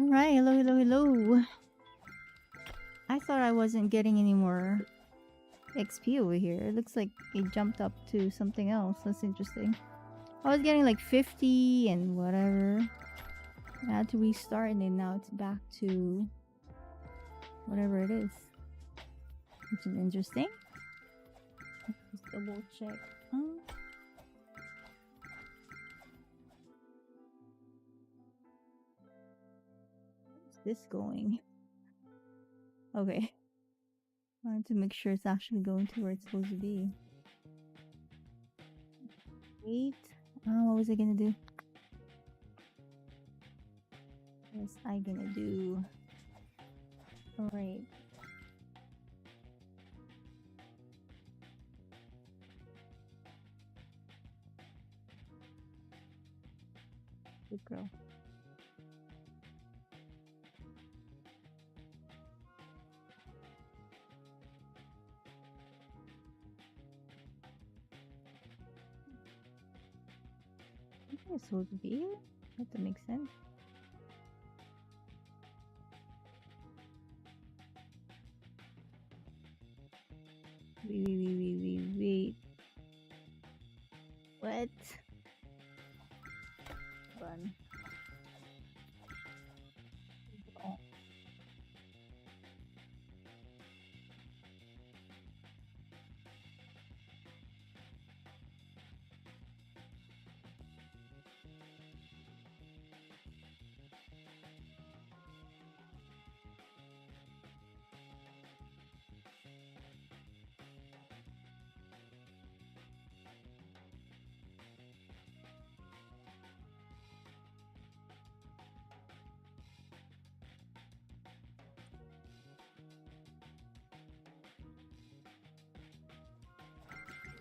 Alright, hello, hello, hello. I thought I wasn't getting any more XP over here. It looks like it jumped up to something else. That's interesting. I was getting like 50 and whatever. I had to restart and then now it's back to whatever it is. Which is interesting. Just double check. Where's this going? Okay. I wanted to make sure it's actually going to where it's supposed to be. Wait. What was I gonna do? What was I gonna do? Alright. Good girl. I think it's supposed to be here. That makes sense. Wait. What? Run. Oh.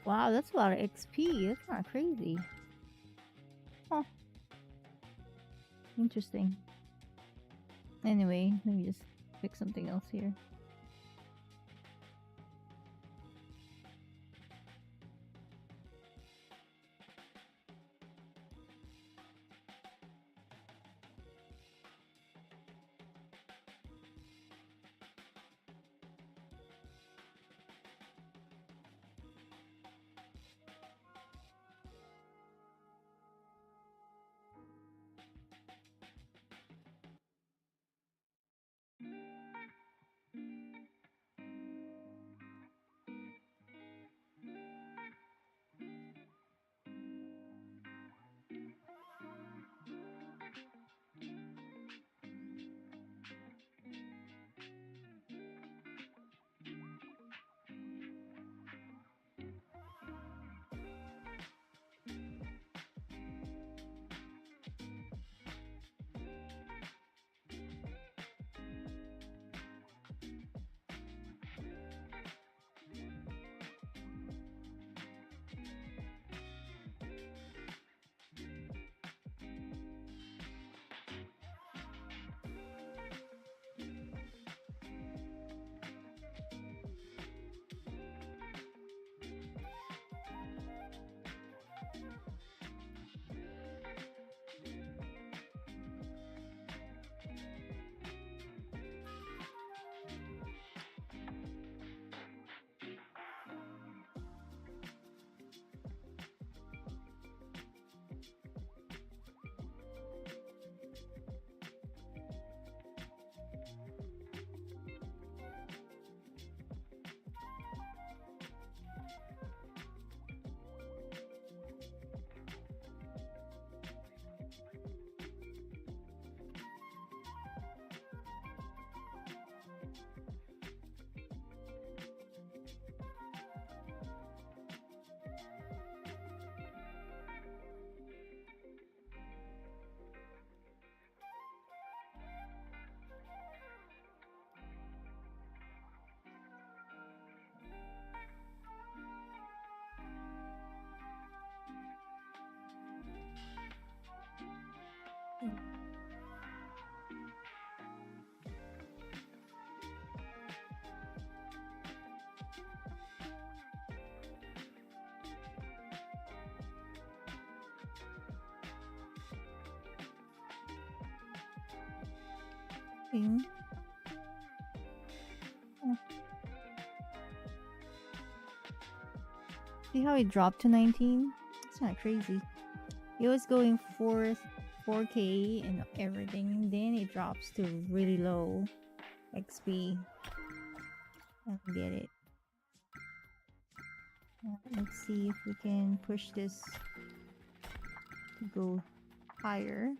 Wow, that's a lot of XP. That's not crazy. Huh. Interesting. Anyway, let me just fix something else here. dropping. Oh. See how it dropped to 19? It's not crazy. It was going 4K and everything, then it drops to really low XP. I don't get it. Let's see if we can push this to go higher.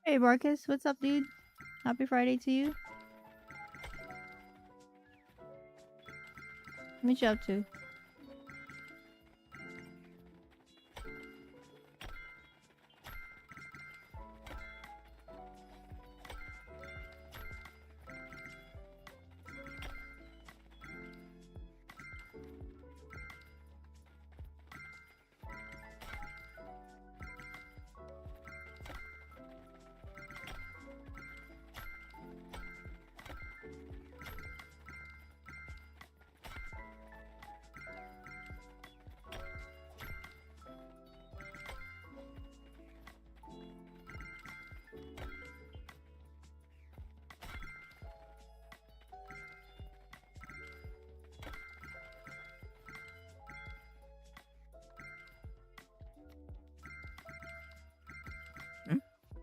Hey Marcus, what's up, dude? Happy Friday to you. What you up to?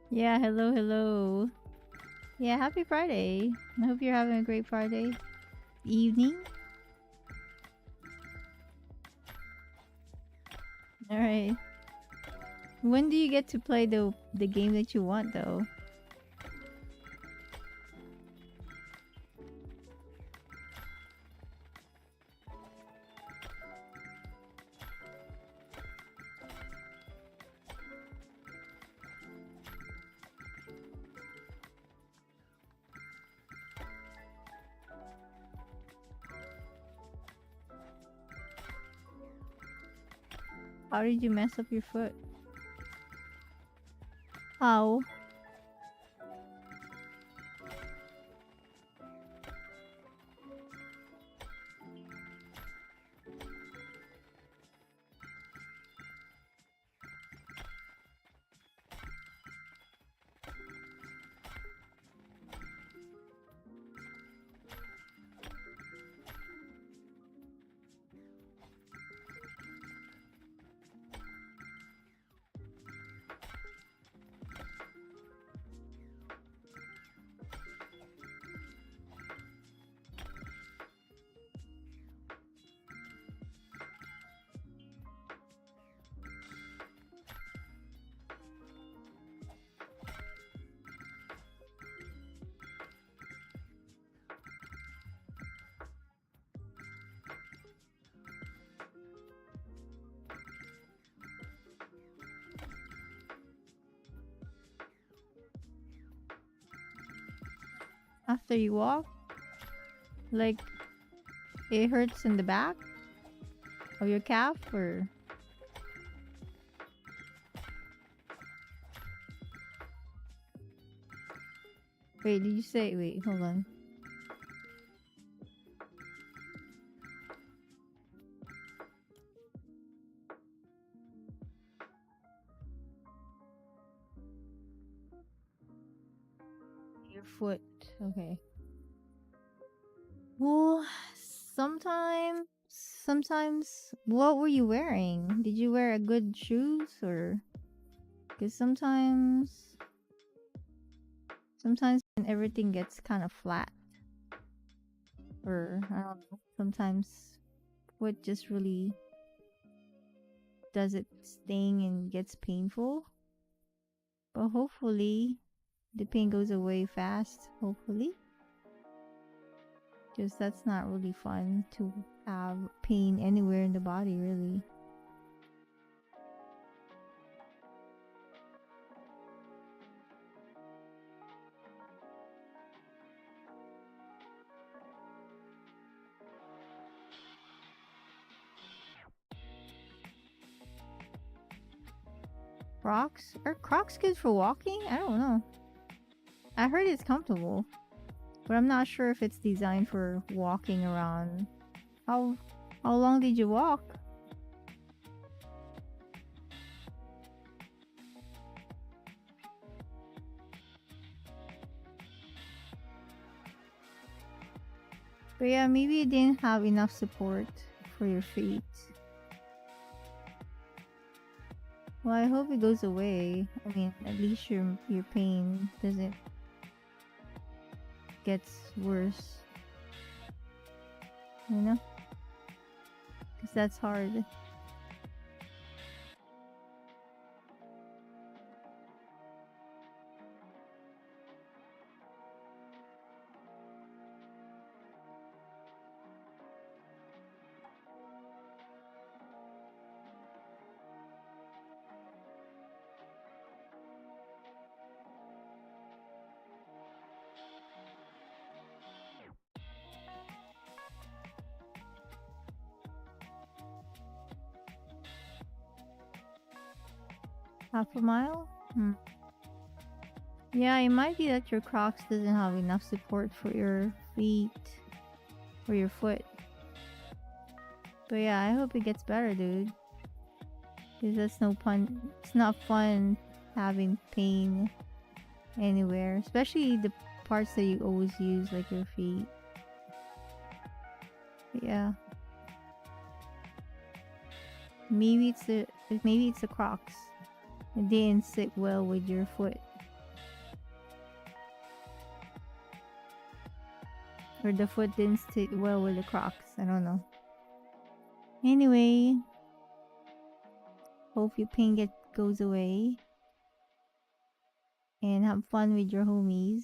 Yeah, hello, hello. Yeah, happy Friday. I hope you're having a great Friday evening. Alright. When do you get to play the game that you want, though? How did you mess up your foot? How? after you walk? Like, it hurts in the back of your calf, or? Wait, did you say? Wait, hold on. Your foot. Okay. Well, sometimes, what were you wearing? Did you wear a good shoes, or? Because sometimes when everything gets kind of flat, or I don't know, sometimes foot just really does it sting and gets painful. But hopefully the pain goes away fast, hopefully. Because that's not really fun to have pain anywhere in the body, really. Crocs? Are Crocs good for walking? I don't know. I heard it's comfortable, but I'm not sure if it's designed for walking around. How long did you walk? But yeah, maybe you didn't have enough support for your feet. Well, I hope it goes away. I mean, at least your pain doesn't gets worse. You know? Because that's hard. Half a mile? Yeah, it might be that your Crocs doesn't have enough support for your feet or your foot. But yeah, I hope it gets better, dude. Because that's no fun. It's not fun having pain anywhere, especially the parts that you always use, like your feet. But yeah. Maybe it's the Crocs. It didn't sit well with your foot. Or the foot didn't sit well with the Crocs. I don't know. Anyway, hope your pain goes away. And have fun with your homies.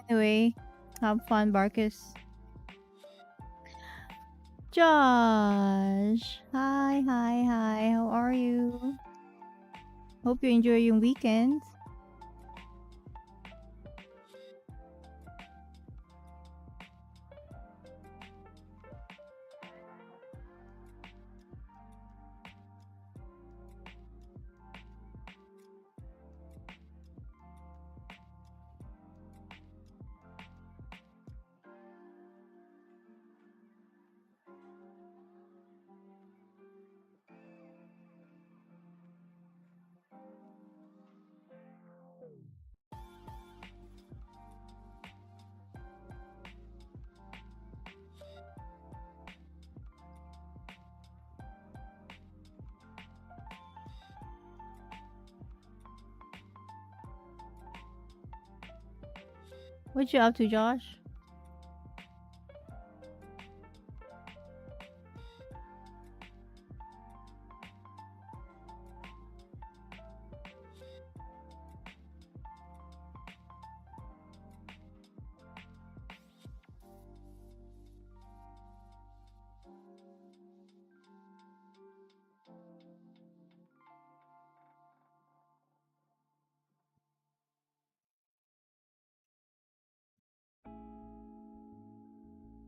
Anyway, have fun, Barkus. Josh! Hi, hi, hi. How are you? Hope you enjoy your weekend. What you up to, Josh?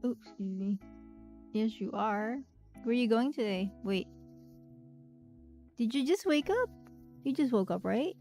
Oops, excuse me. Yes, you are. Where are you going today? Wait. Did you just wake up? You just woke up, right?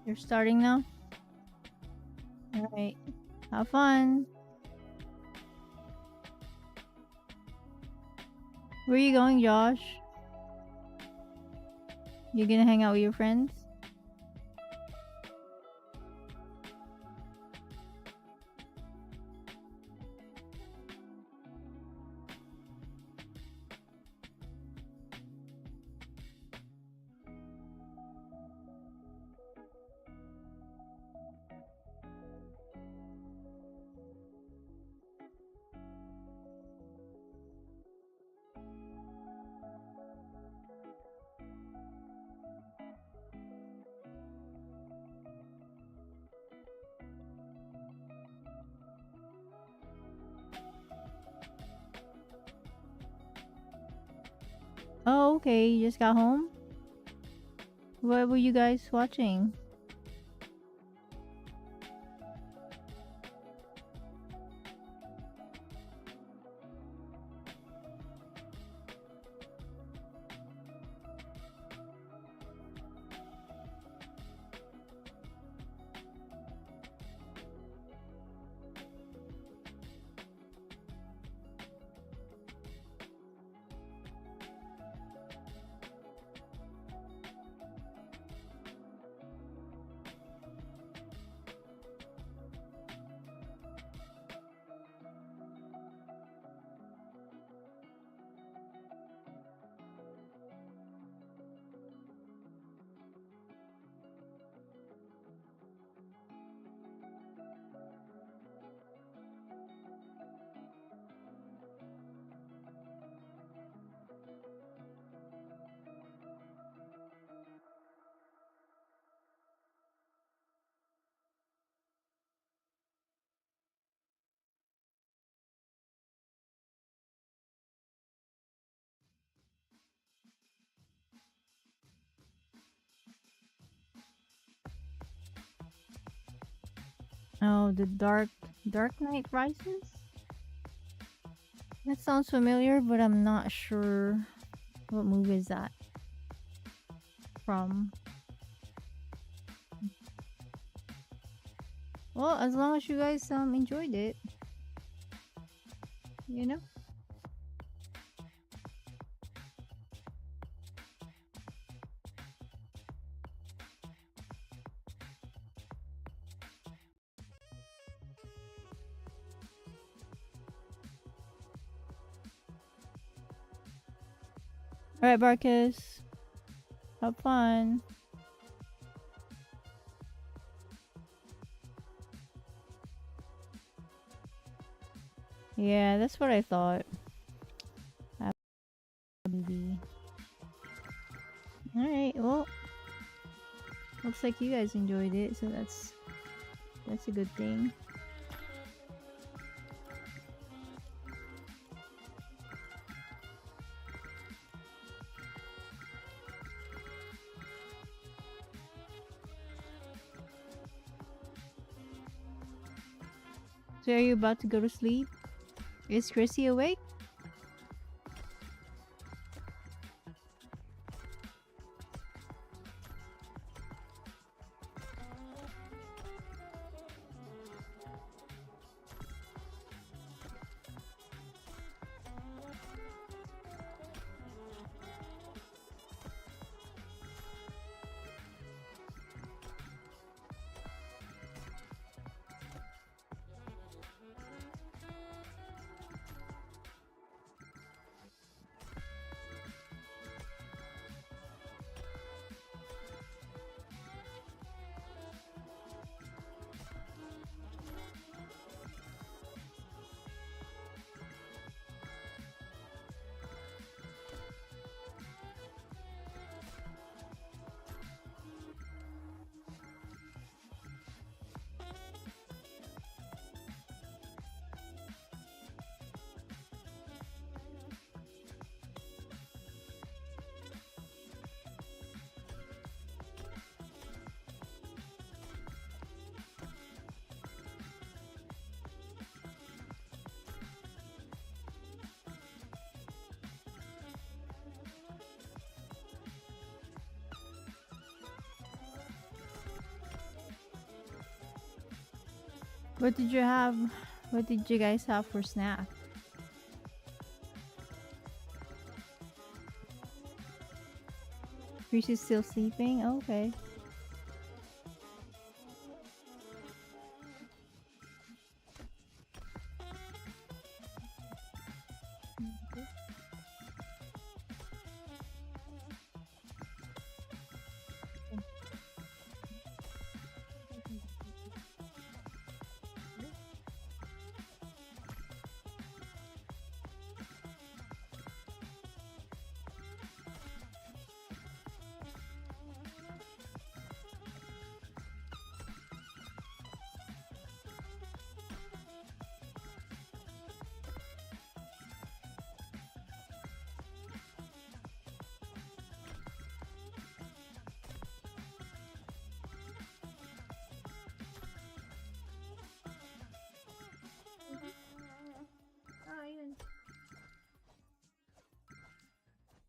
You're starting now? Alright. Have fun. Where are you going, Josh? You gonna hang out with your friends? Oh, okay. You just got home? What were you guys watching? Oh, the Dark Knight Rises? That sounds familiar, but I'm not sure what movie is that from. Well, as long as you guys enjoyed it, you know. All right, Barkus. Have fun. Yeah, that's what I thought. Maybe. All right. Well, looks like you guys enjoyed it, so that's a good thing. So are you about to go to sleep? Is Chrissy awake? What did you have? What did you guys have for snack? Chrissy's still sleeping? Okay.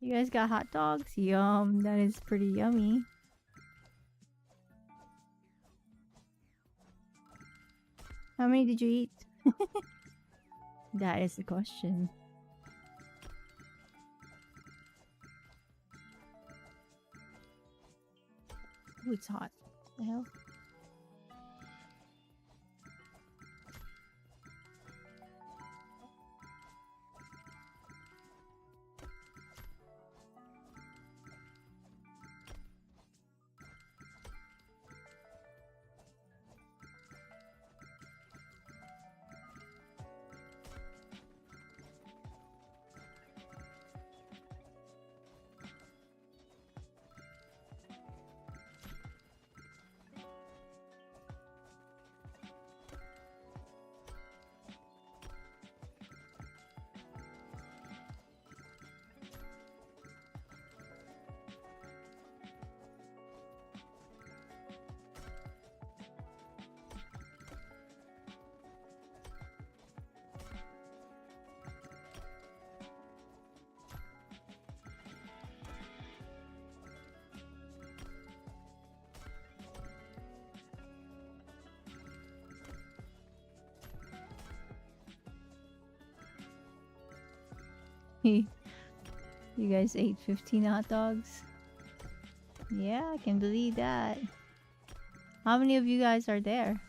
You guys got hot dogs? Yum, that is pretty yummy. How many did you eat? That is the question. Ooh, it's hot. What the hell? You guys ate 15 hot dogs? Yeah, I can believe that. How many of you guys are there?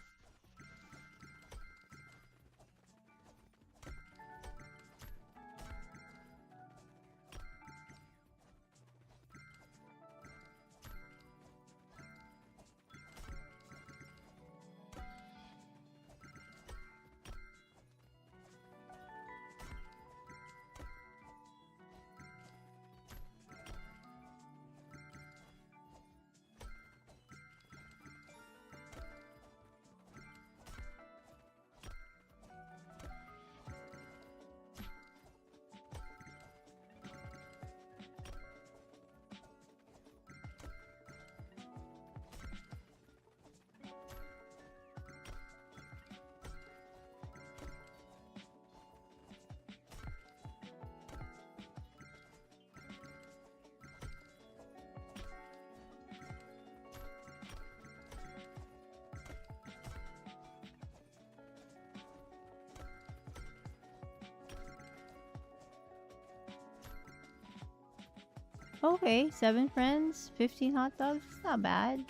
Okay, 7 friends, 15 hot dogs. It's not bad.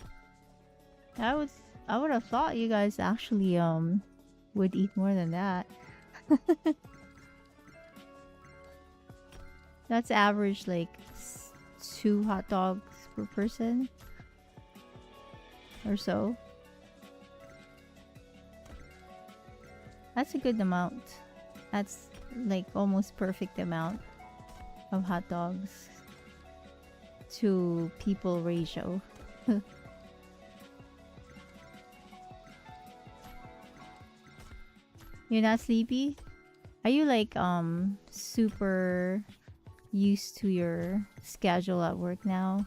I would have thought you guys actually would eat more than that. That's average like 2 hot dogs per person or so. That's a good amount. That's like almost perfect amount of hot dogs to people ratio. You're not sleepy? Are you like super used to your schedule at work now?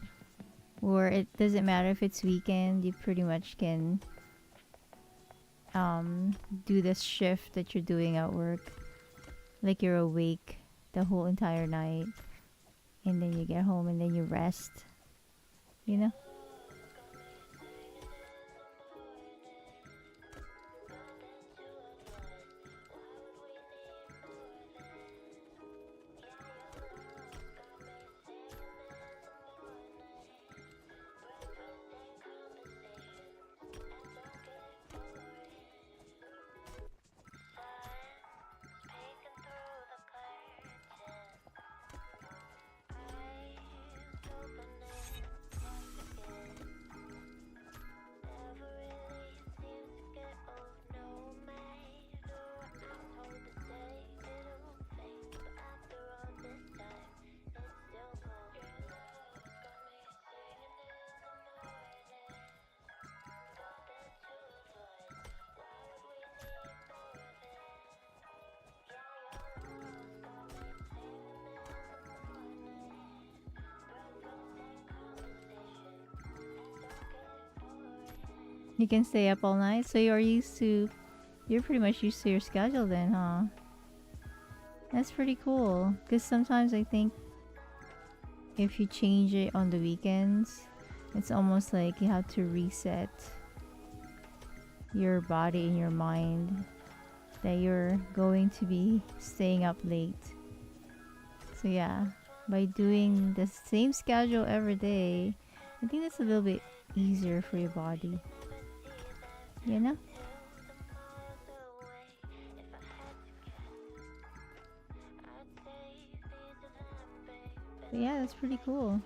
Or it doesn't matter if it's weekend, you pretty much can do this shift that you're doing at work, like you're awake the whole entire night, and then you get home and then you rest, you know? You can stay up all night, so you're pretty much used to your schedule then, huh? That's pretty cool. Because sometimes I think if you change it on the weekends, it's almost like you have to reset your body and your mind that you're going to be staying up late. So yeah, by doing the same schedule every day, I think that's a little bit easier for your body. You know? But yeah, that's pretty cool.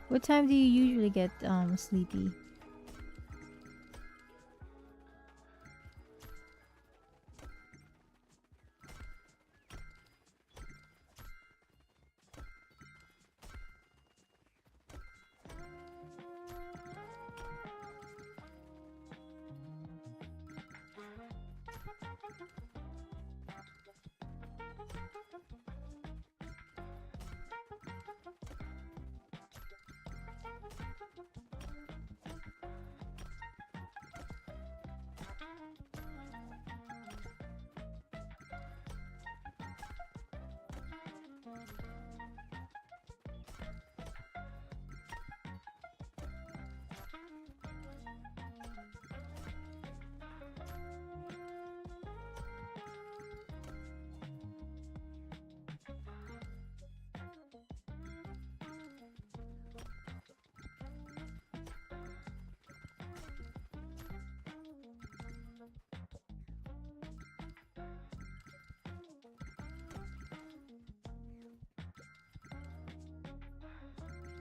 What time do you usually get sleepy?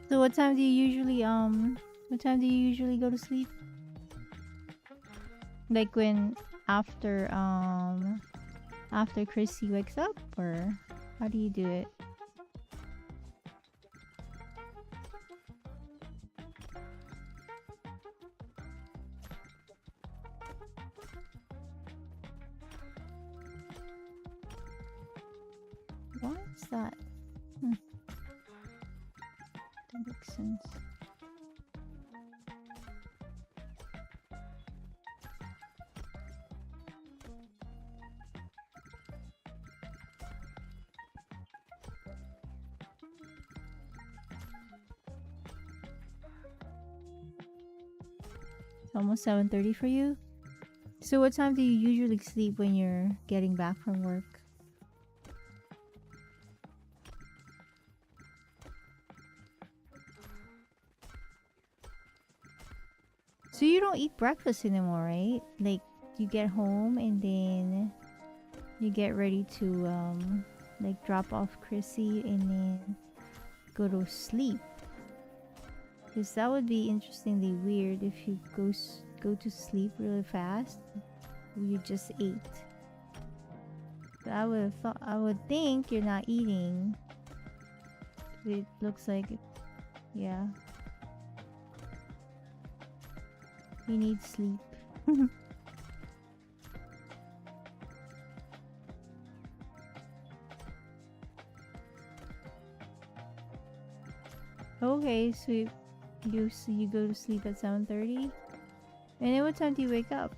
So what time do you usually go to sleep? Like when after Chrissy wakes up, or how do you do it? What's that? That makes sense. It's almost 7:30 for you. So what time do you usually sleep when you're getting back from work? So you don't eat breakfast anymore, right? Like you get home and then you get ready to like drop off Chrissy and then go to sleep. Because that would be interestingly weird if you go to sleep really fast. You just ate. But I would think you're not eating. It looks like it. Yeah. You need sleep. Okay, so you go to sleep at 7:30, and then what time do you wake up?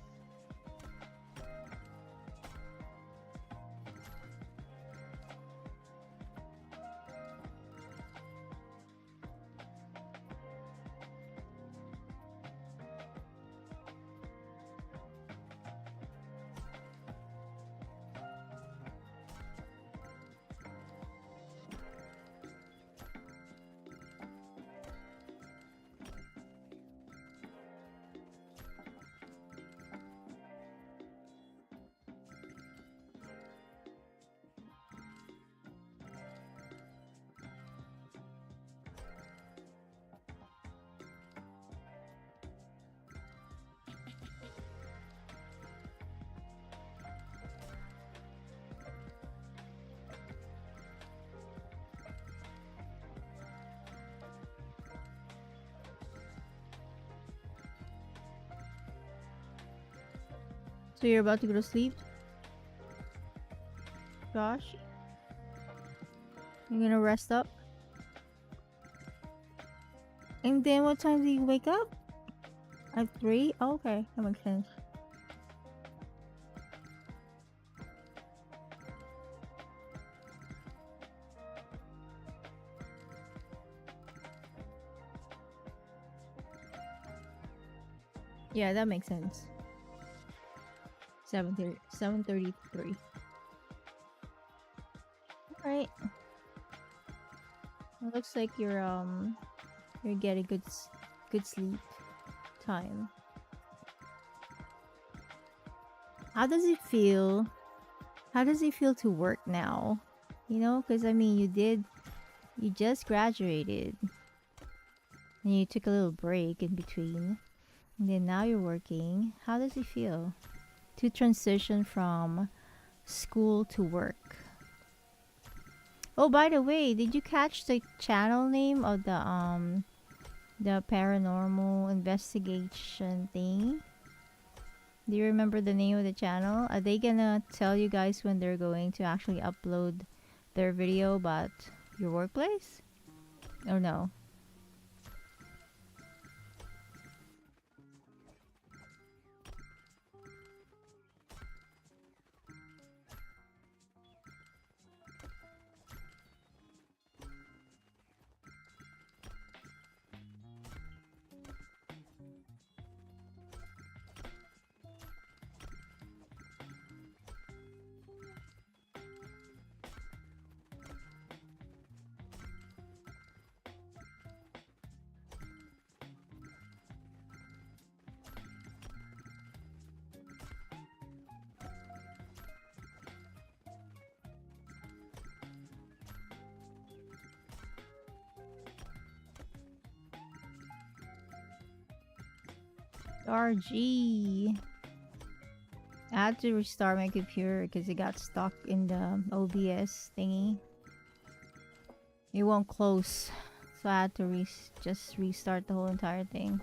So you're about to go to sleep? Gosh. You're gonna rest up? And then what time do you wake up? At 3? Oh, okay, that makes sense. Yeah, that makes sense. 7:33. Alright. It looks like you're getting good sleep time. How does it feel? How does it feel to work now? You know, because I mean, you just graduated, and you took a little break in between, and then now you're working. How does it feel to transition from school to work? Oh, by the way, did you catch the channel name of the paranormal investigation thing? Do you remember the name of the channel? Are they gonna tell you guys when they're going to actually upload their video about your workplace? Or no? RG. I had to restart my computer because it got stuck in the OBS thingy. It won't close, so I had to just restart the whole entire thing.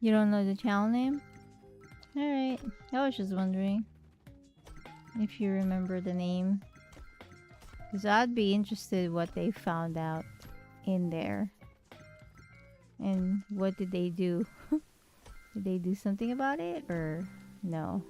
You don't know the channel name? Alright, I was just wondering if you remember the name. Because I'd be interested what they found out in there. And what did they do? Did they do something about it or no?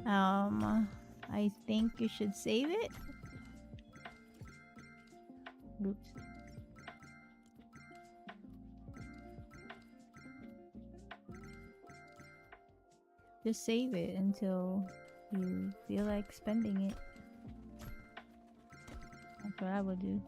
I think you should save it. Oops. Just save it until you feel like spending it. That's what I would do.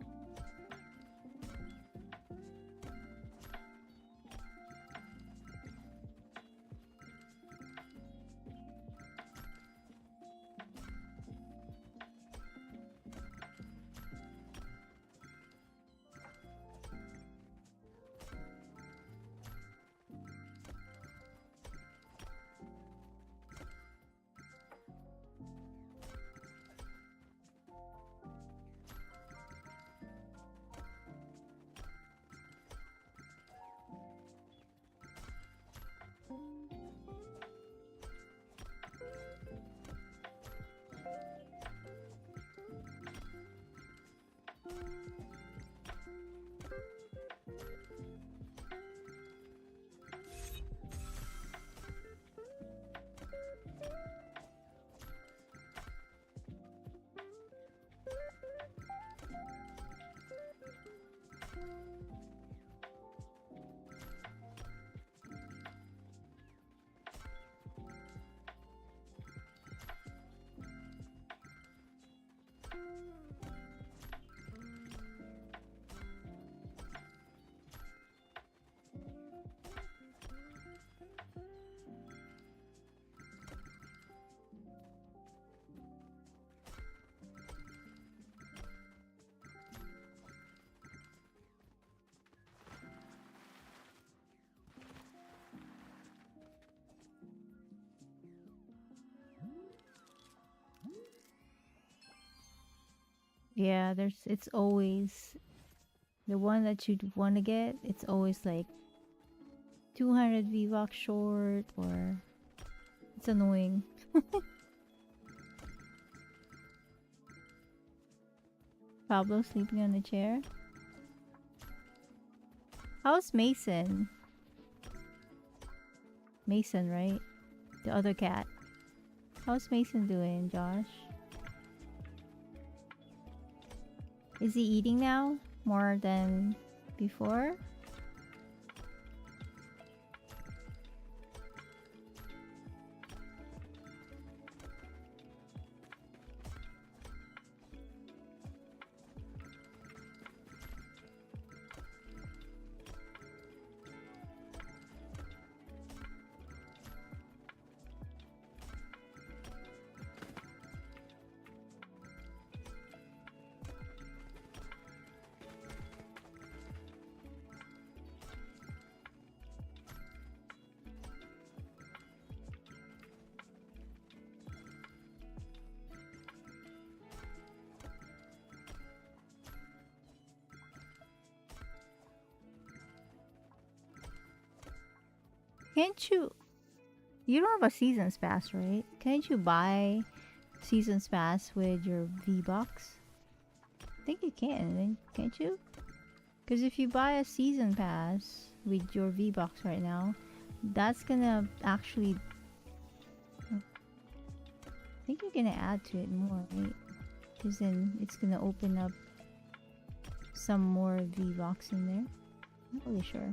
Yeah, it's always the one that you'd want to get. It's always like 200 V-Bucks short, or it's annoying. Pablo sleeping on the chair. How's Mason? Mason, right? The other cat. How's Mason doing, Josh? Is he eating now more than before? Can't you? You don't have a season's pass, right? Can't you buy season's pass with your V-Bucks? I think you can, can't you? Because if you buy a season pass with your V-Bucks right now, that's gonna actually... I think you're gonna add to it more, right? Because then it's gonna open up some more V-Bucks in there. Not really sure.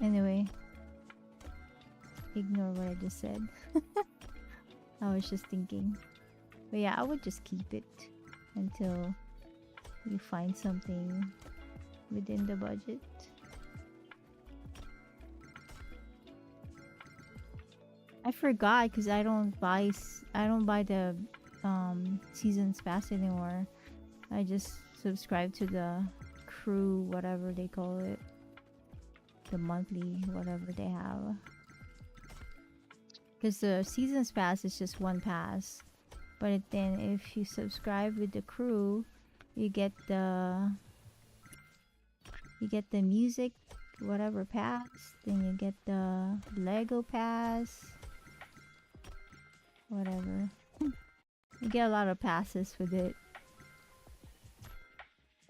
Anyway, ignore what I just said. I was just thinking. But yeah, I would just keep it until you find something within the budget. I forgot because I don't buy the season's pass anymore. I just subscribe to the crew, whatever they call it, the monthly whatever they have. Because the season's pass is just one pass, but then if you subscribe with the crew, you get the music whatever pass, then you get the Lego pass, whatever. You get a lot of passes with it.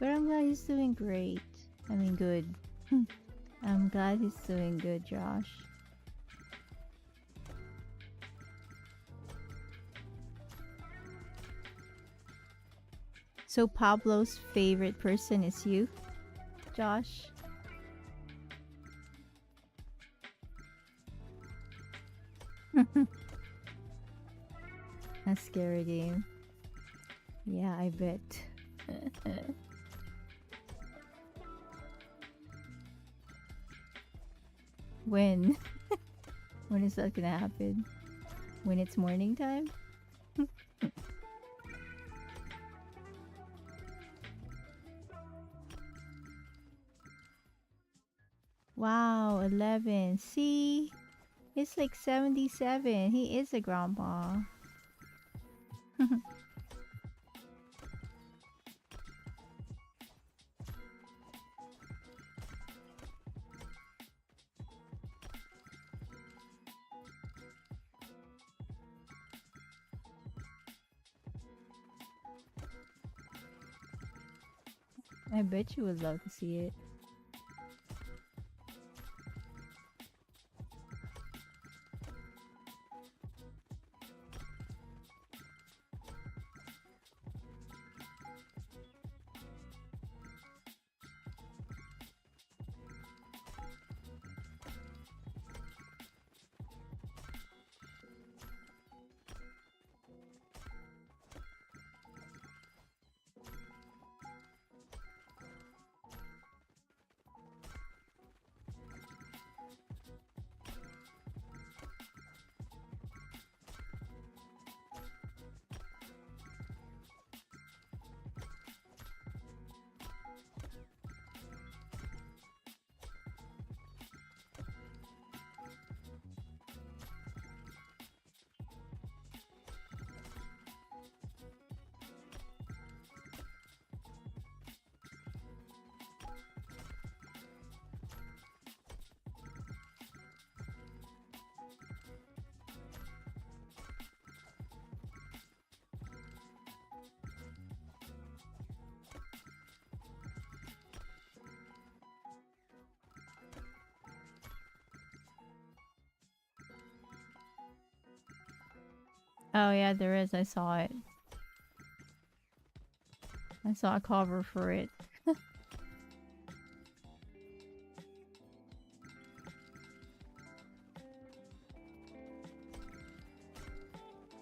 But I'm glad he's doing great. I mean, good. I'm glad he's doing good, Josh. So Pablo's favorite person is you, Josh? A scary game. Yeah, I bet. When? When is that gonna happen? When it's morning time? Wow, 11. See? It's like 77. He is a grandpa. I bet you would love to see it. Oh yeah, there is. I saw it. I saw a cover for it.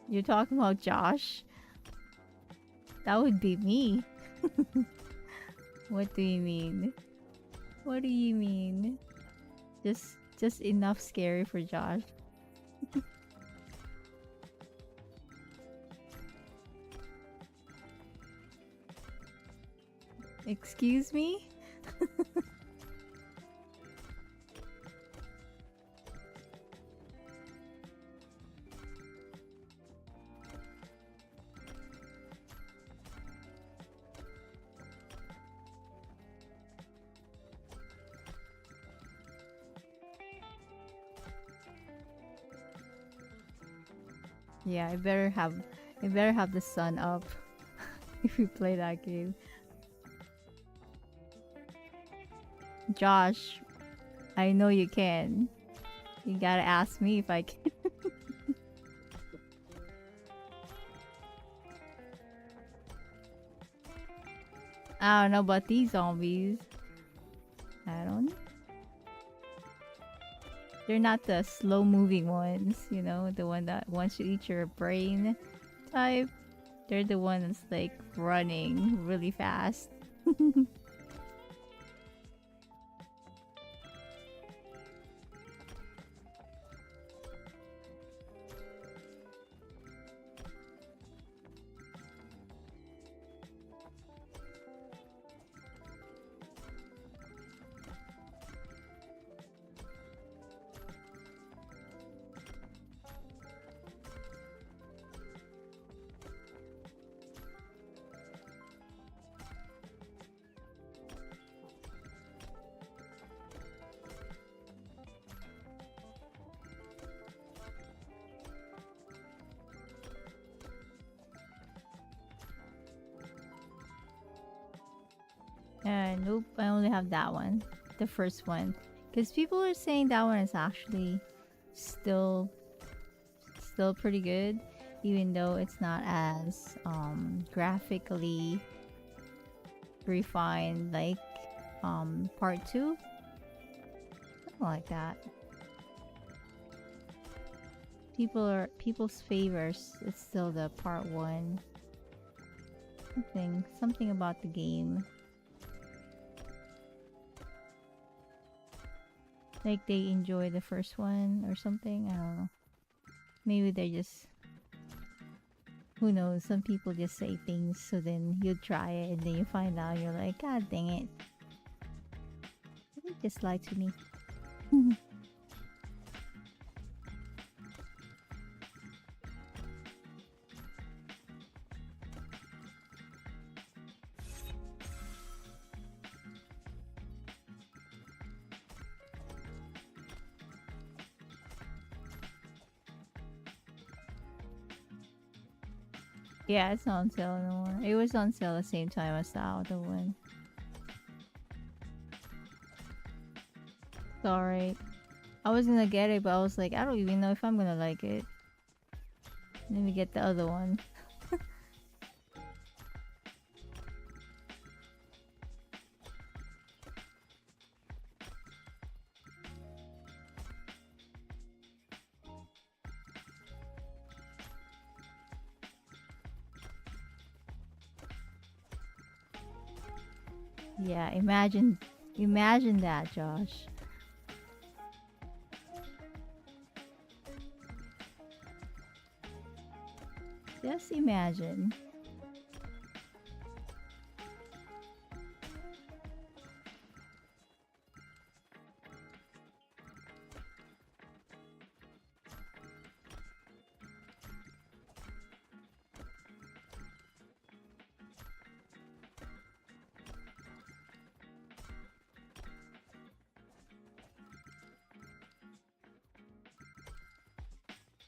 You're talking about Josh? That would be me. What do you mean? What do you mean? Just enough scary for Josh. Excuse me? Yeah, I better have the sun up if we play that game. Josh, I know you can. You gotta ask me if I can. I don't know about these zombies. I don't know. They're not the slow moving ones, you know, the one that wants to eat your brain type. They're the ones like running really fast. Nope, I only have that one. The first one. Because people are saying that one is actually still pretty good. Even though it's not as graphically refined like part 2. Something like that. People's favors. It's still the part 1. Something about the game. Like they enjoy the first one or something. I don't know. Maybe they're just... Who knows? Some people just say things so then you try it and then you find out you're like, God dang it. You just lied to me. Yeah, it's not on sale anymore. It was on sale at the same time as the other one. Sorry. I was gonna get it, but I was like, I don't even know if I'm gonna like it. Let me get the other one. Yeah, imagine that, Josh. Just imagine.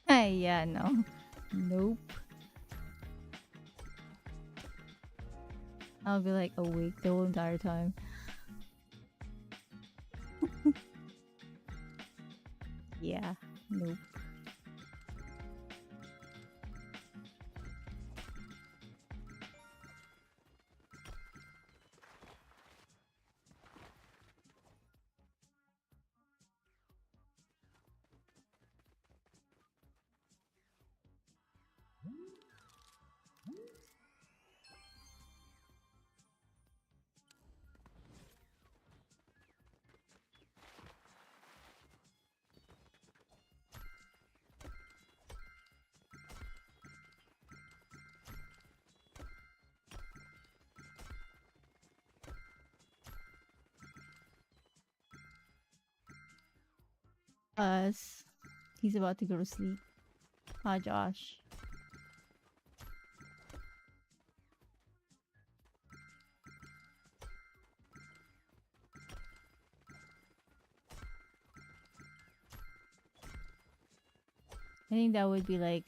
Hey, yeah, no. Nope. I'll be like awake the whole entire time. Yeah, nope. Us. He's about to go to sleep. Hi, Josh. I think that would be like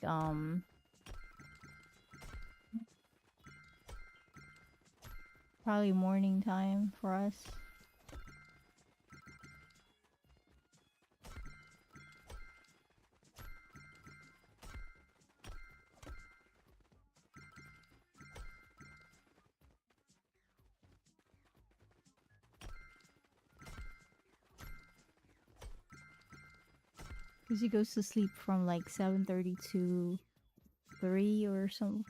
probably morning time for us. Because he goes to sleep from like 7:30 to 3 or something.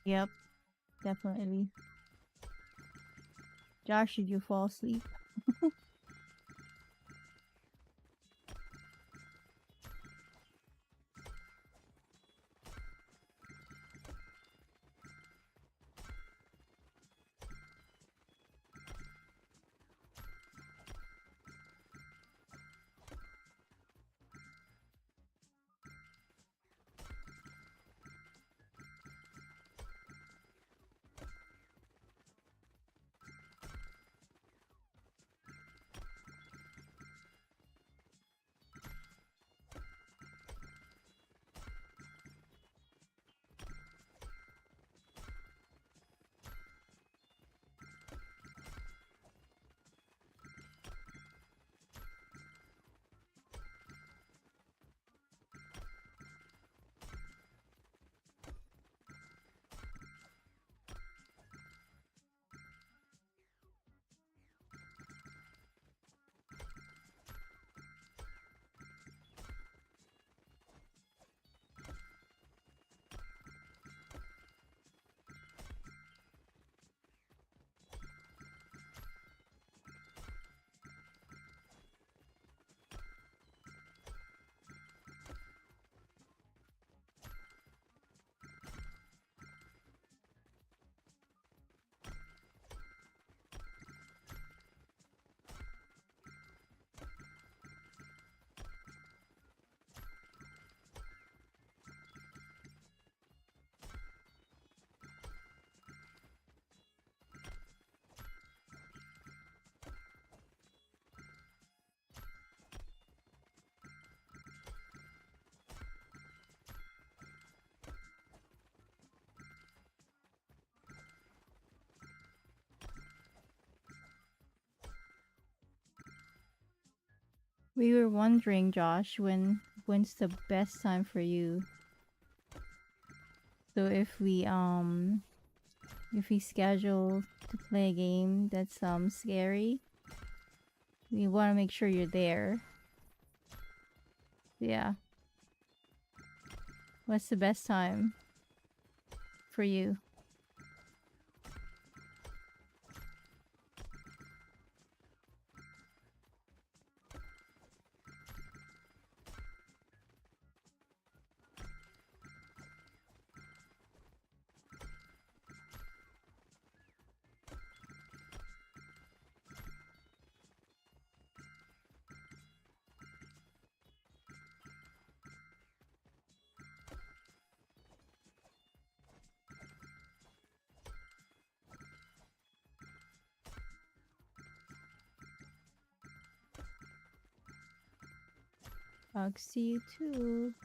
Yep, definitely. Josh, did you fall asleep? We were wondering, Josh, when's the best time for you? So if we schedule to play a game that's scary, we want to make sure you're there. Yeah. What's the best time for you? I'll see you too.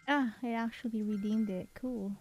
Ah, I actually redeemed it. Cool.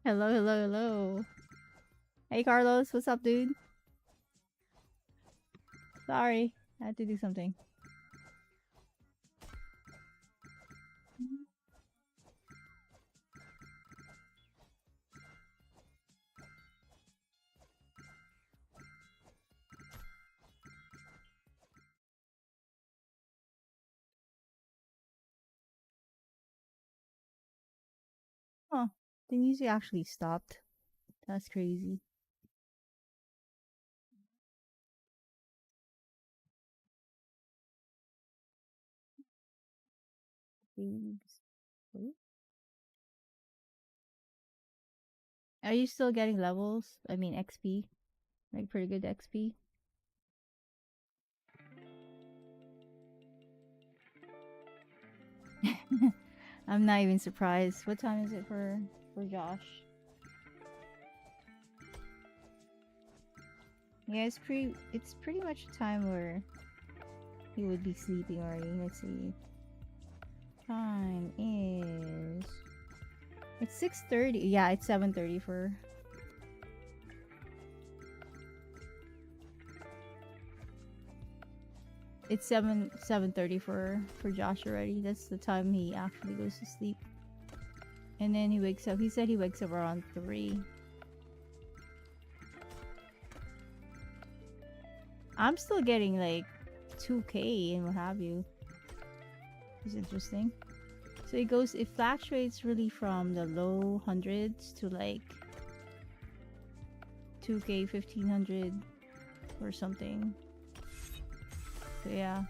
Hello, hello, hello. Hey, Carlos. What's up, dude? Sorry. I had to do something. Huh. The music actually stopped. That's crazy. Oops. Oh. Are you still getting levels? I mean, XP? Like, pretty good XP? I'm not even surprised. What time is it for Josh? Yeah, it's pretty much a time where he would be sleeping already. Let's see. Time is it's 6:30. Yeah, it's 7:30 for it's 7:30 for Josh already. That's the time he actually goes to sleep. And then he wakes up. He said he wakes up around 3. I'm still getting like 2K and what have you. It's interesting. So it fluctuates really from the low hundreds to like 2K, 1500 or something. So yeah,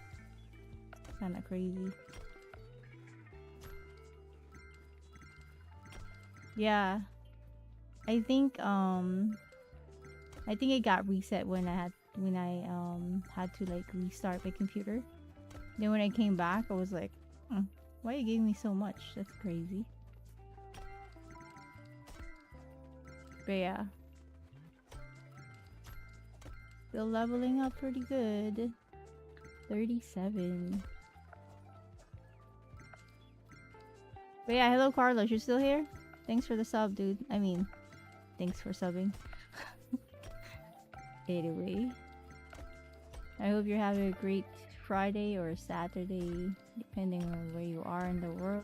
kind of crazy. Yeah, I think it got reset when I had to like restart my computer. Then when I came back, I was like, why are you giving me so much? That's crazy. But yeah, still leveling up pretty good. 37. But yeah, hello Carlos, you're still here? Thanks for the sub, dude. I mean, thanks for subbing. Anyway, I hope you're having a great Friday or Saturday, depending on where you are in the world.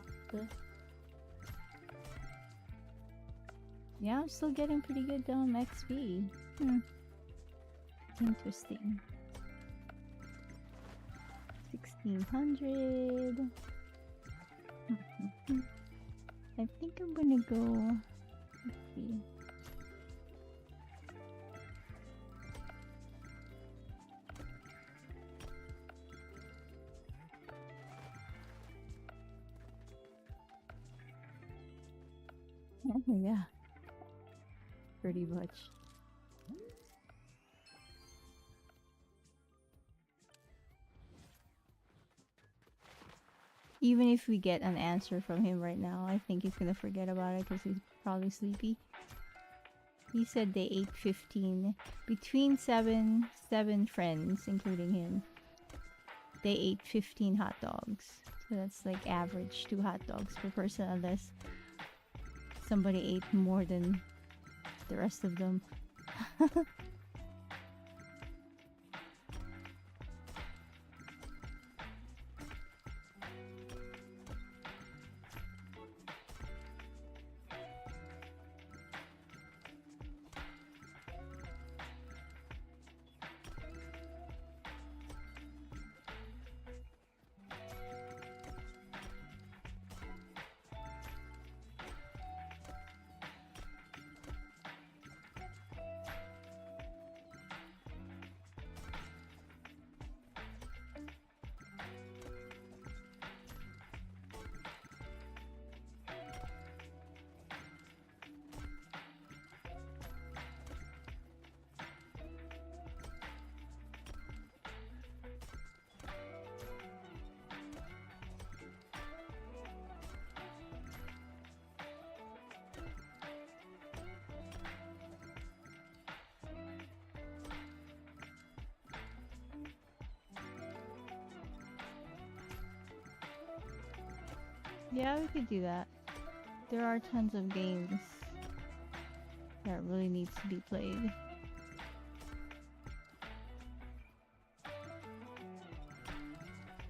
Yeah, I'm still getting pretty good XP. Interesting. 1600. I think I'm gonna go. Let's see. Yeah, pretty much. Even if we get an answer from him right now, I think he's gonna forget about it because he's probably sleepy. He said they ate 15. Between seven friends, including him, they ate 15 hot dogs. So that's like average 2 hot dogs per person, unless somebody ate more than the rest of them. Yeah, we could do that. There are tons of games that really needs to be played.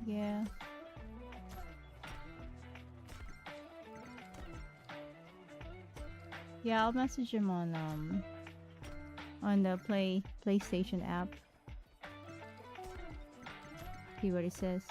Yeah. Yeah, I'll message him on the PlayStation app. See what he says.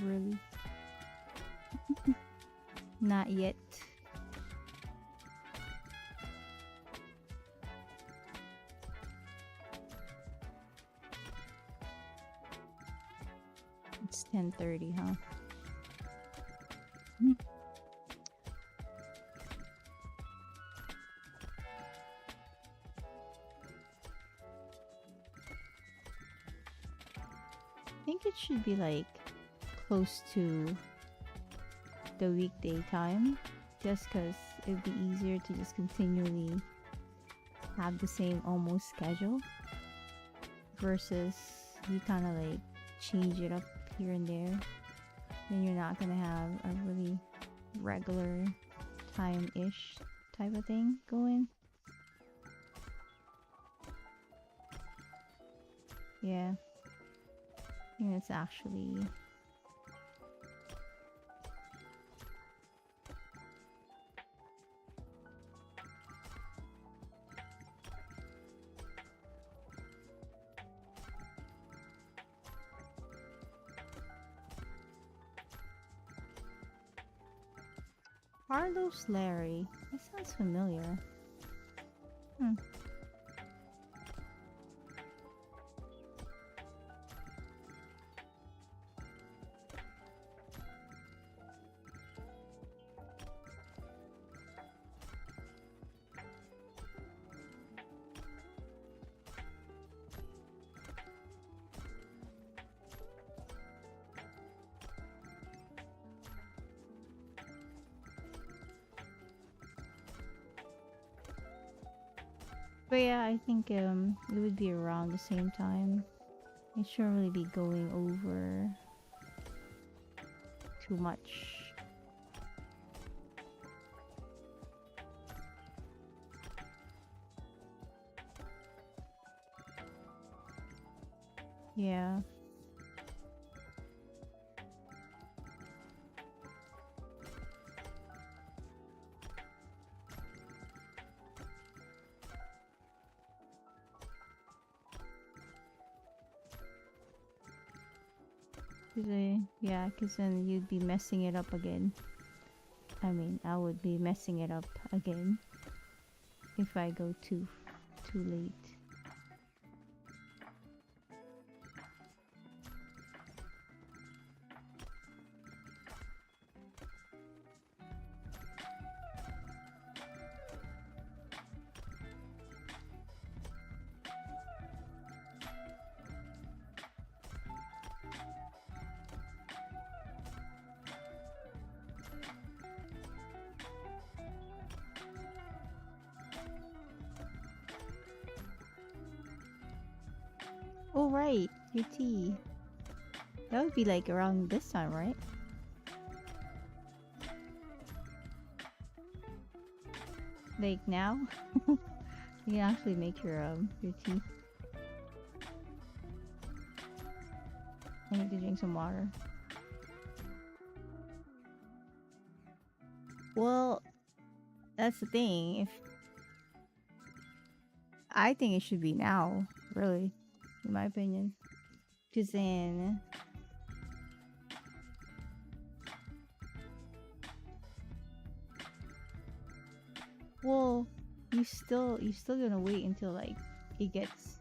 Really? Not yet. It's 10:30, huh? I think it should be like close to the weekday time, just because it'd be easier to just continually have the same almost schedule versus you kind of like change it up here and there. Then you're not gonna have a really regular time-ish type of thing going. Yeah, I think it's actually Carlos Larry. That sounds familiar. Hmm. But yeah, I think it would be around the same time. It shouldn't really be going over too much. Yeah. Yeah, because then you'd be messing it up again. I mean, I would be messing it up again if I go too late. Oh right, your tea. That would be like around this time, right? Like now? You can actually make your tea. I need to drink some water. Well, that's the thing. If I think it should be now, really, in my opinion. Cause then well, you still gonna wait until like it gets,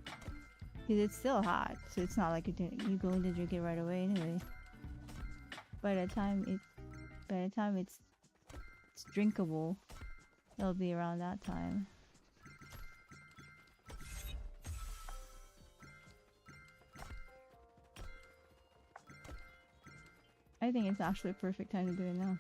cause it's still hot, so it's not like you're going to drink it right away anyway. By the time it's drinkable, it'll be around that time. I think it's actually a perfect time to do it now.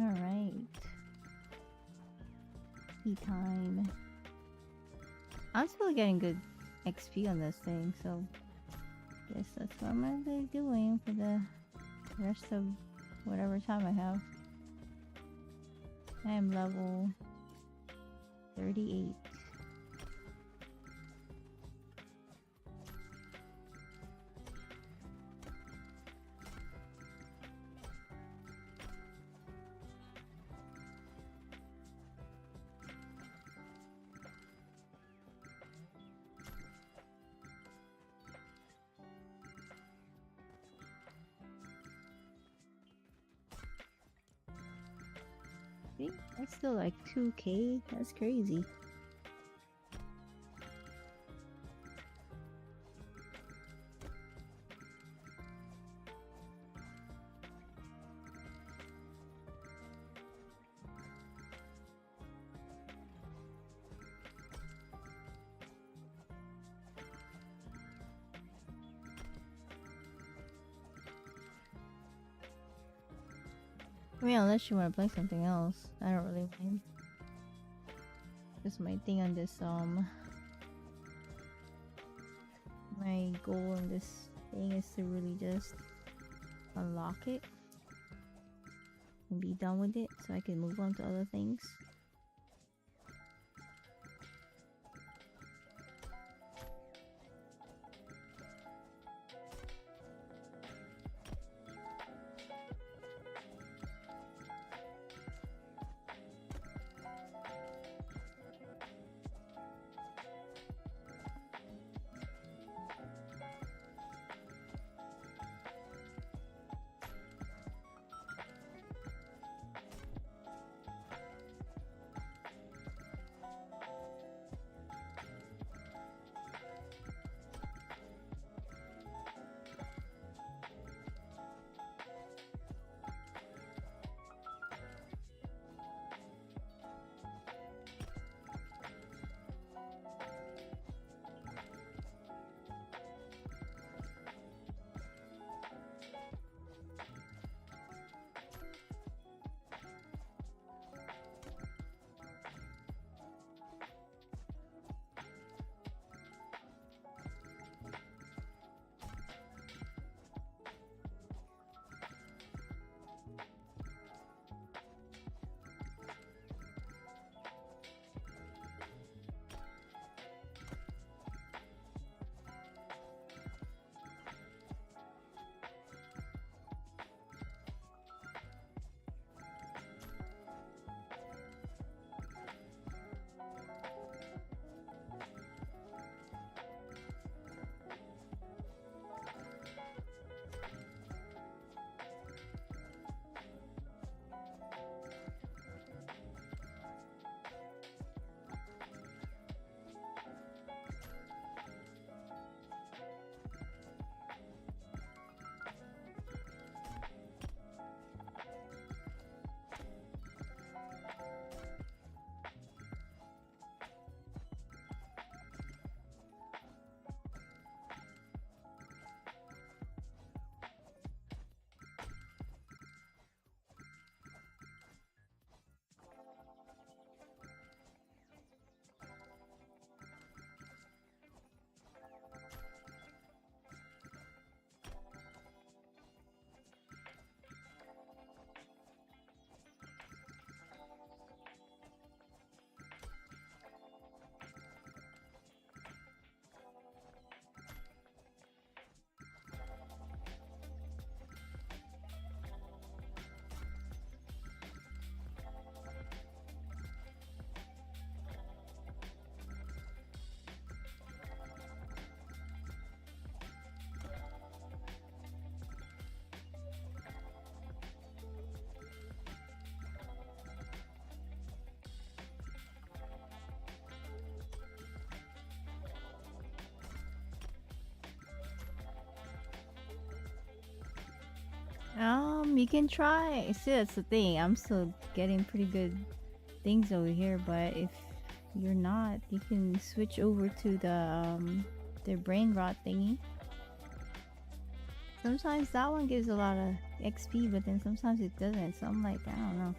Alright. Tea time. I'm still getting good XP on this thing, so guess that's what I'm gonna be doing for the rest of whatever time I have. I am level 38. See? That's still like 2K. That's crazy. I mean, unless you want to play something else, I don't really mind. Just my thing on this, my goal in this thing is to really just unlock it and be done with it so I can move on to other things. You can try. See, that's the thing. I'm still getting pretty good things over here, but if you're not, you can switch over to their brain rot thingy. Sometimes that one gives a lot of XP, but then sometimes it doesn't. So I'm like, I don't know.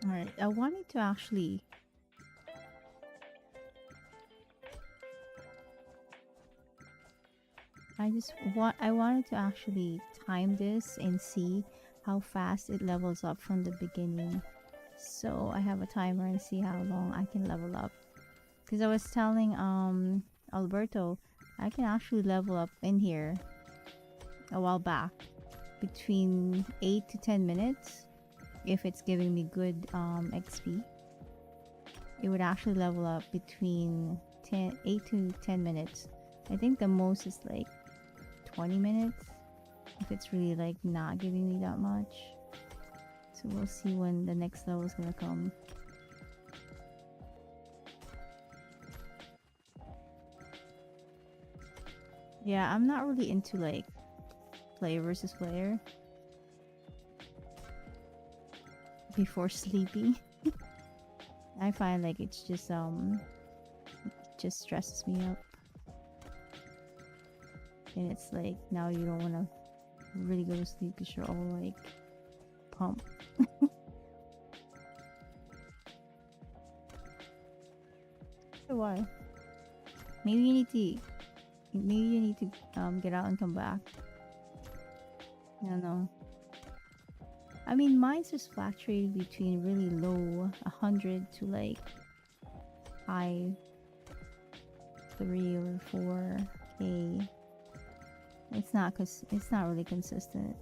Alright, I wanted to actually... I wanted to actually time this and see how fast it levels up from the beginning. So I have a timer and see how long I can level up. Because I was telling Alberto, I can actually level up in here a while back between 8 to 10 minutes. If it's giving me good XP, it would actually level up between 8 to 10 minutes. I think the most is like 20 minutes if it's really like not giving me that much. So we'll see when the next level is gonna come. Yeah, I'm not really into like player versus player before sleeping. I find like it's just stresses me up. And it's like now you don't want to really go to sleep because you're all like pumped. So why? Maybe you need to get out and come back. I don't know. I mean, mine's just fluctuating between really low 100 to like high 3 or 4k. It's not really consistent.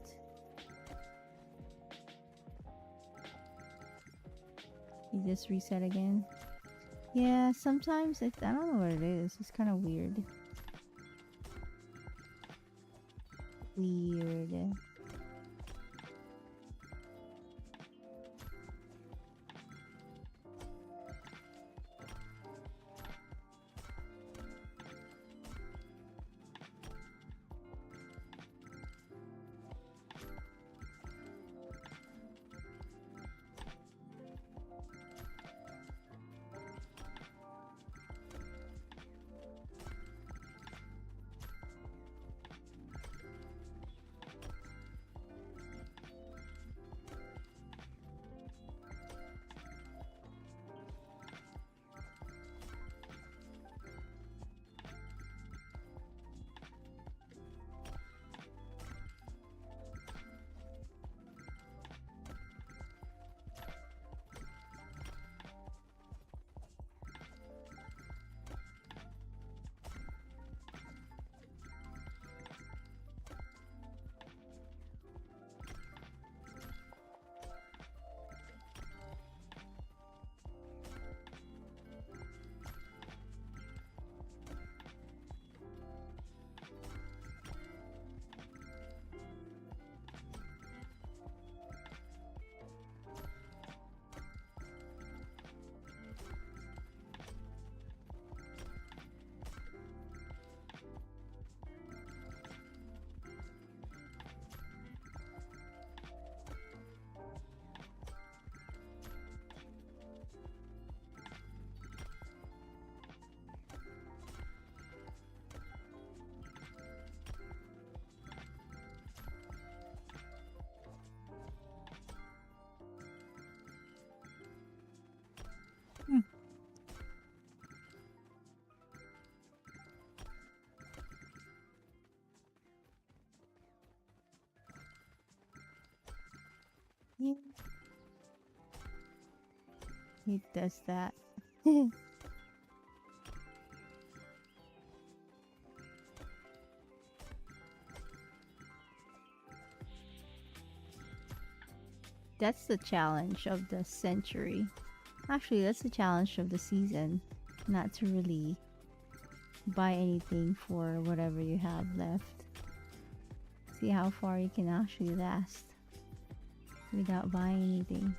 You just reset again. Yeah, sometimes I don't know what it is. It's kind of weird. Weird. Yeah. It does that. That's the challenge of the century. Actually, that's the challenge of the season. Not to really buy anything for whatever you have left. See how far you can actually last without buying anything.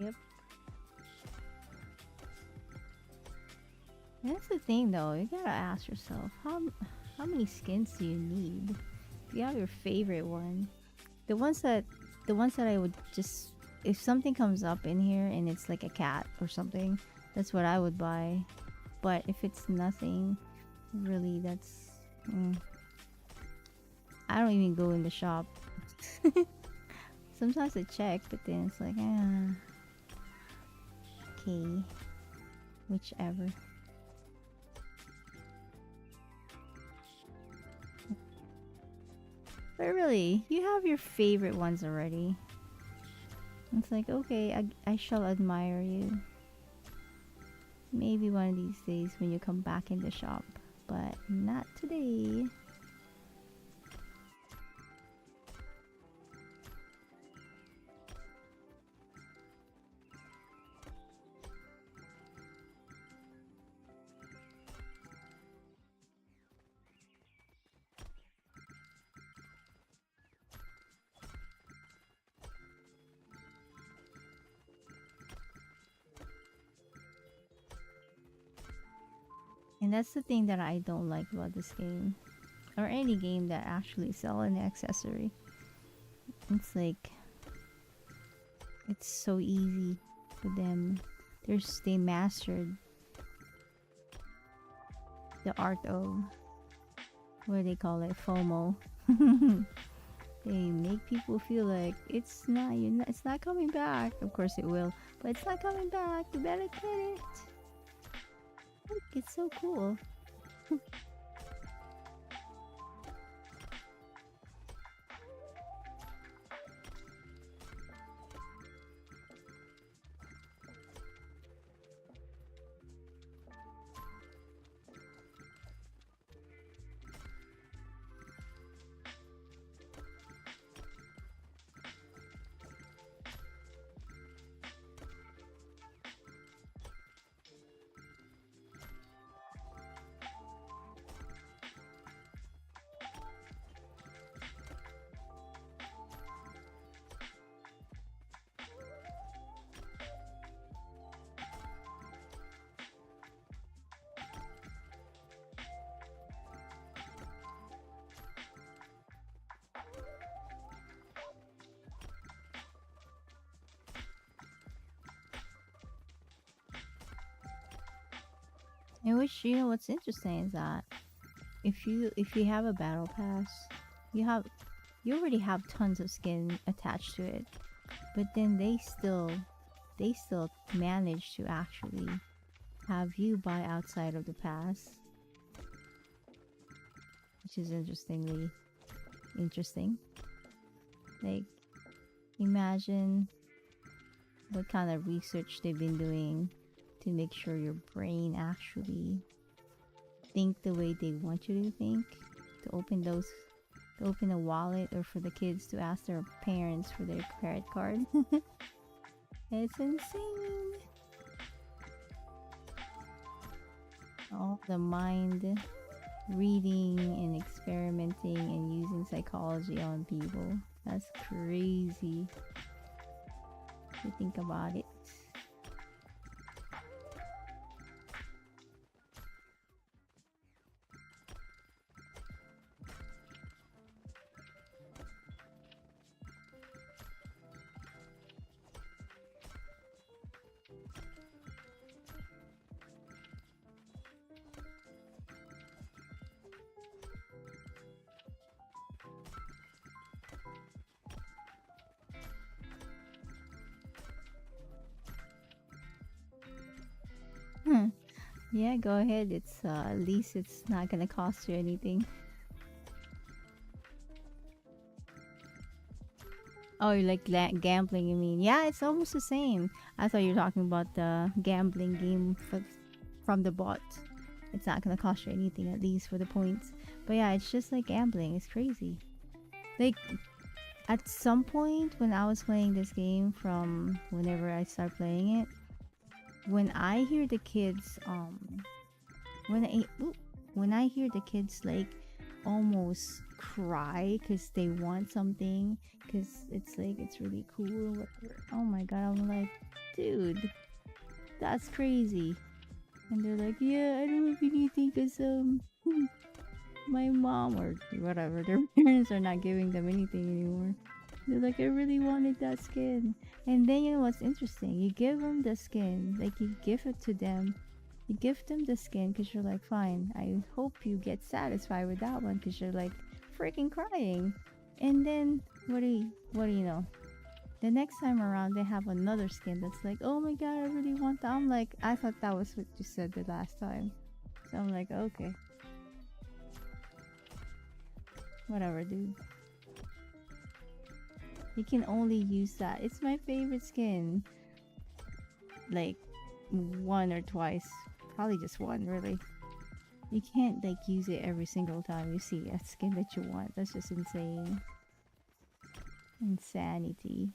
Yep. That's the thing though, you gotta ask yourself, how many skins do you need? Do you have your favorite one? The ones that I would just, if something comes up in here and it's like a cat or something, that's what I would buy. But if it's nothing, really, that's I don't even go in the shop. Sometimes I check, but then it's like, okay, whichever. But really, you have your favorite ones already. It's like, okay, I shall admire you. Maybe one of these days when you come back in the shop, but not today. And that's the thing that I don't like about this game, or any game that actually sell an accessory. It's like, it's so easy for them. They mastered the art of, what do they call it, FOMO. They make people feel like it's not coming back. Of course it will, but it's not coming back. You better get it. Look, it's so cool. And which, you know, what's interesting is that if you have a battle pass, you already have tons of skin attached to it, but then they still manage to actually have you buy outside of the pass, which is interesting. Like, imagine what kind of research they've been doing to make sure your brain actually think the way they want you to think, to open a wallet, or for the kids to ask their parents for their credit card. It's insane. All the mind reading and experimenting and using psychology on people. That's crazy if you think about it. Yeah, go ahead. It's at least it's not gonna cost you anything. Oh, you like gambling, you mean? Yeah, it's almost the same. I thought you were talking about the gambling game from the bot. It's not gonna cost you anything, at least for the points. But yeah, it's just like gambling. It's crazy. Like, at some point when I was playing this game, from whenever I start playing it, when I hear the kids when I hear the kids like almost cry because they want something, because it's like it's really cool or whatever. Oh my god, I'm like, dude, that's crazy. And they're like, yeah, I don't have anything because my mom or whatever, their parents are not giving them anything anymore. They're like, I really wanted that skin. And then you know what's interesting? You give them the skin, like you give it to them. You give them the skin because you're like, fine, I hope you get satisfied with that one because you're like freaking crying. And then what do you know? The next time around they have another skin that's like, oh my god, I really want that. I'm like, I thought that was what you said the last time. So I'm like, okay. Whatever, dude. You can only use that. It's my favorite skin. Like, one or twice. Probably just one, really. You can't, like, use it every single time you see a skin that you want. That's just insane. Insanity.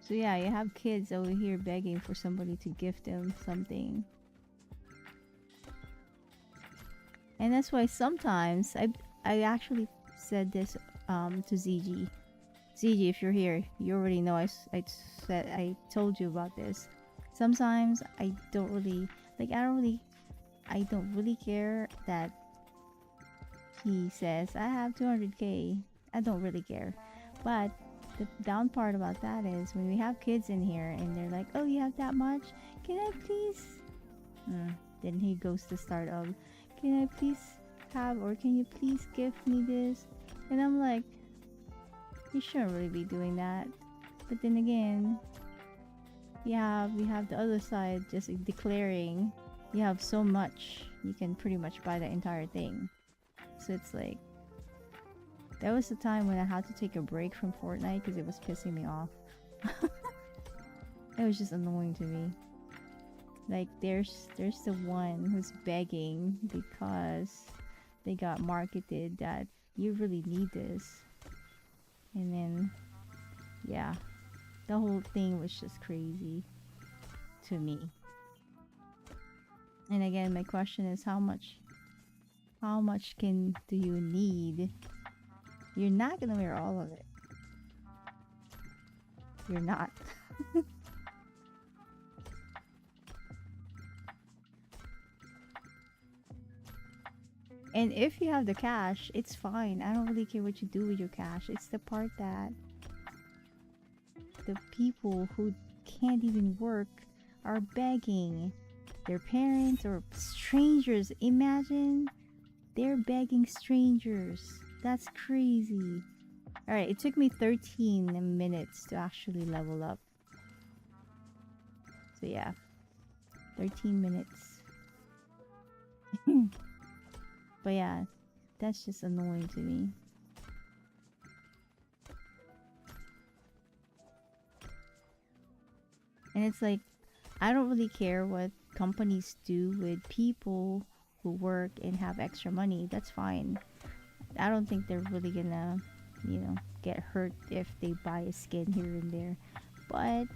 So yeah, you have kids over here begging for somebody to gift them something. And that's why sometimes I actually said this to ZG. ZG, if you're here, you already know I told you about this. Sometimes I don't really care that he says I have 200k. I don't really care. But the down part about that is when we have kids in here and they're like, oh, you have that much? Can I please? Then he goes to start of, can I please have, or can you please gift me this? And I'm like, you shouldn't really be doing that. But then again, we have the other side just declaring you have so much, you can pretty much buy the entire thing. So it's like, there was a time when I had to take a break from Fortnite because it was pissing me off. It was just annoying to me. Like, there's the one who's begging because they got marketed that you really need this. And then, yeah, the whole thing was just crazy to me. And again, my question is, how much do you need? You're not gonna wear all of it. You're not. And if you have the cash, it's fine. I don't really care what you do with your cash. It's the part that the people who can't even work are begging their parents or strangers. Imagine they're begging strangers. That's crazy. Alright, it took me 13 minutes to actually level up. So yeah, 13 minutes. But yeah, that's just annoying to me. And it's like, I don't really care what companies do with people who work and have extra money. That's fine. I don't think they're really gonna, get hurt if they buy a skin here and there. But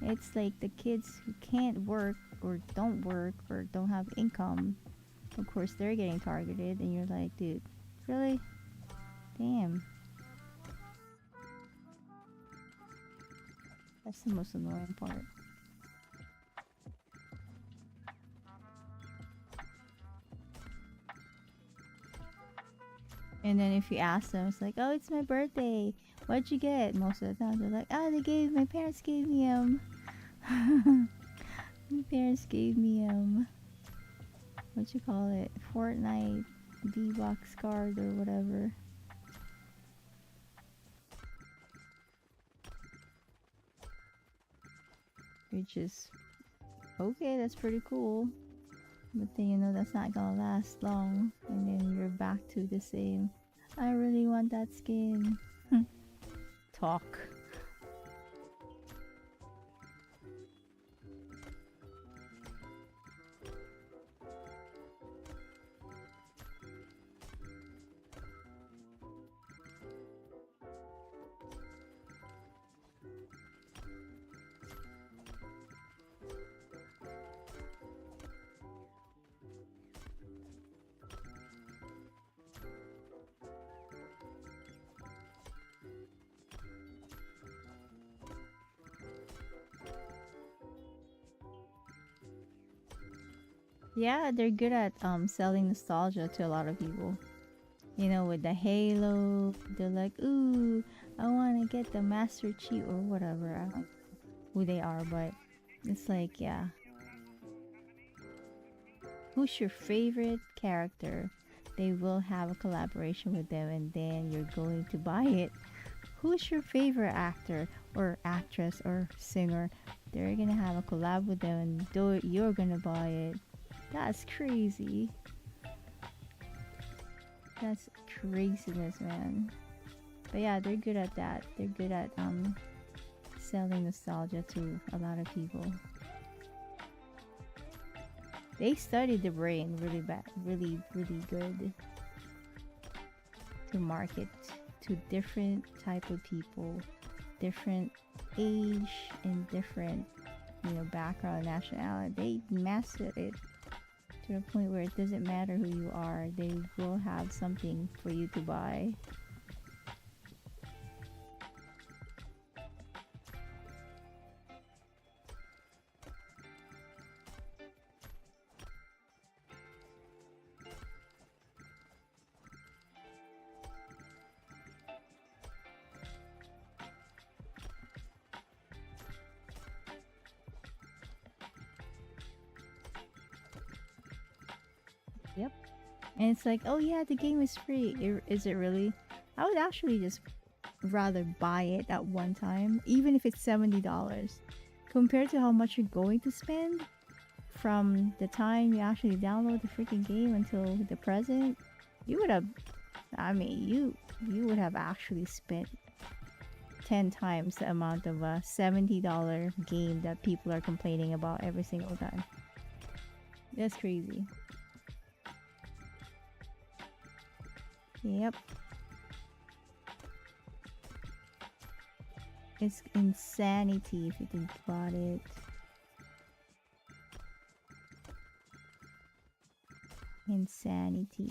it's like the kids who can't work or don't have income, of course they're getting targeted, and you're like, dude, really? Damn. That's the most annoying part. And then if you ask them, it's like, oh, it's my birthday. What'd you get? Most of the time they're like, oh, my parents gave me my parents gave me what you call it, Fortnite V-Box card or whatever. Which is okay, that's pretty cool. But then that's not gonna last long, and then you're back to the same, I really want that skin talk. Yeah, they're good at selling nostalgia to a lot of people. You know, with the Halo, they're like, ooh, I want to get the Master Chief or whatever. I don't know who they are, but it's like, yeah. Who's your favorite character? They will have a collaboration with them and then you're going to buy it. Who's your favorite actor or actress or singer? They're gonna have a collab with them and you're gonna buy it. That's crazy. That's craziness, man. But yeah, they're good at that. They're good at selling nostalgia to a lot of people. They studied the brain really bad, really good to market to different type of people, different age and different, you know, background, nationality. They mastered it to the point where it doesn't matter who you are. They will have something for you to buy. Yep. And it's like, oh yeah, the game is free. Is it really? I would actually just rather buy it at one time, even if it's $70, compared to how much you're going to spend from the time you actually download the freaking game until the present. You would have, I mean, you would have actually spent 10 times the amount of a $70 game that people are complaining about every single time. That's crazy. Yep. It's insanity if you think about it. Insanity.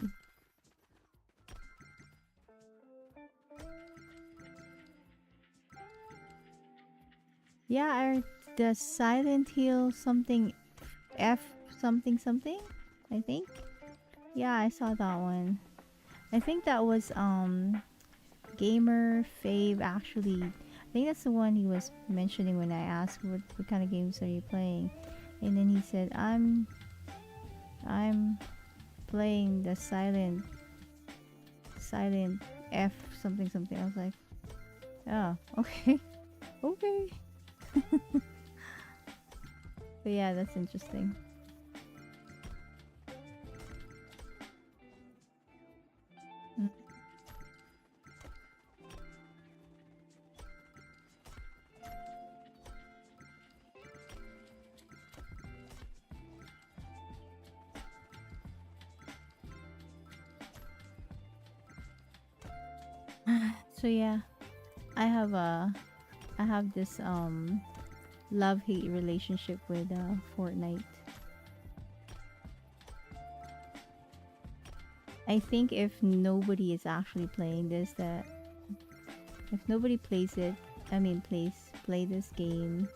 Yeah, the Silent Hill something F something something, I think. Yeah, I saw that one. I think that was Gamer Fave actually. I think that's the one he was mentioning when I asked what kind of games are you playing, and then he said I'm playing the Silent F something something. I was like, oh, okay, okay. But yeah, that's interesting. Mm. So yeah, I have this love-hate relationship with Fortnite. I think if nobody is actually playing this, that if nobody plays it, I mean play this game,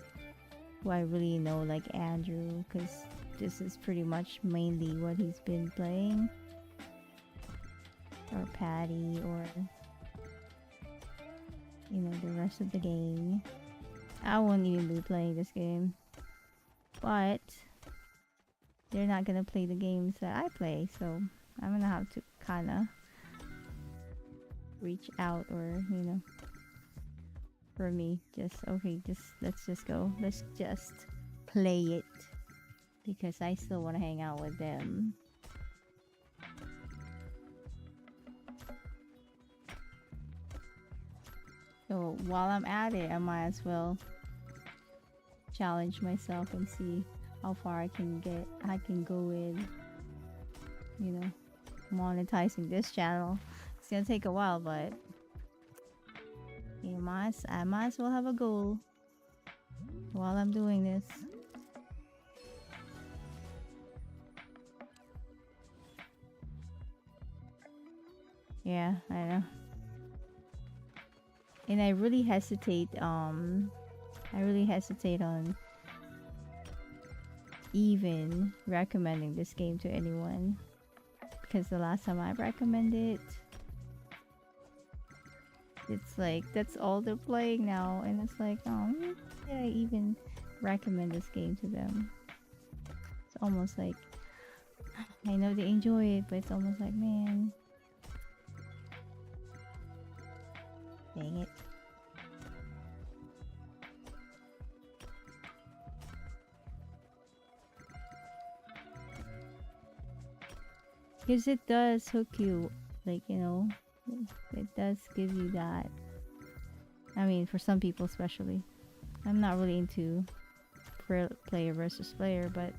who I really know, like Andrew, because this is pretty much mainly what he's been playing, or Patty, or you know, the rest of the gang. I won't even be playing this game, but they're not gonna play the games that I play, so I'm gonna have to kind of reach out, or you know, for me, just okay, let's just go, let's just play it, because I still want to hang out with them. So while I'm at it, I might as well challenge myself and see how far I can go with, you know, monetizing this channel. It's gonna take a while, but I might as well have a goal while I'm doing this. Yeah, I know. And I really hesitate on even recommending this game to anyone, because the last time I recommended it, it's like that's all they're playing now, and it's like, oh, did I even recommend this game to them? It's almost like I know they enjoy it, but it's almost like, man, dang it. Because it does hook you, like, you know, it does give you that. I mean, for some people especially. I'm not really into player versus player, but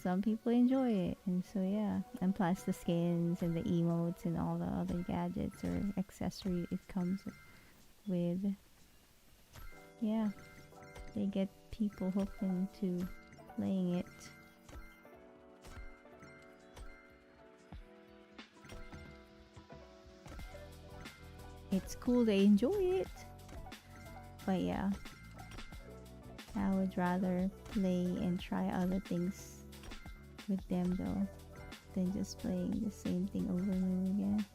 some people enjoy it, and so yeah. And plus the skins and the emotes and all the other gadgets or accessory it comes with. Yeah, they get people hooked into playing it. It's cool, they enjoy it. But yeah, I would rather play and try other things with them though, than just playing the same thing over and over again.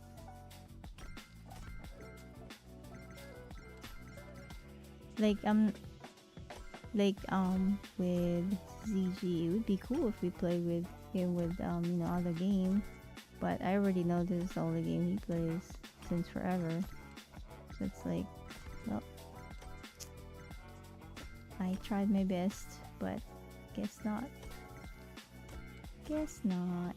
With ZG, it would be cool if we play with him with you know, other game, but I already know this is the only game he plays since forever. So it's like, well, I tried my best, but guess not. Guess not.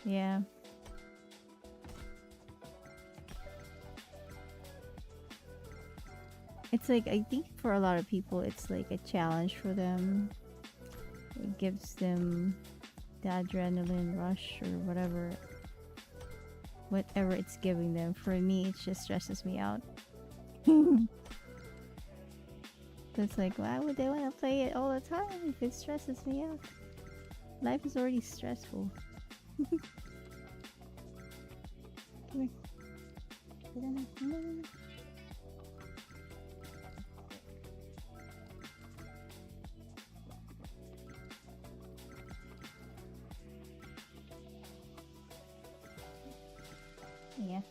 Yeah. It's like, I think for a lot of people, it's like a challenge for them. It gives them the adrenaline rush or whatever it's giving them. For me, it just stresses me out. It's like, why would they want to play it all the time if it stresses me out? Life is already stressful. Come here. Yeah.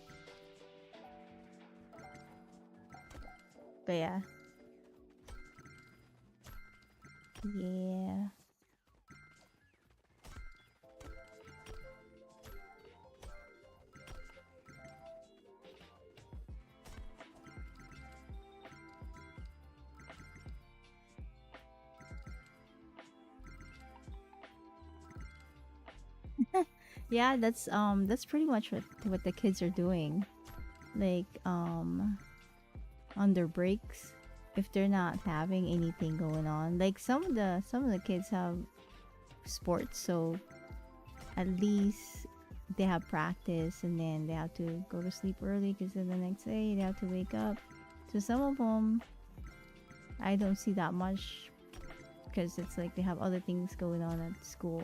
But yeah. Yeah. Yeah, that's pretty much what the kids are doing. Like on their breaks, if they're not having anything going on, like some of the kids have sports, so at least they have practice, and then they have to go to sleep early because then the next day they have to wake up. So some of them I don't see that much because it's like they have other things going on at school.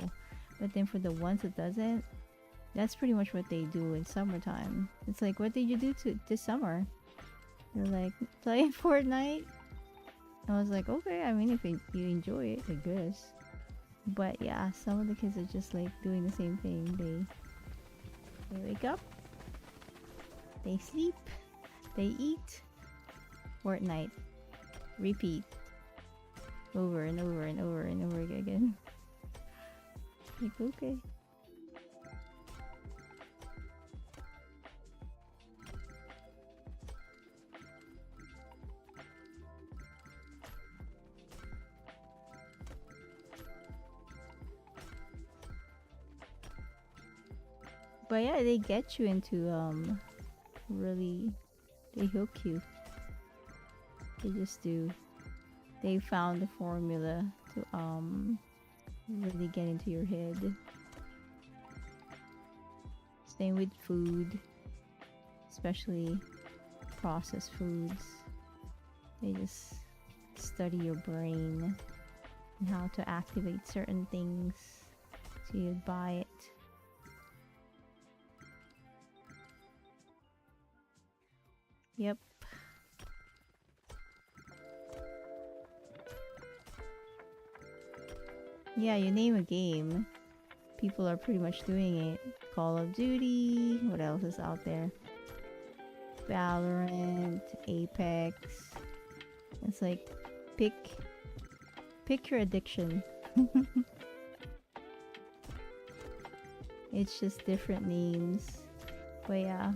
But then for the ones that doesn't, that's pretty much what they do in summertime. It's like, what did you do this summer? They're like, playing Fortnite. I was like, okay, I mean, if you enjoy it, I guess. But yeah, some of the kids are just like doing the same thing. They wake up, they sleep, they eat, Fortnite, repeat, over and over and over and over again. Like, okay. But yeah, they get you into really, they hook you. They just do. They found the formula to really get into your head. Same with food, especially processed foods. They just study your brain and how to activate certain things. So you'd buy it. Yep. Yeah, you name a game, people are pretty much doing it. Call of Duty, what else is out there? Valorant, Apex. It's like, pick your addiction. It's just different names. But yeah.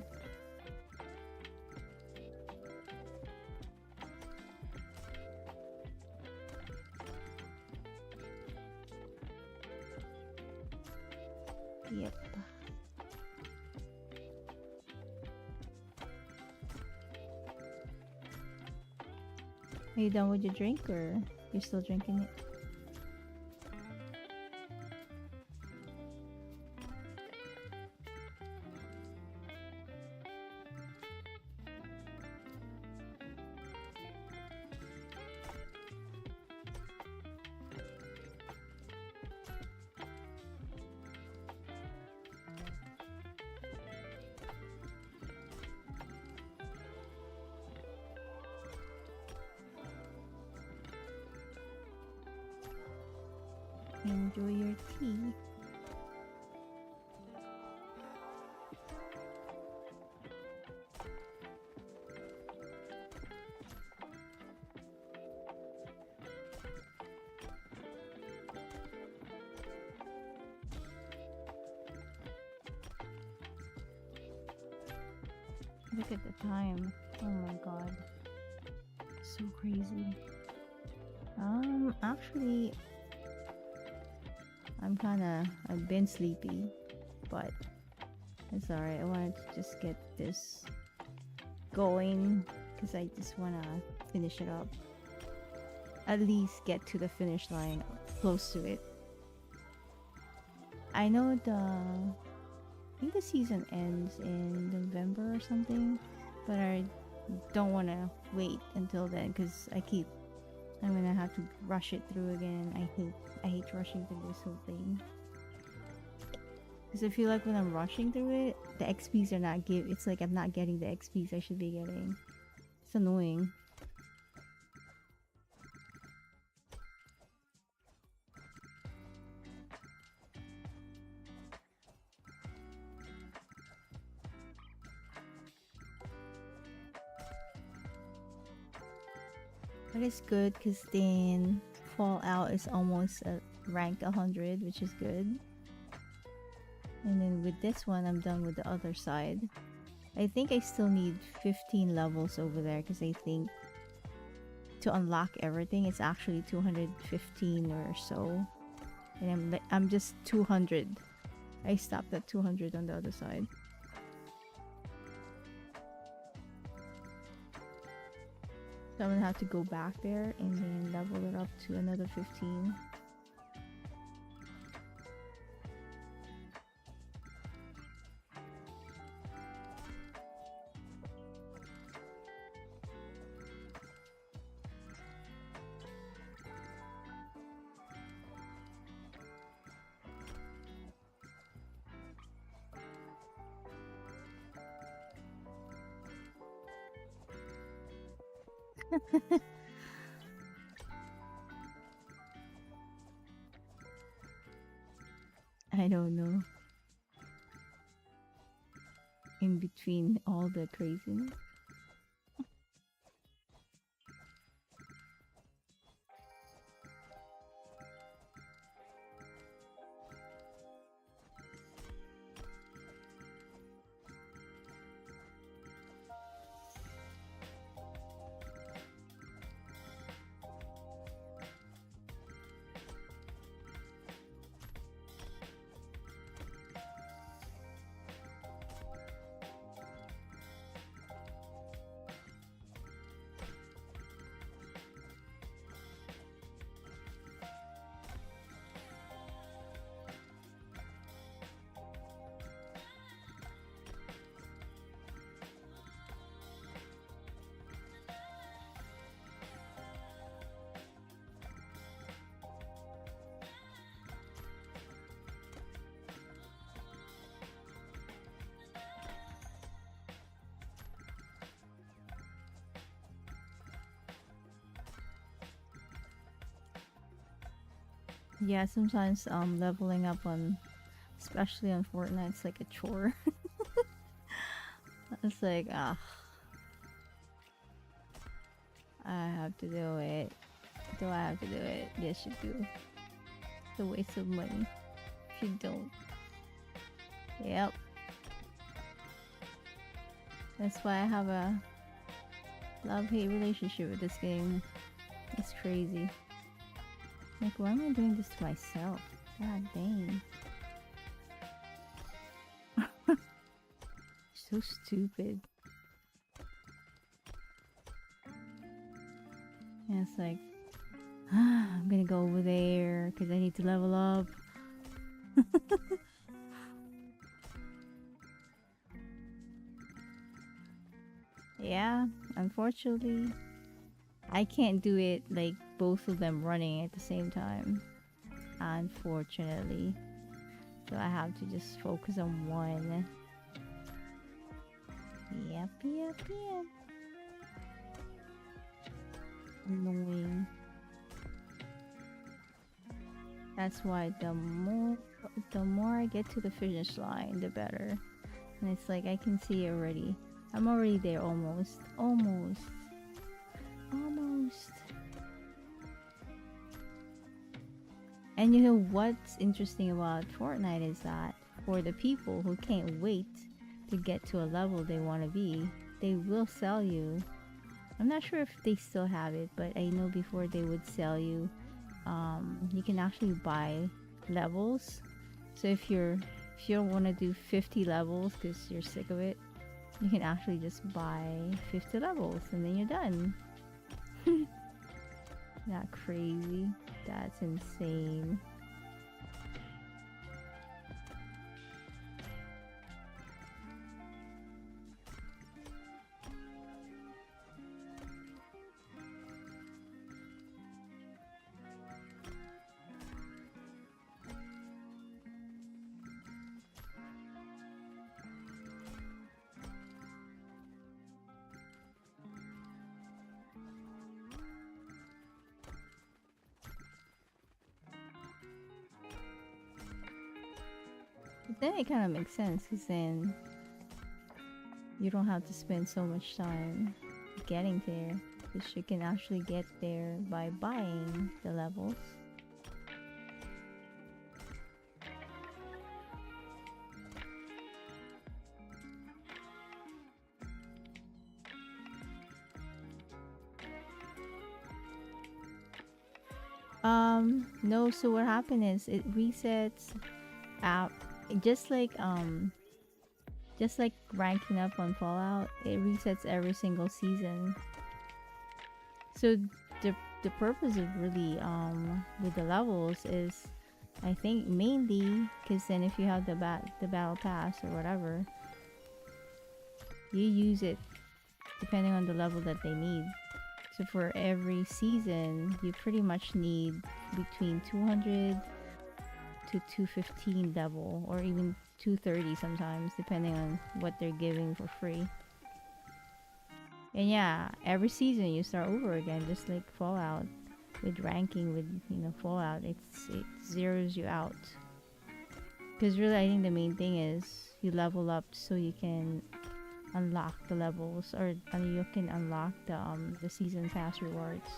Yep. Are you done with your drink or you're still drinking it? Enjoy your tea. Look at the time. Oh my god. So crazy. Actually, I've been sleepy, but it's alright. I wanted to just get this going because I just want to finish it up. At least get to the finish line, close to it. I know I think the season ends in November or something, but I don't want to wait until then because I'm gonna have to rush it through again. I hate rushing through this whole thing. Because I feel like when I'm rushing through it, the XPs are not it's like I'm not getting the XPs I should be getting. It's annoying. But it's good because then Fallout is almost at rank 100, which is good. And then with this one, I'm done with the other side. I think I still need 15 levels over there because I think to unlock everything, it's actually 215 or so. And I'm just 200. I stopped at 200 on the other side. So I'm gonna have to go back there and then level it up to another 15. I don't know. In between all the craziness. Yeah, sometimes leveling up on, especially on Fortnite, it's like a chore. It's like, ah, I have to do it. Do I have to do it? Yes, you do. It's a waste of money if you don't. Yep. That's why I have a love-hate relationship with this game. It's crazy. Like, why am I doing this to myself? God dang. So stupid. And it's like, I'm gonna go over there because I need to level up. Yeah, unfortunately, I can't do it like both of them running at the same time. Unfortunately. So I have to just focus on one. Yep. Annoying. That's why the more I get to the finish line, the better. And it's like I can see already. I'm already there almost. And you know what's interesting about Fortnite is that for the people who can't wait to get to a level they want to be, they will sell you. I'm not sure if they still have it, but I know before they would sell you. You can actually buy levels. So if you don't want to do 50 levels because you're sick of it, you can actually just buy 50 levels and then you're done. Not crazy. That's insane. But then it kind of makes sense because then you don't have to spend so much time getting there, because you can actually get there by buying the levels. No, so what happened is it resets out just like ranking up on Fallout, it resets every single season. So the purpose of really with the levels is, I think, mainly because then if you have the battle pass or whatever, you use it depending on the level that they need. So for every season, you pretty much need between 200 to 215 level, or even 230 sometimes, depending on what they're giving for free. And yeah, every season you start over again, just like Fallout. With ranking, with Fallout, it zeroes you out. Because really, I think the main thing is you level up so you can unlock the levels, or you can unlock the season pass rewards.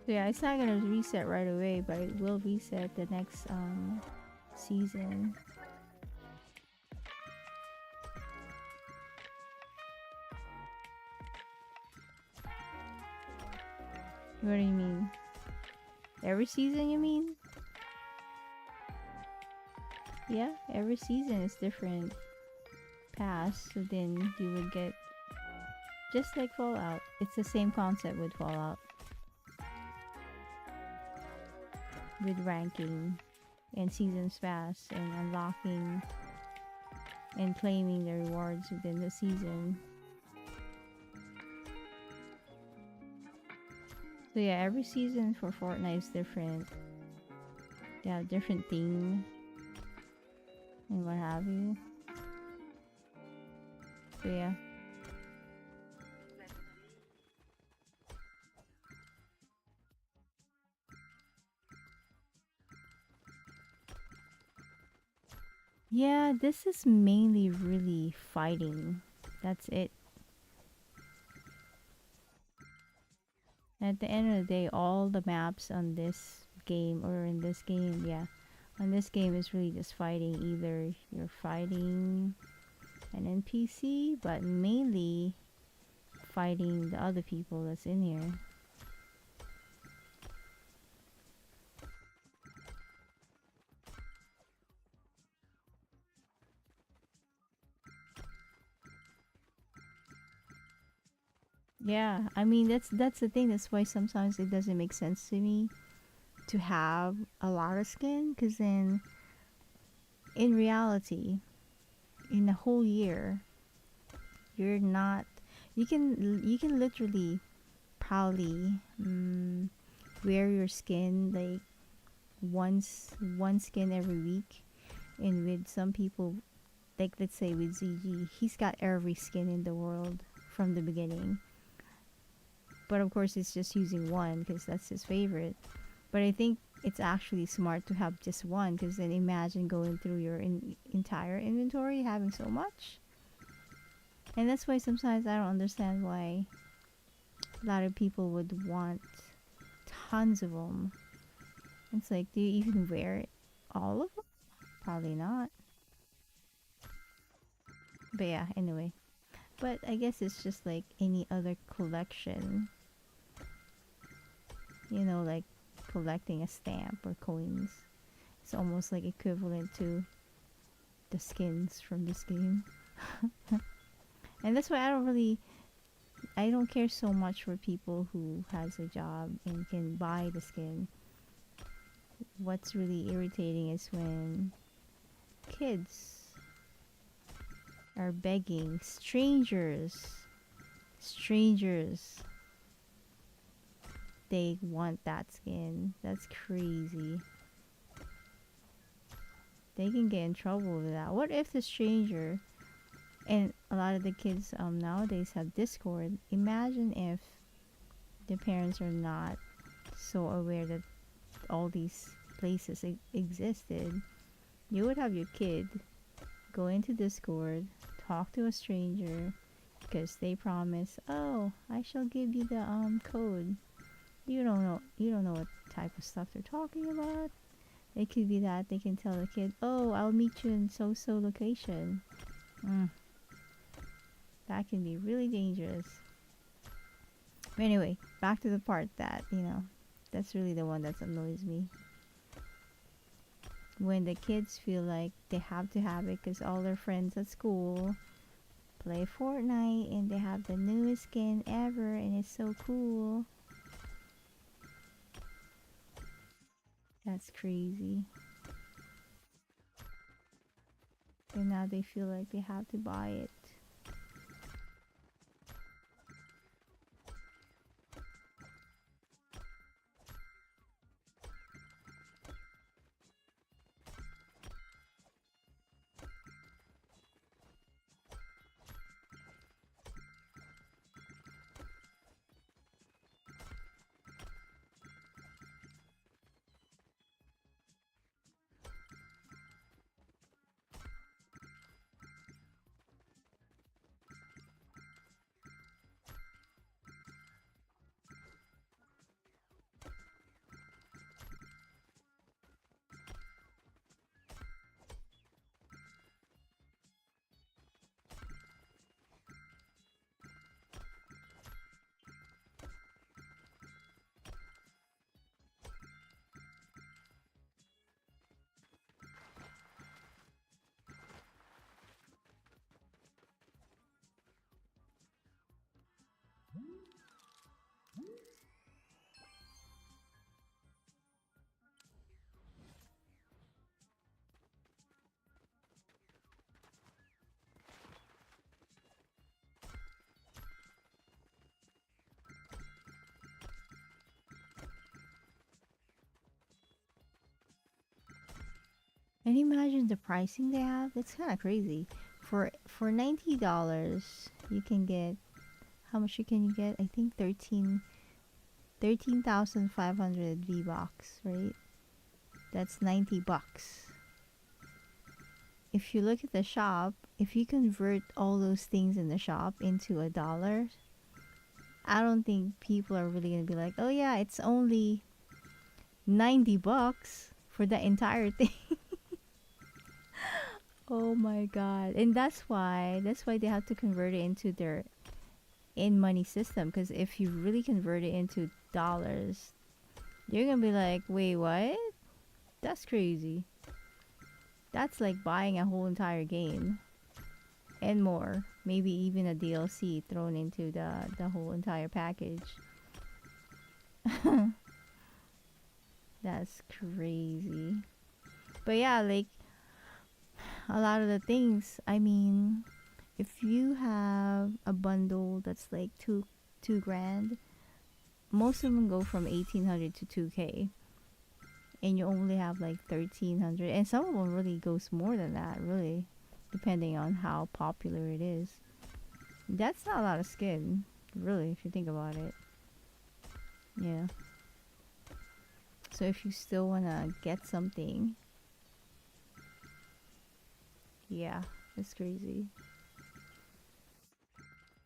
So yeah, it's not gonna reset right away, but it will reset the next season. What do you mean? Every season, you mean? Yeah, every season is different pass, so then you would get just like Fallout. It's the same concept with Fallout. With ranking and seasons pass and unlocking and claiming the rewards within the season. So yeah, every season for Fortnite is different. They have different theme and what have you. So yeah. Yeah, this is mainly really fighting. That's it. At the end of the day, all the maps on this game, or in this game, yeah, on this game is really just fighting. Either you're fighting an NPC, but mainly fighting the other people that's in here. Yeah, I mean that's the thing. That's why sometimes it doesn't make sense to me to have a lot of skin, because then in reality, in a whole year, you're not. You can literally probably wear your skin like one skin every week, and with some people, like let's say with ZG, he's got every skin in the world from the beginning. But of course, it's just using one because that's his favorite. But I think it's actually smart to have just one, because then imagine going through your entire inventory having so much. And that's why sometimes I don't understand why a lot of people would want tons of them. It's like, do you even wear all of them? Probably not. But yeah, anyway. But I guess it's just like any other collection. You know, like collecting a stamp or coins. It's almost like equivalent to the skins from this game. And that's why I don't care so much for people who has a job and can buy the skin. What's really irritating is when kids are begging strangers, they want that skin. That's crazy. They can get in trouble with that. What if the stranger, and a lot of the kids nowadays have Discord. Imagine if the parents are not so aware that all these places existed. You would have your kid go into Discord, talk to a stranger, because they promise, "Oh, I shall give you the code." You don't know what type of stuff they're talking about. It could be that they can tell the kid, "Oh, I'll meet you in so location." Mm, that can be really dangerous. But anyway, back to the part that, that's really the one that annoys me. When the kids feel like they have to have it because all their friends at school play Fortnite and they have the newest skin ever and it's so cool. That's crazy. And now they feel like they have to buy it. And imagine the pricing they have. It's kind of crazy. for $90 you can get, how much can you get? I think 13,500 V-Bucks, right? That's $90. If you look at the shop, if you convert all those things in the shop into $1, I don't think people are really gonna be like, oh yeah, it's only $90 for the entire thing. Oh my god. And that's why they have to convert it into their in money system, because if you really convert it into dollars, you're gonna be like, wait, what? That's crazy. That's like buying a whole entire game and more, maybe even a DLC thrown into the whole entire package. That's crazy. But yeah, like a lot of the things, I mean, if you have a bundle that's like two grand, most of them go from 1,800 to 2K, and you only have like 1,300, and some of them really goes more than that, really, depending on how popular it is. That's not a lot of skin, really, if you think about it. Yeah. So if you still wanna get something, yeah, it's crazy.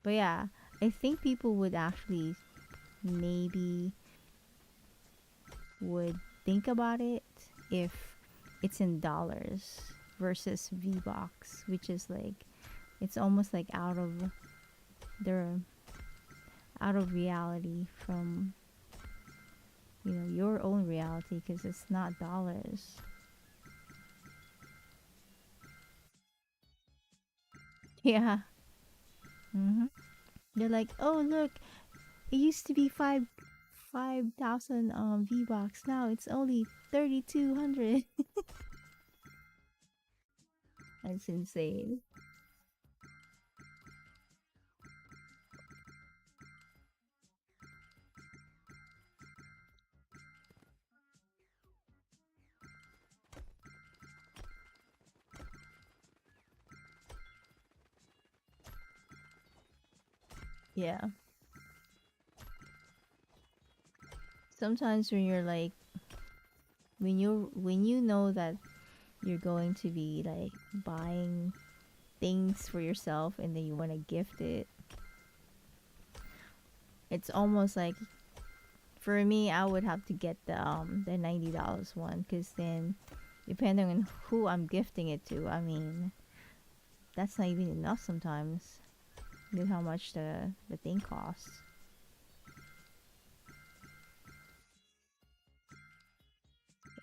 But yeah, I think people would actually maybe would think about it if it's in dollars versus V-Bucks, which is like, it's almost like out of reality from, you know, your own reality, because it's not dollars. Yeah. They're like, oh look, it used to be 5,000 V-Bucks, now it's only 3,200. That's insane. Yeah. Sometimes when you're like, when you know that you're going to be like buying things for yourself and then you want to gift it, it's almost like, for me, I would have to get the $90 one, because then depending on who I'm gifting it to, I mean, that's not even enough sometimes with how much the thing costs.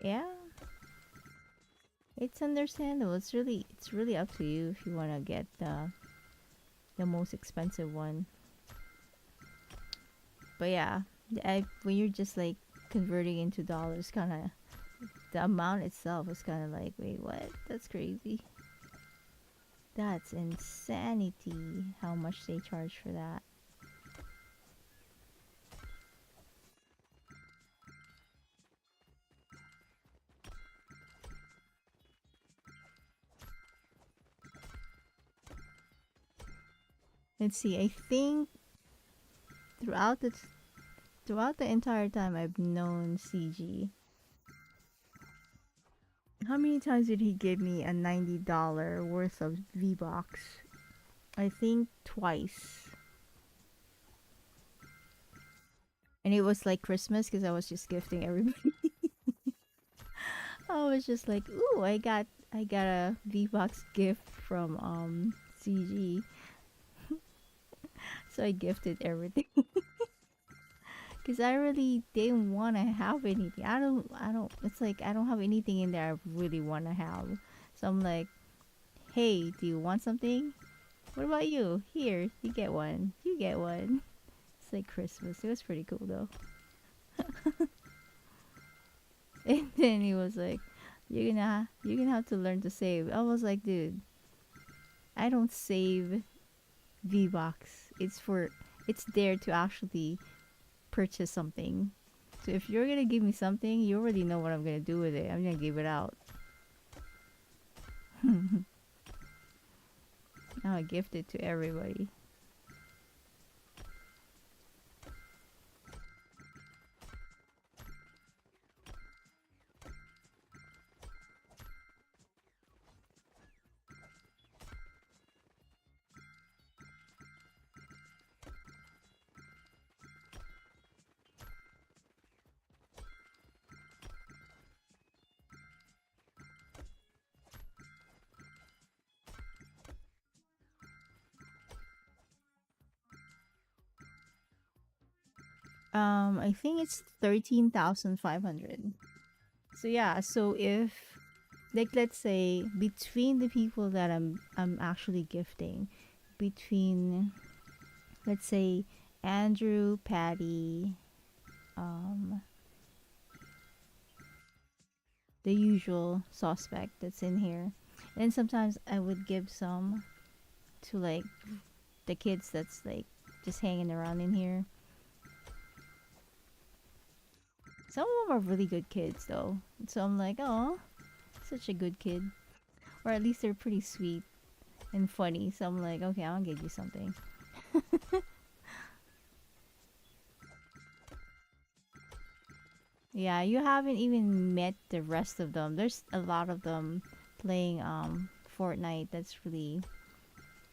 Yeah, it's understandable. It's really up to you if you want to get the most expensive one. But yeah, when you're just like converting into dollars, kind of, the amount itself is kind of like, wait, what? That's crazy. That's insanity how much they charge for that. Let's see. I think throughout the throughout the entire time I've known CG, how many times did he give me a $90 worth of V-Bucks? I think twice. And it was like Christmas, because I was just gifting everybody. I was just like, ooh, I got a V-Bucks gift from CG. So I gifted everything. Cause I really didn't want to have anything. I don't. It's like I don't have anything in there I really want to have. So I'm like, hey, do you want something? What about you? Here, you get one. You get one. It's like Christmas. It was pretty cool though. And then he was like, you're gonna have to learn to save. I was like, dude, I don't save V-Bucks. It's there to actually purchase something. So if you're gonna give me something, you already know what I'm gonna do with it. I'm gonna give it out. Now I gift it to everybody. I think it's 13,500. So yeah, so if like let's say between the people that I'm actually gifting, between let's say Andrew, Patty, um the usual suspect that's in here. And sometimes I would give some to like the kids that's like just hanging around in here. Some of them are really good kids though. So I'm like, oh, such a good kid. Or at least they're pretty sweet and funny. So I'm like, okay, I'll give you something. Yeah, you haven't even met the rest of them. There's a lot of them playing Fortnite. That's really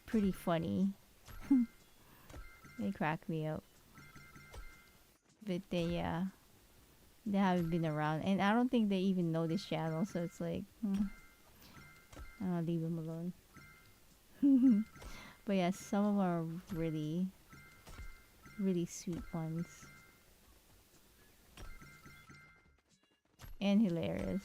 pretty funny. They crack me up. But then yeah, they haven't been around, and I don't think they even know this channel. So it's like, I'll leave them alone. But yeah, some of them are really, really sweet ones and hilarious.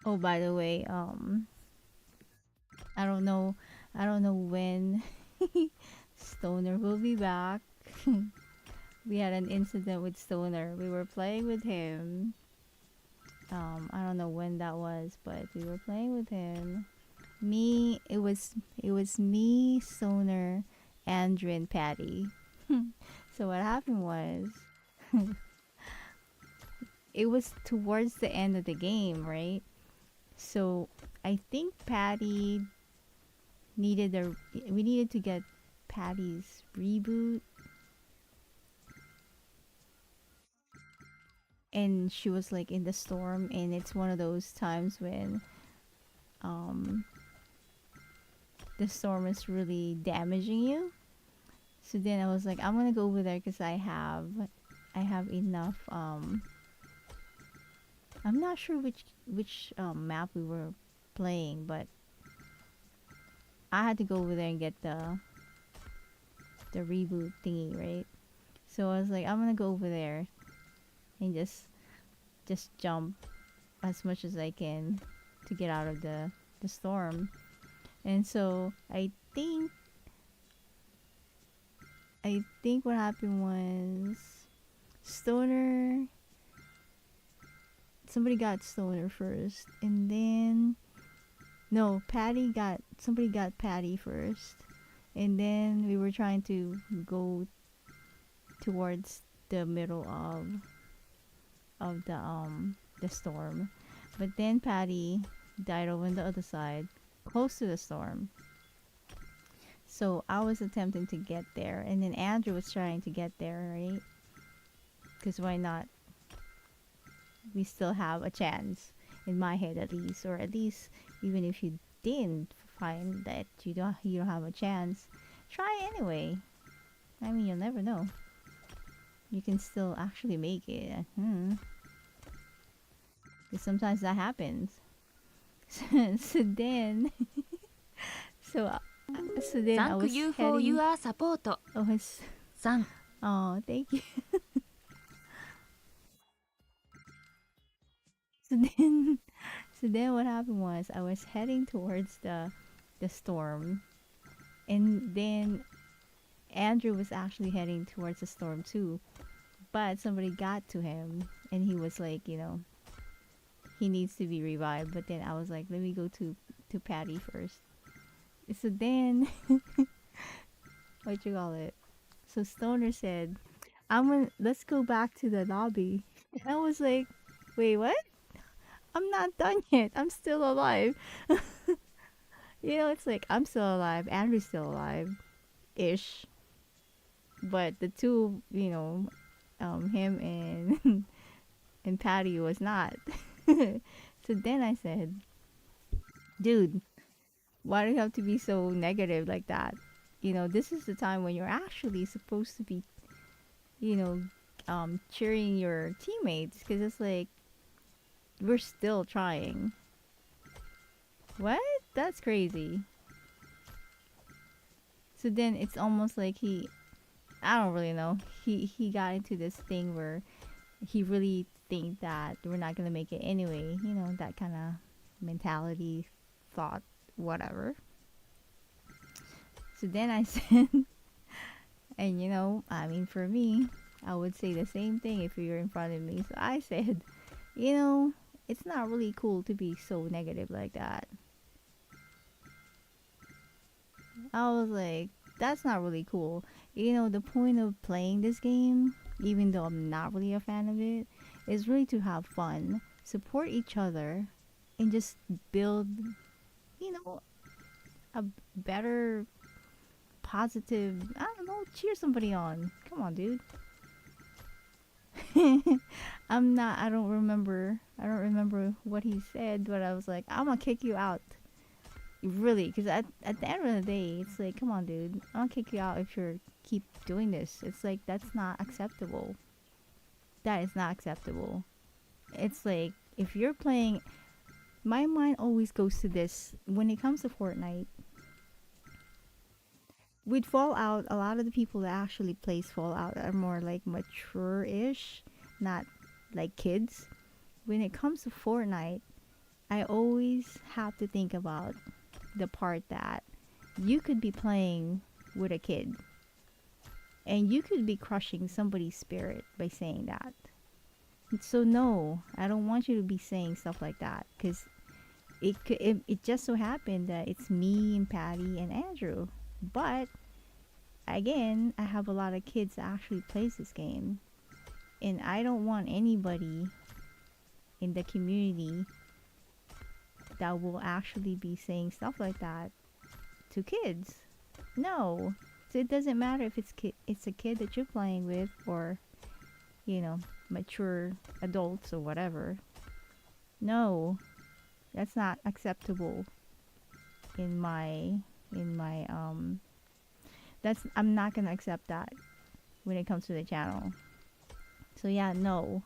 Oh, by the way, I don't know, I don't know when Stoner will be back. We had an incident with Stoner. We were playing with him. I don't know when that was, but we were playing with him. It was me, Stoner, Andrew, and Patty. So what happened was, it was towards the end of the game, right? So I think Patty needed a. We needed to get Patty's reboot, and she was like in the storm, and it's one of those times when um the storm is really damaging you. So then I was like, I'm gonna go over there because I have enough. I'm not sure which map we were playing, but I had to go over there and get the reboot thingy, right? So I was like, I'm gonna go over there and just jump as much as I can to get out of the storm. And so I think what happened was Stoner somebody got Stoner first, and then no, somebody got Patty first, and then we were trying to go towards the middle of the storm, but then Patty died over on the other side, close to the storm. So I was attempting to get there, and then Andrew was trying to get there, right? Because why not? We still have a chance, in my head at least, or at least even if you didn't find that you don't have a chance, try anyway. I mean, you'll never know. You can still actually make it. Because sometimes that happens. So then, so so then I was Thank you for heading. your support. Oh, it's, 3 oh, thank you. So then, so then what happened was I was heading towards the storm, and then Andrew was actually heading towards the storm too, but somebody got to him, and he was like, he needs to be revived. But then I was like, let me go to Patty first. So then, what you call it? So Stoner said, let's go back to the lobby. And I was like, wait, what? I'm not done yet. I'm still alive. You know, it's like I'm still alive. Andrew's still alive, ish. But the two, him and and Patty was not. So then I said, dude, why do you have to be so negative like that? This is the time when you're actually supposed to be, you know, cheering your teammates, because it's like we're still trying. What? That's crazy. So then it's almost like I don't really know. He got into this thing where he really think that we're not gonna make it anyway. That kind of mentality, thought, whatever. So then I said, and I mean, for me, I would say the same thing if you're in front of me. So I said, it's not really cool to be so negative like that. I was like, that's not really cool. The point of playing this game, even though I'm not really a fan of it, is really to have fun, support each other, and just build, a better, positive, I don't know, cheer somebody on. Come on, dude. I don't remember what he said, but I was like, I'm gonna kick you out. Really, because at the end of the day, it's like, come on, dude, I'm gonna kick you out if you keep doing this. It's like, that's not acceptable. That is not acceptable. It's like, if you're playing, my mind always goes to this when it comes to Fortnite. With Fallout, a lot of the people that actually plays Fallout are more like mature-ish, not like kids. When it comes to Fortnite, I always have to think about the part that you could be playing with a kid and you could be crushing somebody's spirit by saying that. So no, I don't want you to be saying stuff like that, because it just so happened that it's me and Patty and Andrew. But again, I have a lot of kids that actually plays this game, and I don't want anybody in the community that will actually be saying stuff like that to kids. No. So it doesn't matter if it's a kid that you're playing with, or mature adults or whatever. No. That's not acceptable in my I'm not going to accept that when it comes to the channel. So yeah, no.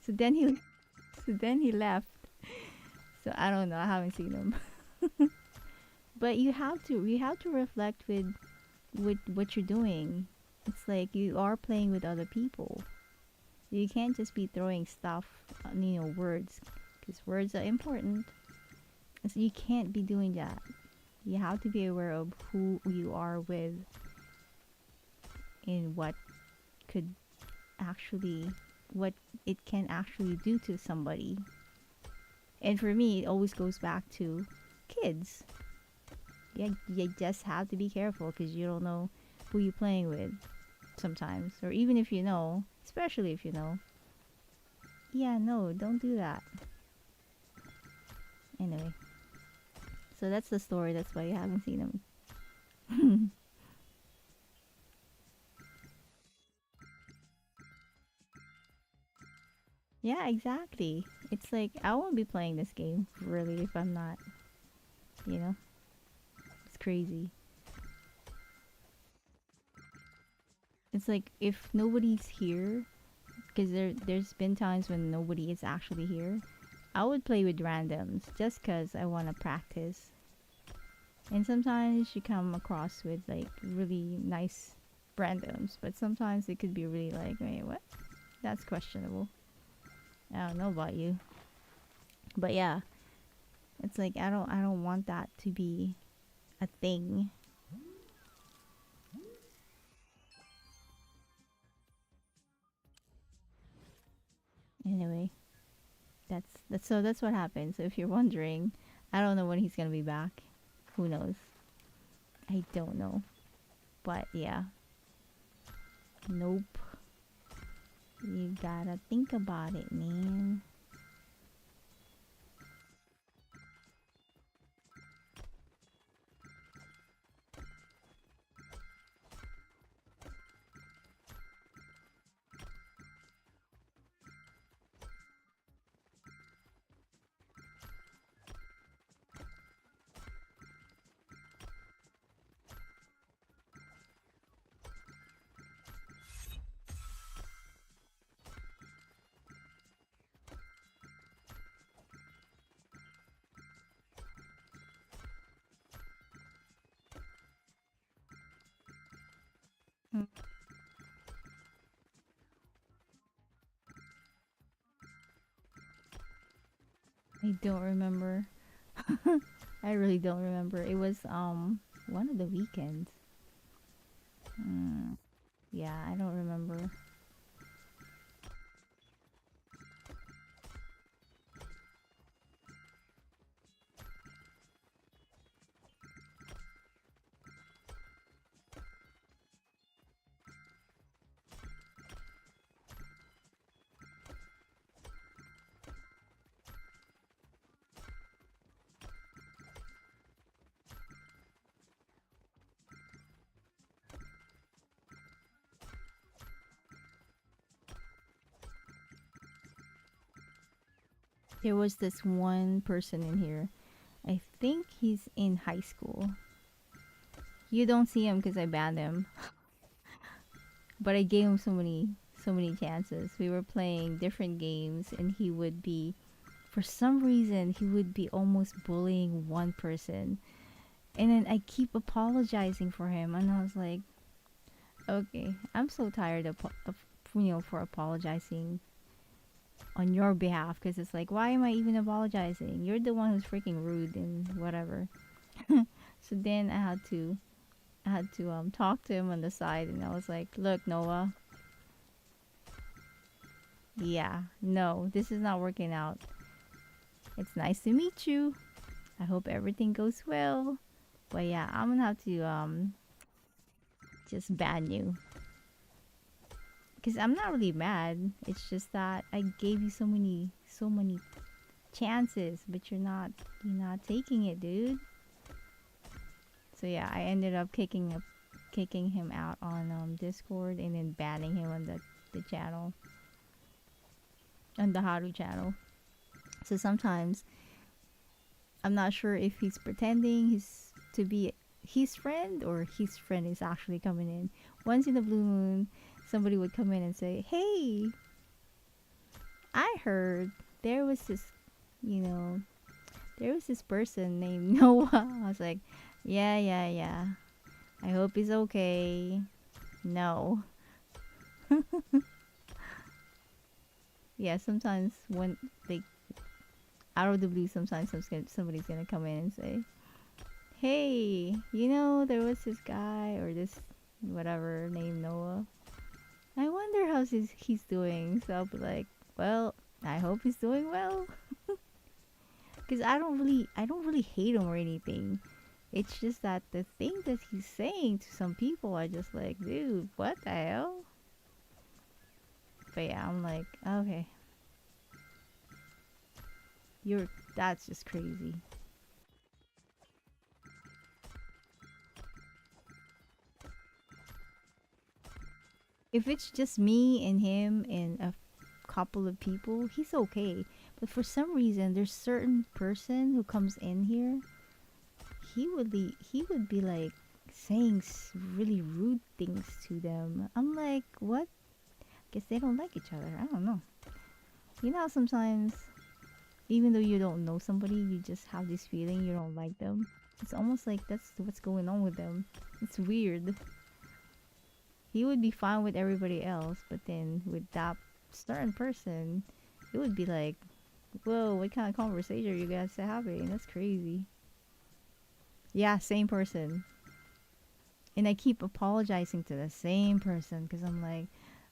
So then he left. So I don't know. I haven't seen him. But you have to reflect with what you're doing. It's like you are playing with other people. You can't just be throwing stuff, words, because words are important. So you can't be doing that. You have to be aware of who you are with and what it can actually do to somebody. And for me, it always goes back to kids. You just have to be careful, because you don't know who you're playing with sometimes. Or even if you know, especially if you know. Yeah, no, don't do that. Anyway. So that's the story. That's why you haven't seen him. Yeah, exactly. It's like, I won't be playing this game, really, if I'm not, It's crazy. It's like, if nobody's here, because there's been times when nobody is actually here, I would play with randoms just because I want to practice. And sometimes you come across with like really nice randoms, but sometimes it could be really like, wait, what? That's questionable. I don't know about you. But yeah, it's like, I don't want that to be a thing. Anyway, that's So that's what happened. So if you're wondering, I don't know when he's gonna be back. Who knows? I don't know. But yeah. Nope. You gotta think about it, man. Mm. I don't remember. I really don't remember. It was one of the weekends. Mm, yeah, I don't remember. There was this one person in here. I think he's in high school. You don't see him because I banned him. But I gave him so many chances. We were playing different games and he would be, for some reason, he would be almost bullying one person. And then I keep apologizing for him. And I was like, okay, I'm so tired of for apologizing on your behalf. Because it's like, why am I even apologizing? You're the one who's freaking rude and whatever. So then I had to talk to him on the side, and I was like, "Look, Noah. Yeah, no, this is not working out. It's nice to meet you. I hope everything goes well. But yeah, I'm gonna have to just ban you. Cause I'm not really mad. It's just that I gave you so many chances, but you're not taking it, dude." So yeah, I ended up kicking him out on Discord and then banning him on the channel, on the Haru channel. So sometimes I'm not sure if he's pretending he's to be his friend or his friend is actually coming in. Once in a blue moon, somebody would come in and say, "Hey, I heard there was this, you know, there was this person named Noah." I was like, yeah, yeah, yeah. I hope he's okay. No. Yeah, sometimes when like out of the blue, sometimes somebody's gonna come in and say, "Hey, you know there was this guy or this whatever named Noah. I wonder how he's doing." So I'll be like, "Well, I hope he's doing well." Because I don't really hate him or anything. It's just that the thing that he's saying to some people are just like, dude, what the hell? But yeah, I'm like, okay, that's just crazy. If it's just me and him and a couple of people, he's okay. But for some reason, there's certain person who comes in here, he would be like saying really rude things to them. I'm like, what? Guess they don't like each other. I don't know. You know how sometimes, even though you don't know somebody, you just have this feeling you don't like them. It's almost like that's what's going on with them. It's weird. He would be fine with everybody else, but then with that certain person, it would be like, whoa, what kind of conversation are you guys having? That's crazy. Yeah, same person. And I keep apologizing to the same person because I'm like,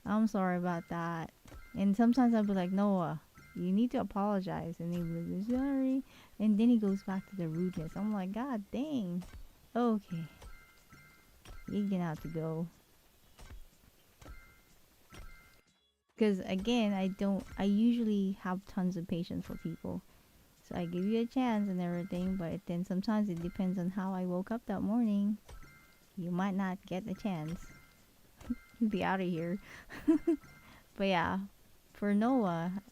I'm sorry about that. And sometimes I'll be like, Noah, You need to apologize. And he was like, sorry. And then he goes back to the rudeness. I'm like, God dang. Okay. You're gonna have to go. Because again, I usually have tons of patience for people. So I give you a chance and everything, but then sometimes it depends on how I woke up that morning. You might not get a chance. Be out of here. But yeah, for Noah,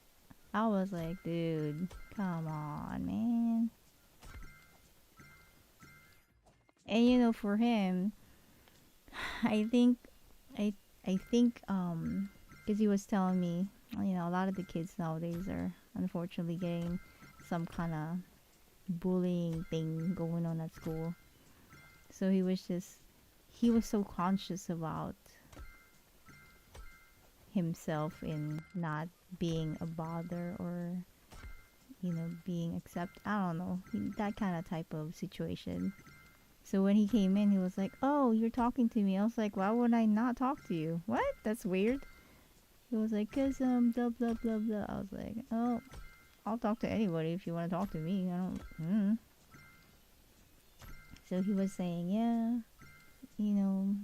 I was like, dude, come on, man. And you know, for him, I think, I, I think, because he was telling me, you know, a lot of the kids nowadays are unfortunately getting some kind of bullying thing going on at school. So he was so conscious about himself in not being a bother or, you know, being accept. I don't know, that kind of type of situation. So when he came in, he was like, "Oh, you're talking to me." I was like, "Why would I not talk to you? What? That's weird." He was like, "Cause blah blah blah blah." I was like, "Oh, I'll talk to anybody if you want to talk to me. I don't." So he was saying, "Yeah, you know,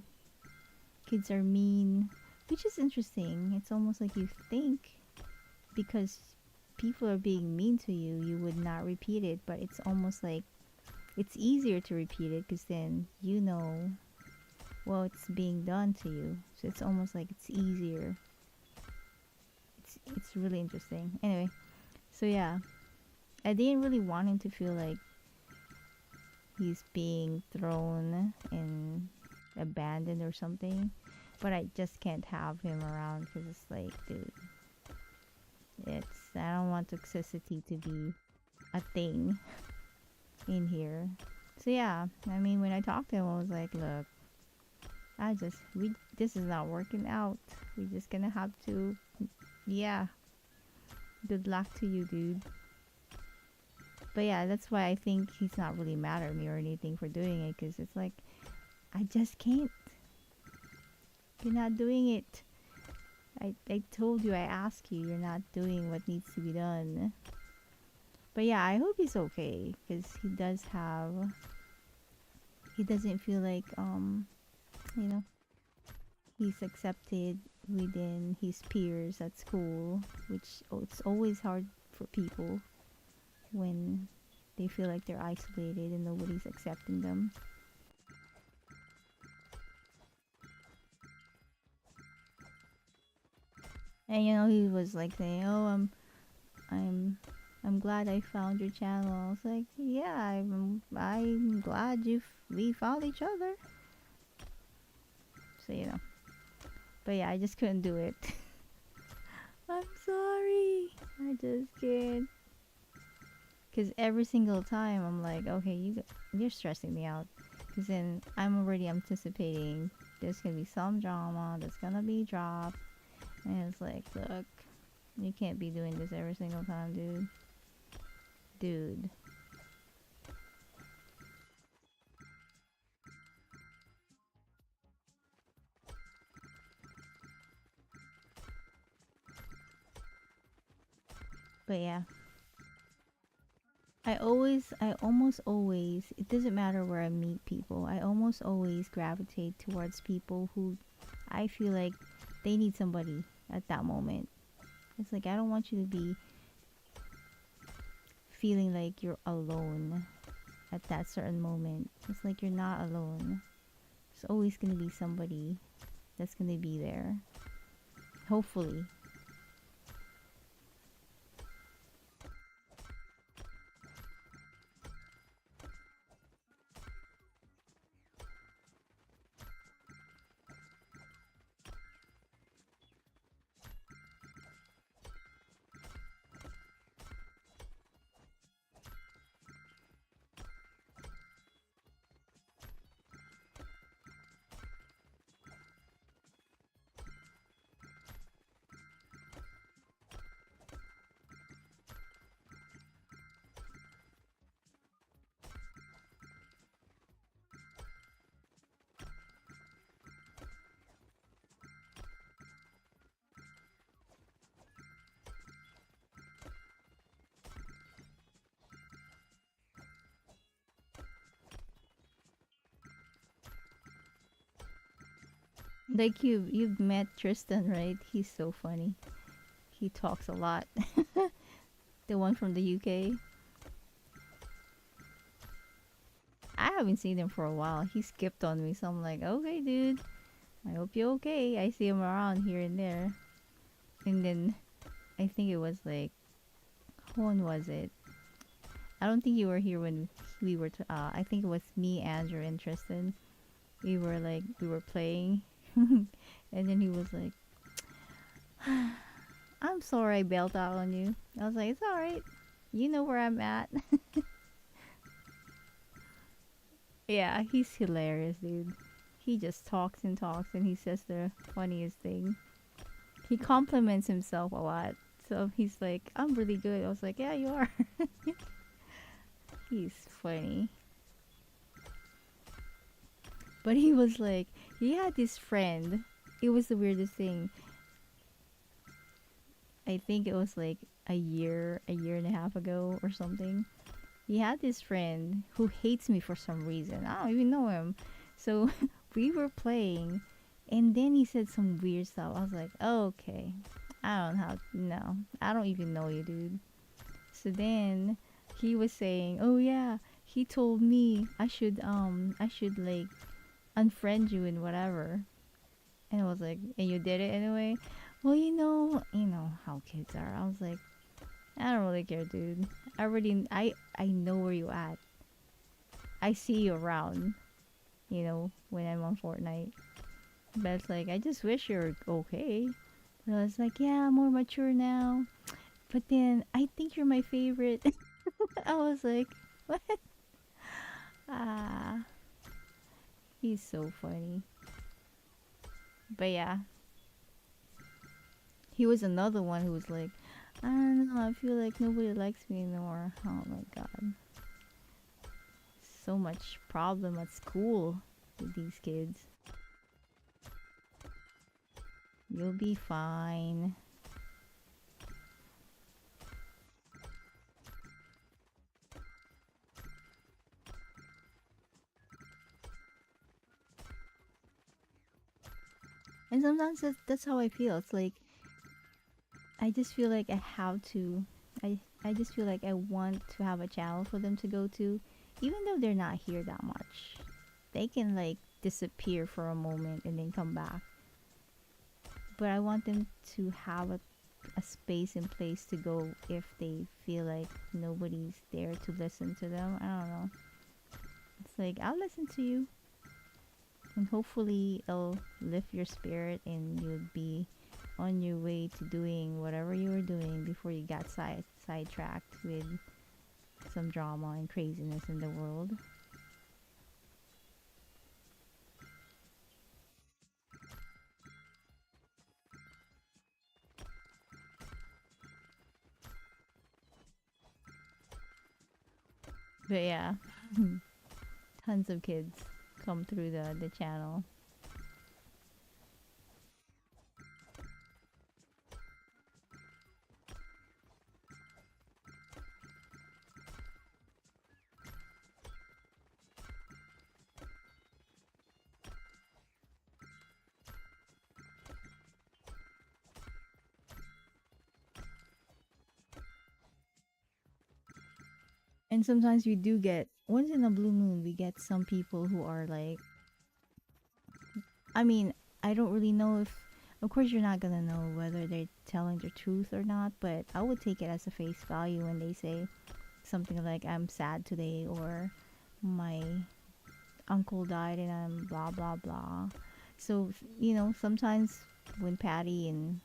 kids are mean," which is interesting. It's almost like you think because people are being mean to you, you would not repeat it, but it's almost like it's easier to repeat it because then you know, well, it's being done to you. So it's almost like it's easier. It's really interesting. Anyway, so yeah, I didn't really want him to feel like he's being thrown and abandoned or something, but I just can't have him around because it's like, dude, I don't want toxicity to be a thing in here. So yeah, I mean, when I talked to him, I was like, look, this is not working out. We're just gonna have to, yeah, good luck to you, dude. But yeah, that's why I think he's not really mad at me or anything for doing it, because it's like, I just can't. You're not doing it. I told you, I asked you, you're not doing what needs to be done. But yeah, I hope he's okay, because he doesn't feel like, you know, he's accepted within his peers at school, which it's always hard for people when they feel like they're isolated and nobody's accepting them. And you know, he was like saying, "Oh, I'm glad I found your channel." I was like, "Yeah, I'm glad we found each other." So you know, but yeah, I just couldn't do it. I'm sorry, I just can't. Cause every single time I'm like, okay, you're stressing me out. Cause then I'm already anticipating there's gonna be some drama that's gonna be dropped, and it's like, look, you can't be doing this every single time, dude. Dude. But yeah. I almost always, it doesn't matter where I meet people, I almost always gravitate towards people who I feel like they need somebody at that moment. It's like, I don't want you to be feeling like you're alone at that certain moment. It's like you're not alone. There's always going to be somebody that's going to be there. Hopefully. Like you've met Tristan, right? He's so funny. He talks a lot. The one from the UK. I haven't seen him for a while. He skipped on me, so I'm like, okay, dude. I hope you're okay. I see him around here and there. And then I think it was like, when was it? I don't think you were here when we were. I think it was me, Andrew, and Tristan. We were playing, and then he was like, "I'm sorry, I bailed out on you." I was like, "It's all right. You know where I'm at." Yeah, he's hilarious, dude. He just talks and talks, and he says the funniest thing. He compliments himself a lot. So he's like, "I'm really good." I was like, "Yeah, you are." He's funny. But he was like, he had this friend. It was the weirdest thing. I think it was like a year and a half ago or something. He had this friend who hates me for some reason. I don't even know him. So we were playing, and then he said some weird stuff. I was like, oh, okay. I don't have, no. I don't even know you, dude. So then he was saying, oh yeah, he told me I should like unfriend you and whatever. And I was like, and you did it anyway? Well, you know how kids are. I was like, I don't really care, dude. I know where you at. I see you around, when I'm on Fortnite. But it's like, I just wish you're okay. But I was like, yeah, I'm more mature now. But then, I think you're my favorite. I was like, what? Ah, he's so funny. But yeah, he was another one who was like, I don't know, I feel like nobody likes me anymore. Oh my god. So much problem at school with these kids. You'll be fine. And sometimes that's how I feel. It's like, I just feel like I have to. I just feel like I want to have a channel for them to go to, even though they're not here that much. They can like disappear for a moment and then come back. But I want them to have a space and place to go if they feel like nobody's there to listen to them. I don't know. It's like, I'll listen to you. And hopefully it'll lift your spirit and you'll be on your way to doing whatever you were doing before you got sidetracked with some drama and craziness in the world. But yeah, tons of kids come through the channel. And sometimes we do get, once in a blue moon, we get some people who are like, I mean, I don't really know if, of course, you're not gonna know whether they're telling the truth or not, but I would take it as a face value when they say something like, I'm sad today, or my uncle died and I'm blah blah blah. So, sometimes when Patty and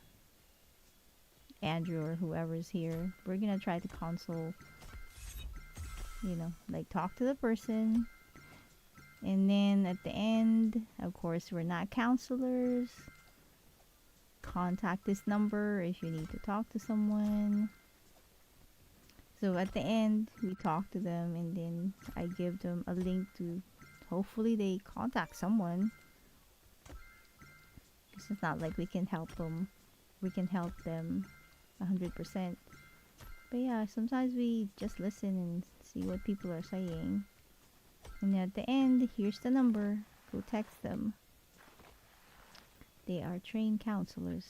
Andrew or whoever's here, we're gonna try to console, like talk to the person. And then at the end, of course, we're not counselors. Contact this number if you need to talk to someone. So at the end, we talk to them and then I give them a link to, hopefully they contact someone. Because it's not like we can help them. We can help them 100%. But yeah, sometimes we just listen and see what people are saying. And at the end, here's the number. Go text them. They are trained counselors.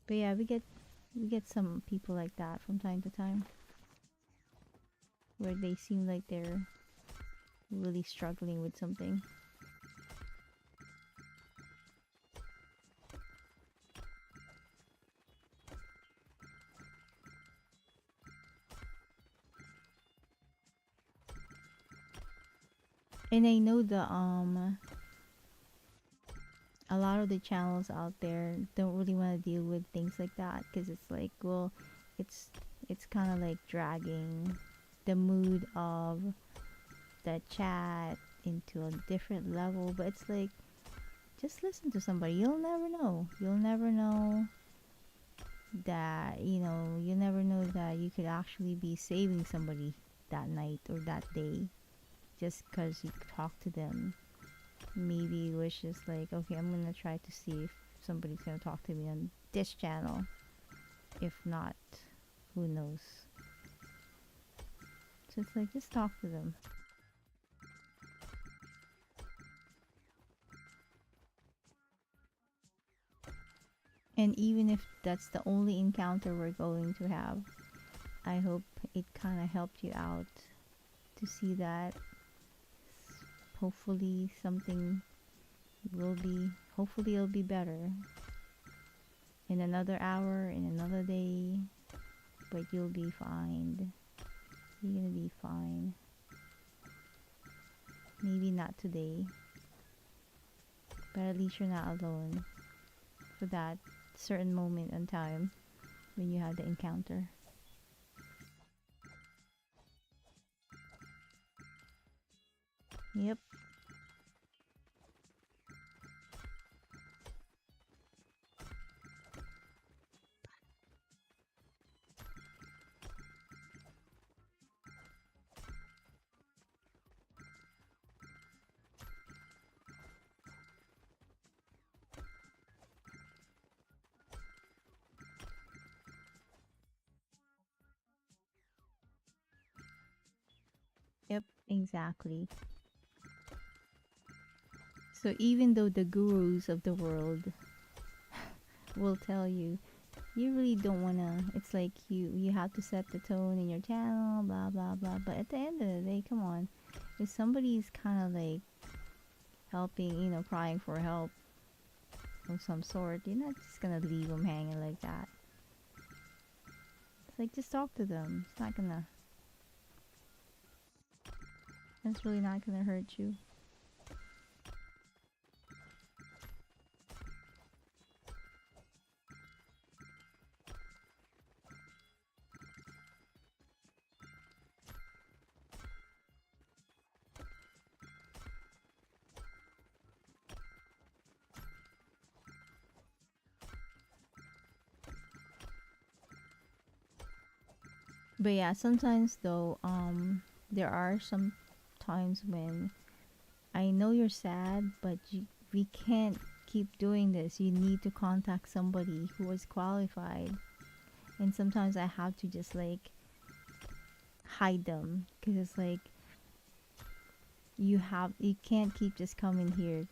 But yeah, we get some people like that from time to time, where they seem like they're really struggling with something. And I know a lot of the channels out there don't really want to deal with things like that, because it's like, well, it's kind of like dragging the mood of the chat into a different level. But it's like, just listen to somebody. You'll never know that, you never know that you could actually be saving somebody that night or that day, just because you talk to them. Maybe it was just like, okay, I'm gonna try to see if somebody's gonna talk to me on this channel. If not, who knows? So it's like, just talk to them. And even if that's the only encounter we're going to have, I hope it kind of helped you out to see that hopefully something hopefully it'll be better in another hour, in another day, but you'll be fine. You're gonna be fine. Maybe not today, but at least you're not alone for that certain moment in time when you have the encounter. Yep. Yep, exactly. So even though the gurus of the world will tell you, you really don't wanna, it's like you have to set the tone in your channel, blah blah blah. But at the end of the day, come on, if somebody's kind of like helping, crying for help of some sort, you're not just gonna leave them hanging like that. It's like, just talk to them. It's really not gonna hurt you. But yeah, sometimes though, there are some times when I know you're sad, but we can't keep doing this. You need to contact somebody who is qualified. And sometimes I have to just like hide them, because it's like, you can't keep just coming here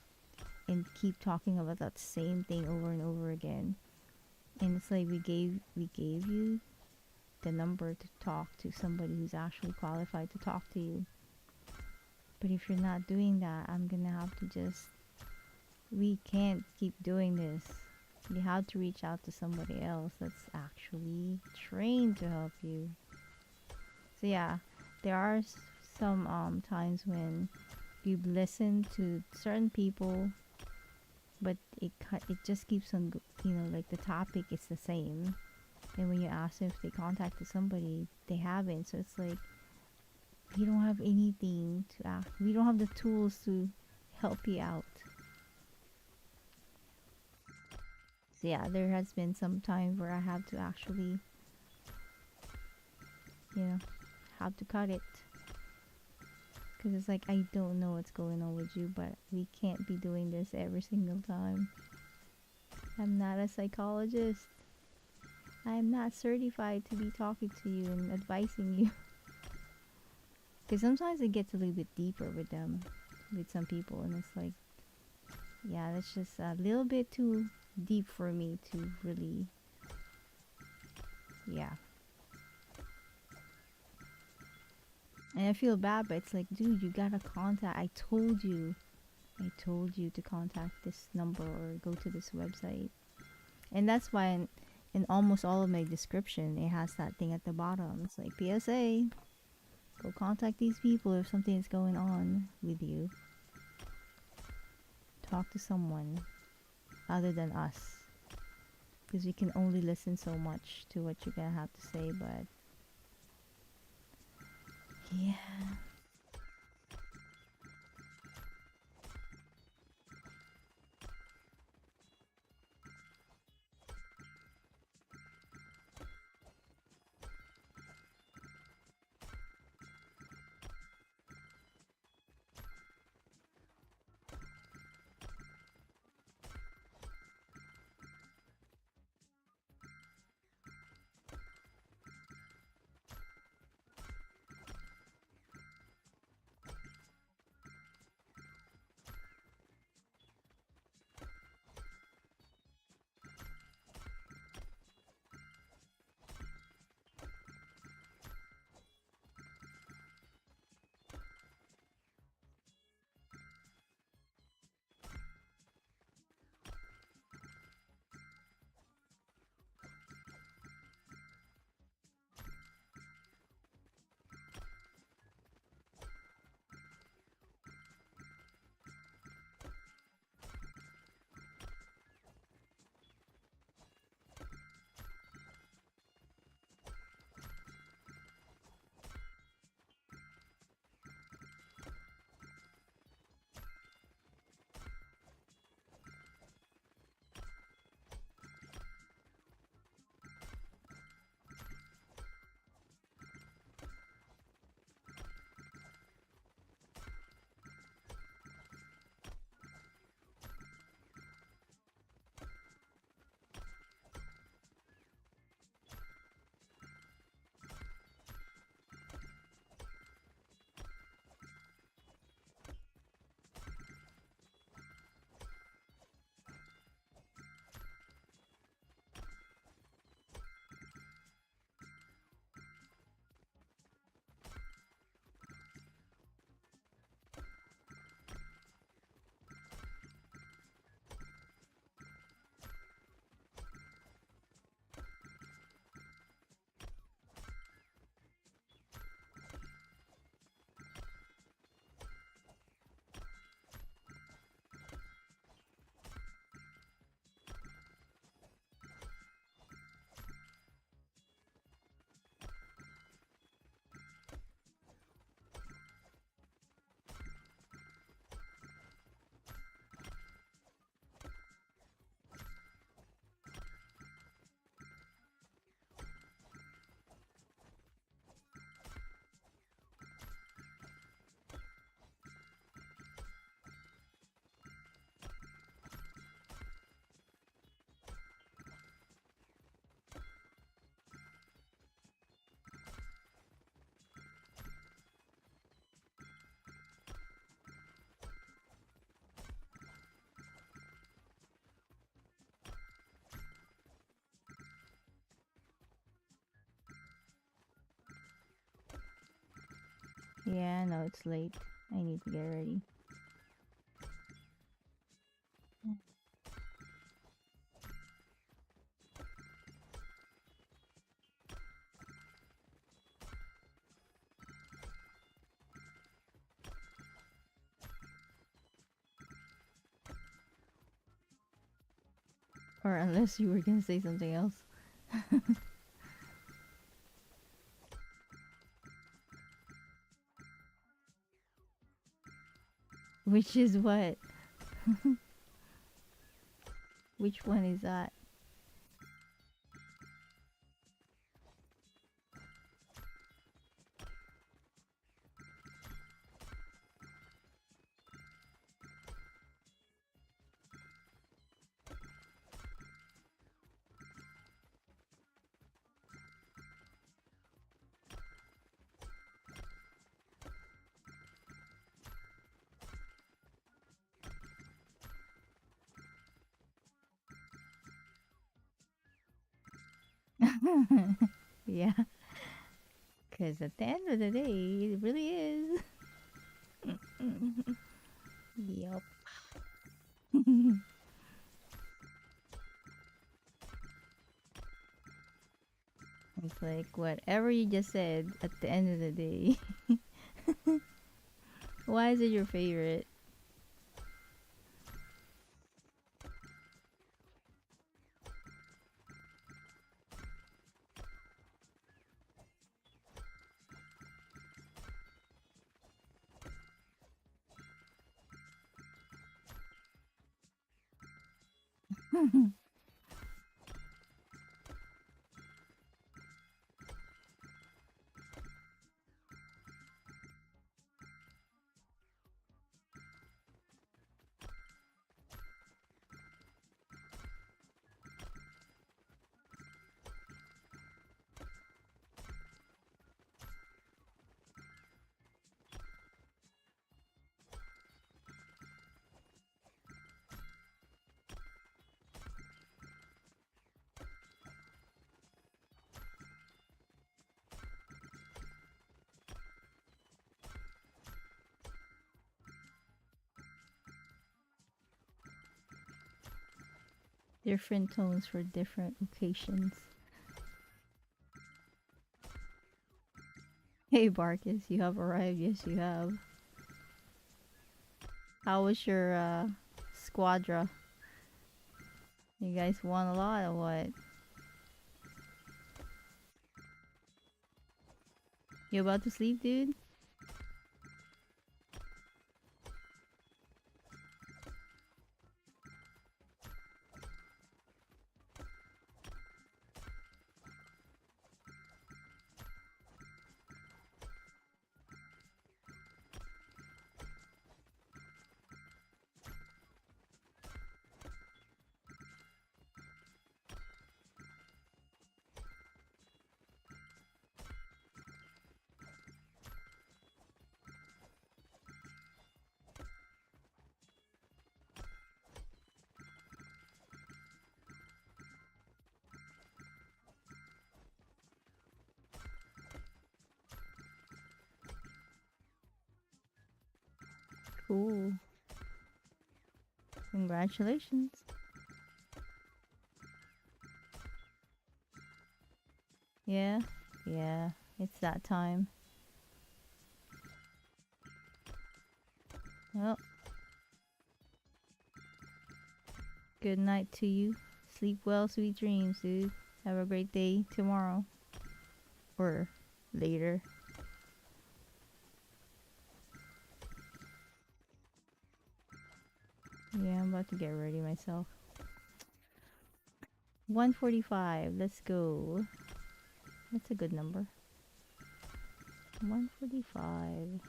and keep talking about that same thing over and over again. And it's like, we gave you the number to talk to somebody who's actually qualified to talk to you. But if you're not doing that, I'm gonna have to just, we can't keep doing this. You have to reach out to somebody else that's actually trained to help you. So yeah, there are some times when you listen to certain people, but it just keeps on, like the topic is the same. And when you ask them if they contacted somebody, they haven't. So it's like, we don't have anything to ask. We don't have the tools to help you out. So yeah, there has been some time where I have to actually, have to cut it. Because it's like, I don't know what's going on with you, but we can't be doing this every single time. I'm not a psychologist. I am not certified to be talking to you and advising you. Because sometimes it gets a little bit deeper with them, with some people, and it's like, yeah, that's just a little bit too deep for me to really, yeah. And I feel bad, but it's like, dude, you gotta contact. I told you to contact this number or go to this website. And that's why in almost all of my description, it has that thing at the bottom. It's like, PSA, go contact these people if something is going on with you. Talk to someone other than us. Because we can only listen so much to what you're gonna have to say, but yeah. Yeah, no, it's late. I need to get ready. Or unless you were gonna say something else. Which is what? Which one is that? Yeah. Because at the end of the day, it really is. Yup. It's like whatever you just said at the end of the day. Why is it your favorite? Different tones for different occasions. Hey Barkus, you have arrived. Yes, you have. How was your squadra? You guys won a lot or what? You about to sleep, dude? Cool. Congratulations. Yeah, yeah, it's that time. Well, good night to you. Sleep well, sweet dreams, dude. Have a great day tomorrow. Or later. Yeah, I'm about to get ready myself. 1:45. Let's go. That's a good number. 1:45.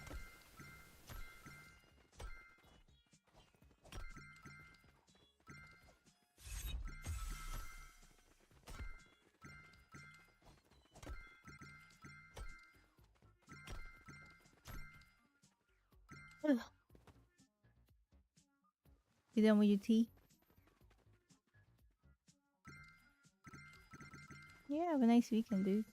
You done with your tea? Yeah, have a nice weekend, dude.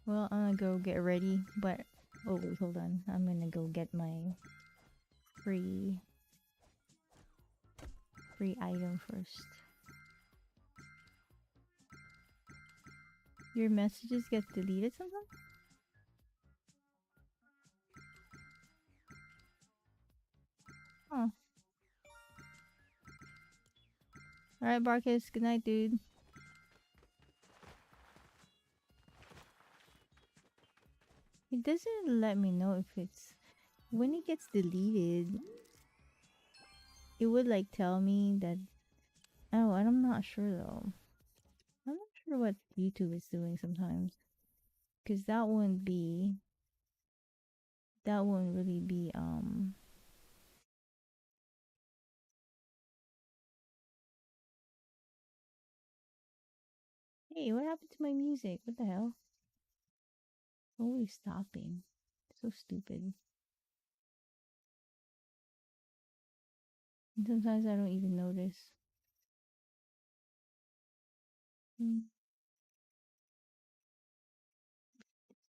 Well, I'm gonna go get ready, but oh wait, hold on. I'm gonna go get my free item first. Your messages get deleted sometimes? Huh. Alright, Barkus, good night, dude. It doesn't let me know if it's when it gets deleted. It would like tell me that. Oh, I'm not sure though. I'm not sure what YouTube is doing sometimes, because that wouldn't really be Hey, what happened to my music? What the hell? Always stopping. So stupid. And sometimes I don't even notice.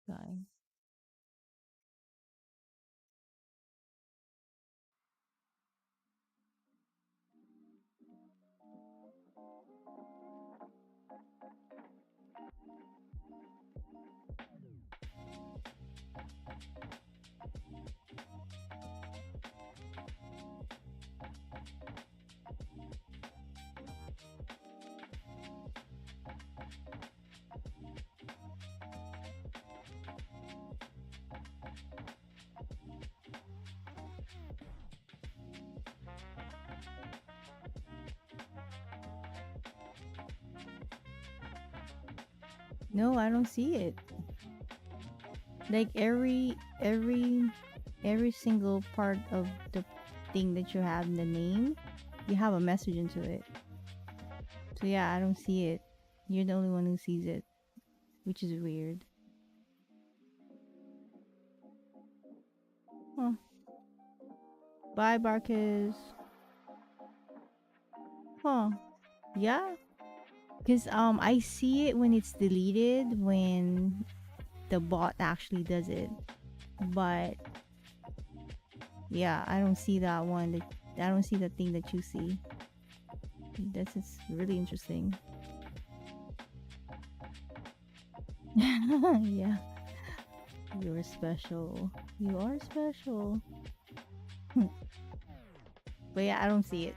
Guy. No, I don't see it. Like every single part of the thing that you have in the name, you have a message into it. So yeah, I don't see it. You're the only one who sees it, which is weird. Huh. Bye, Barkis. Huh. Yeah. Cause I see it when it's deleted when the bot actually does it. But yeah, I don't see that one. I don't see the thing that you see. This is really interesting. Yeah. You're special. You are special. But yeah, I don't see it.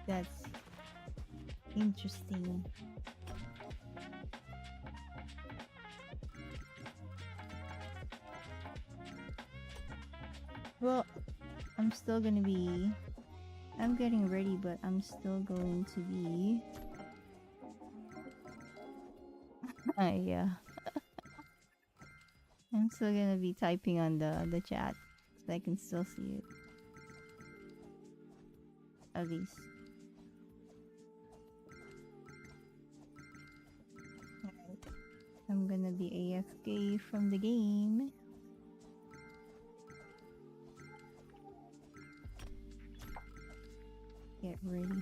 That's interesting. Well, I'm still gonna be. I'm getting ready, but I'm still going to be. Yeah. I'm still gonna be typing on the chat so I can still see it. At least. Alright. I'm gonna be AFK from the game. Get ready.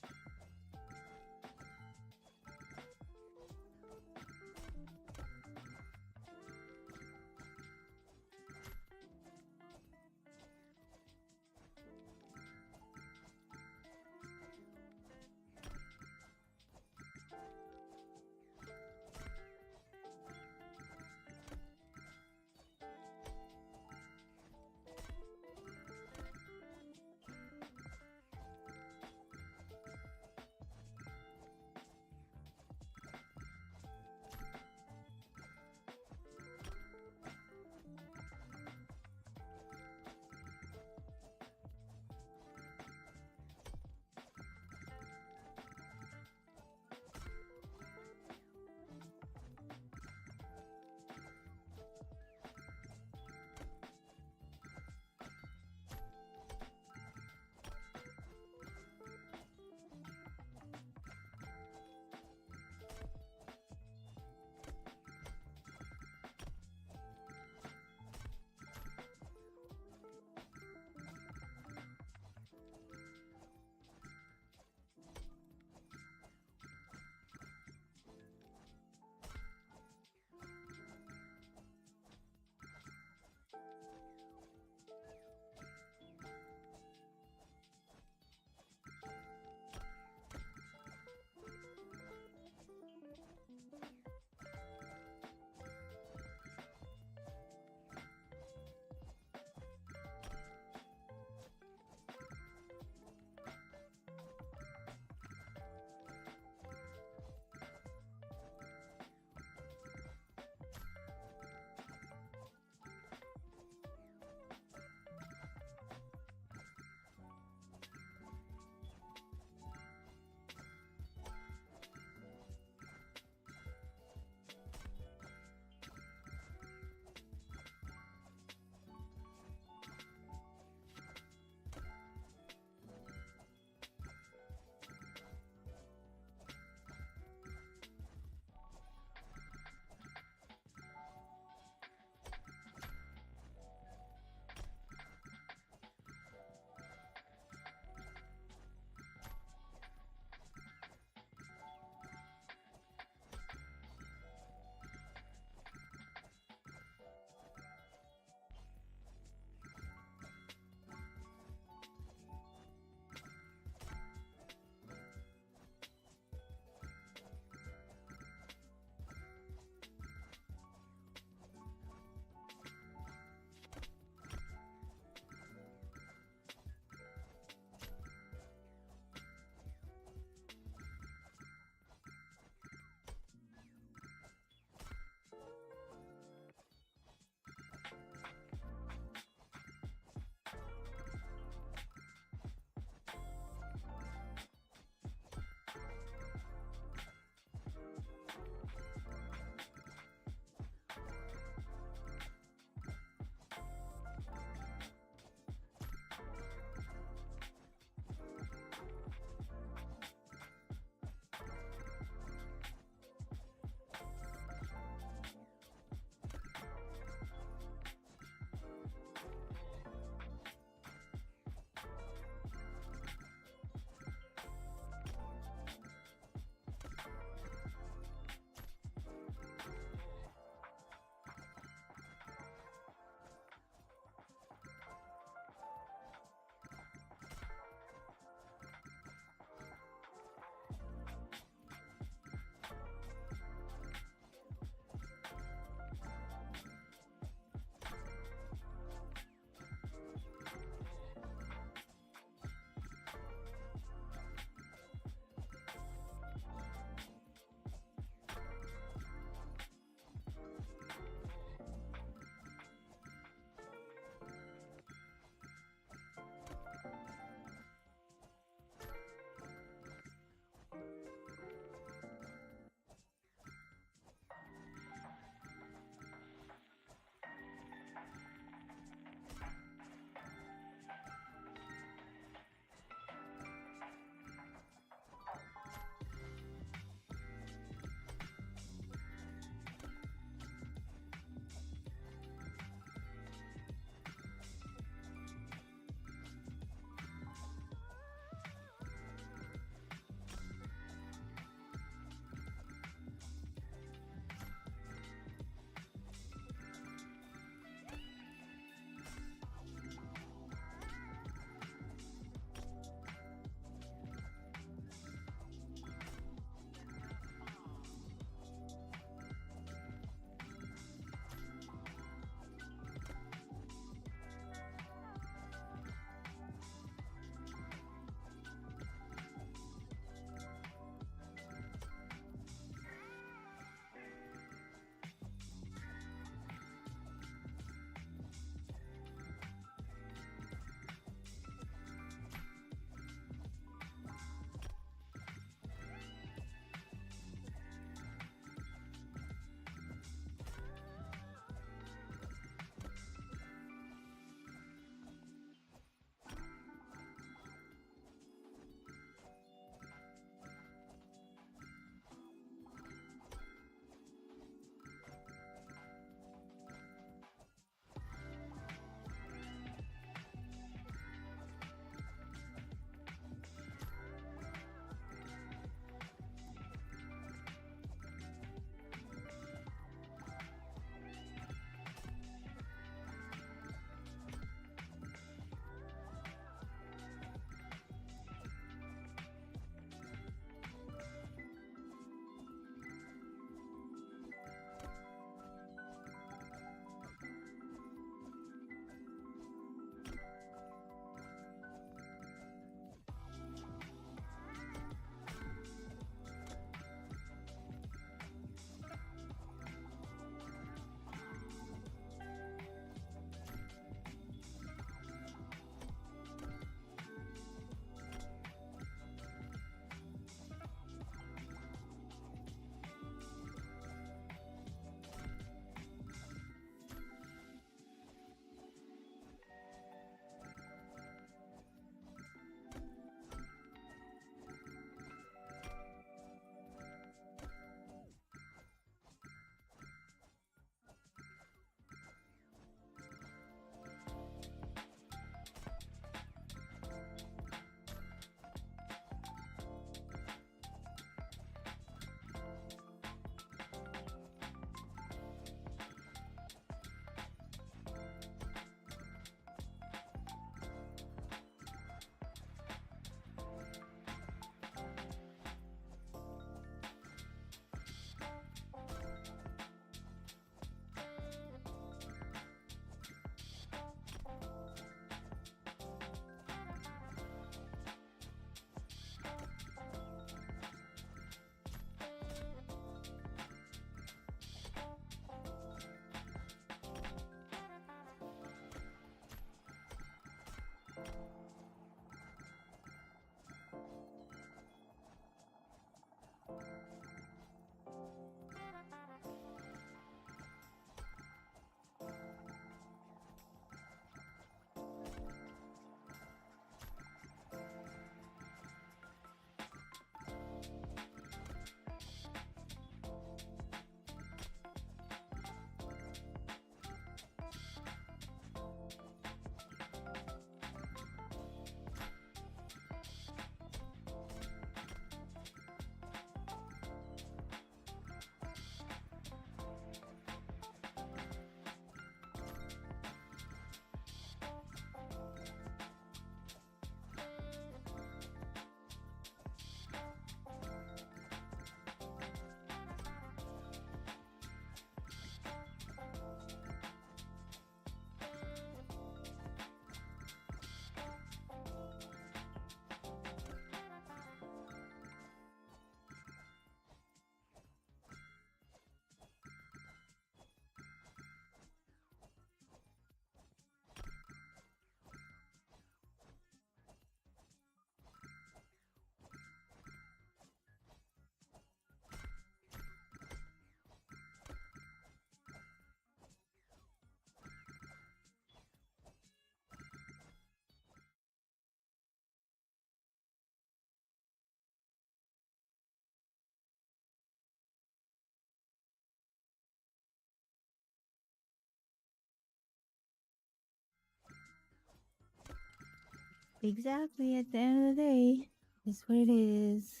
Exactly, at the end of the day, it's what it is.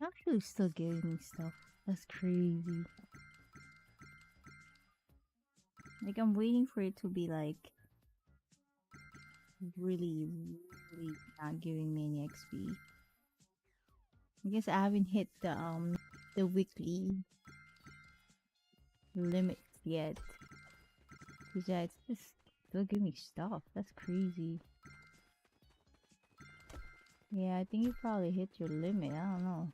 Actually, still giving me stuff. That's crazy. Like, I'm waiting for it to be like really, really not giving me any XP. I guess I haven't hit the weekly limit yet. Cause yeah, it's just still giving me stuff. That's crazy. Yeah, I think you probably hit your limit. I don't know.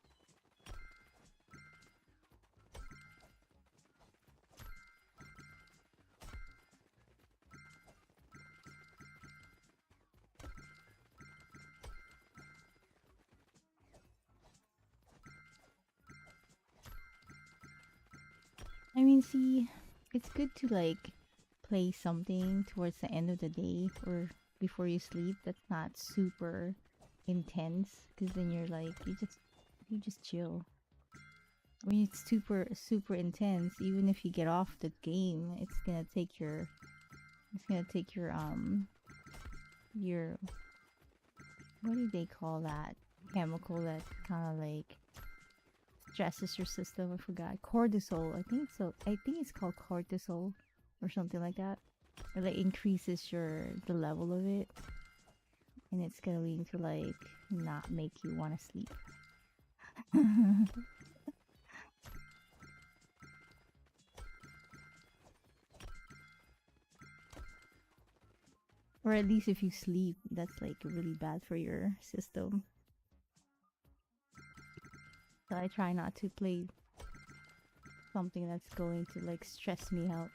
I mean, see, it's good to like play something towards the end of the day or before you sleep that's not super intense, because then you're like you just chill. When it's super intense, even if you get off the game, it's gonna take your what do they call that chemical that kind of like stresses your system. I forgot. Cortisol. I think so. I think it's called cortisol or something like that. Or like increases the level of it, and it's gonna lead to like not make you want to sleep. Or at least if you sleep, that's like really bad for your system. So I try not to play something that's going to like stress me out.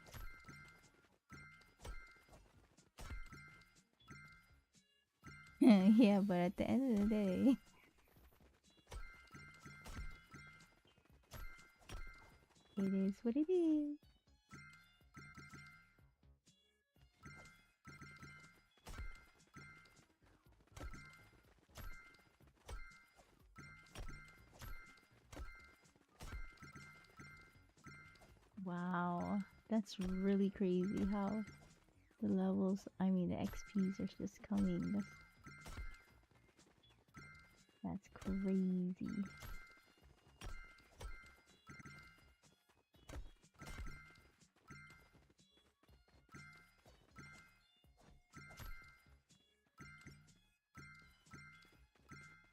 Yeah, but at the end of the day, it is what it is. Wow, that's really crazy how the levels, I mean the XPs are just coming. That's crazy.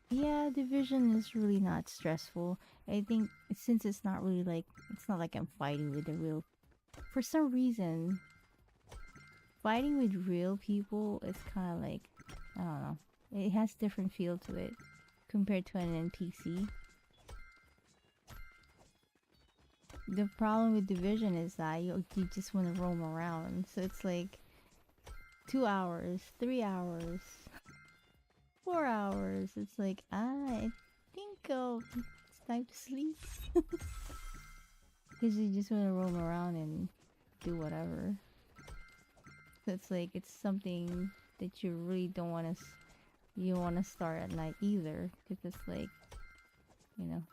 Yeah, division is really not stressful. I think since it's not really like it's not like I'm fighting with the real. For some reason, fighting with real people is kind of like I don't know. It has different feel to it compared to an NPC. The problem with division is that you just want to roam around. So it's like 2 hours, 3 hours, 4 hours. It's like I think it's time to sleep. Because you just want to roam around and do whatever. So it's like it's something that you really don't want to. You want to start at night either, because it's like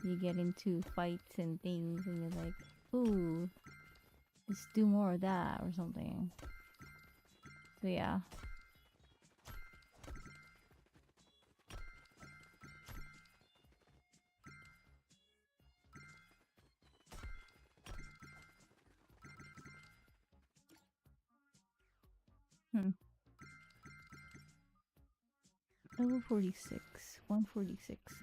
you get into fights and things, and you're like, ooh, let's do more of that or something. So yeah. Level 46, 146.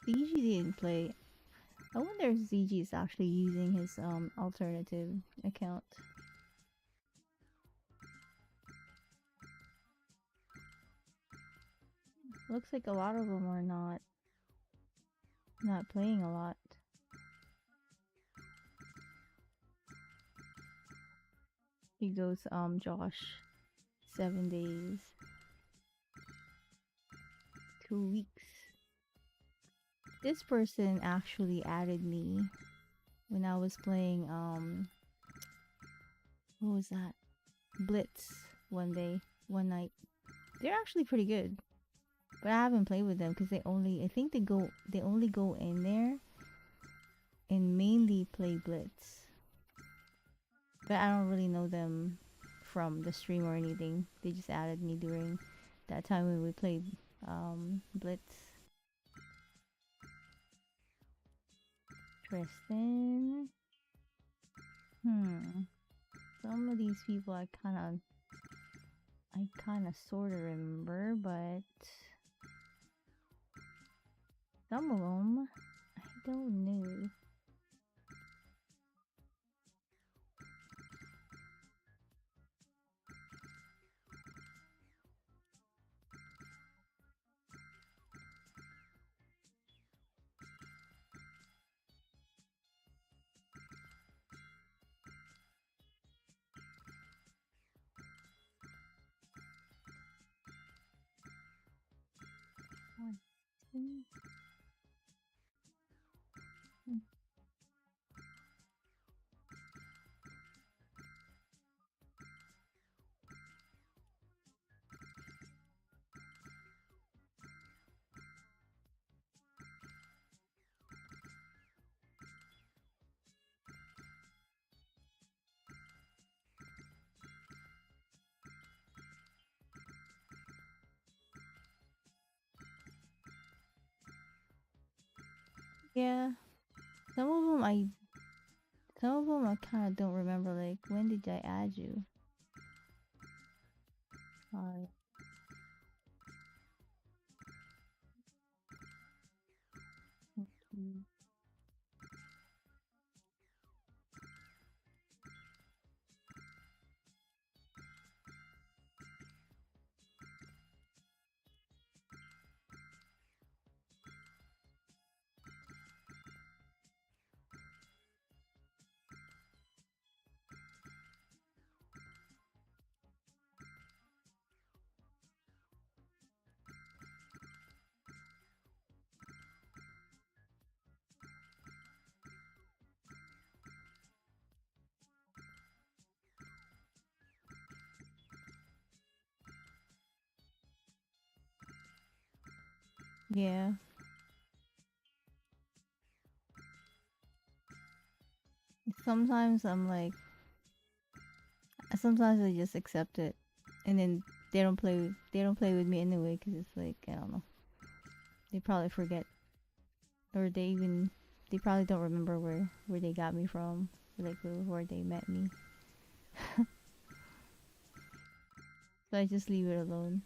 ZG didn't play. I wonder if ZG is actually using his alternative account. Looks like a lot of them are not playing a lot. He goes, Josh, 7 days, 2 weeks. This person actually added me when I was playing, what was that? Blitz one night. They're actually pretty good, but I haven't played with them because I think they only go in there and mainly play Blitz. But I don't really know them from the stream or anything. They just added me during that time when we played Blitz. Tristan. Some of these people I kind of sort of remember, but some of them I don't know. One, two. Yeah, some of them I kind of don't remember. Like, when did I add you? Sorry. Okay. Yeah. Sometimes I'm like, sometimes I just accept it, and then they don't play with me anyway because it's like, I don't know. They probably forget, or they probably don't remember where they got me from, like where they met me. So I just leave it alone.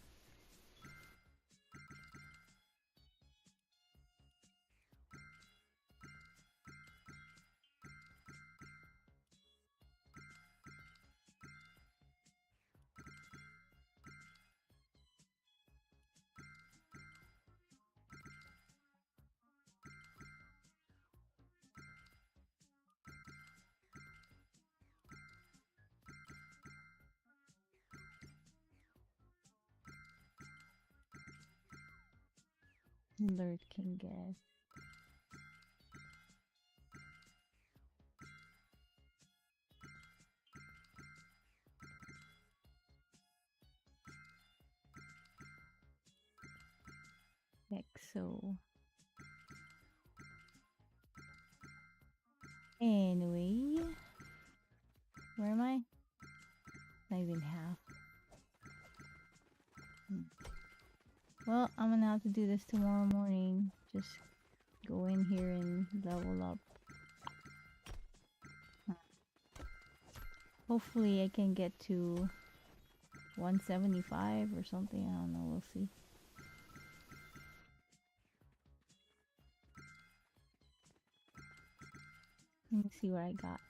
Lurk can guess. So anyway, where am I? Not even half. Well, I'm gonna have to do this tomorrow morning. Just go in here and level up. Hopefully I can get to 175 or something. I don't know, we'll see. Let me see what I got.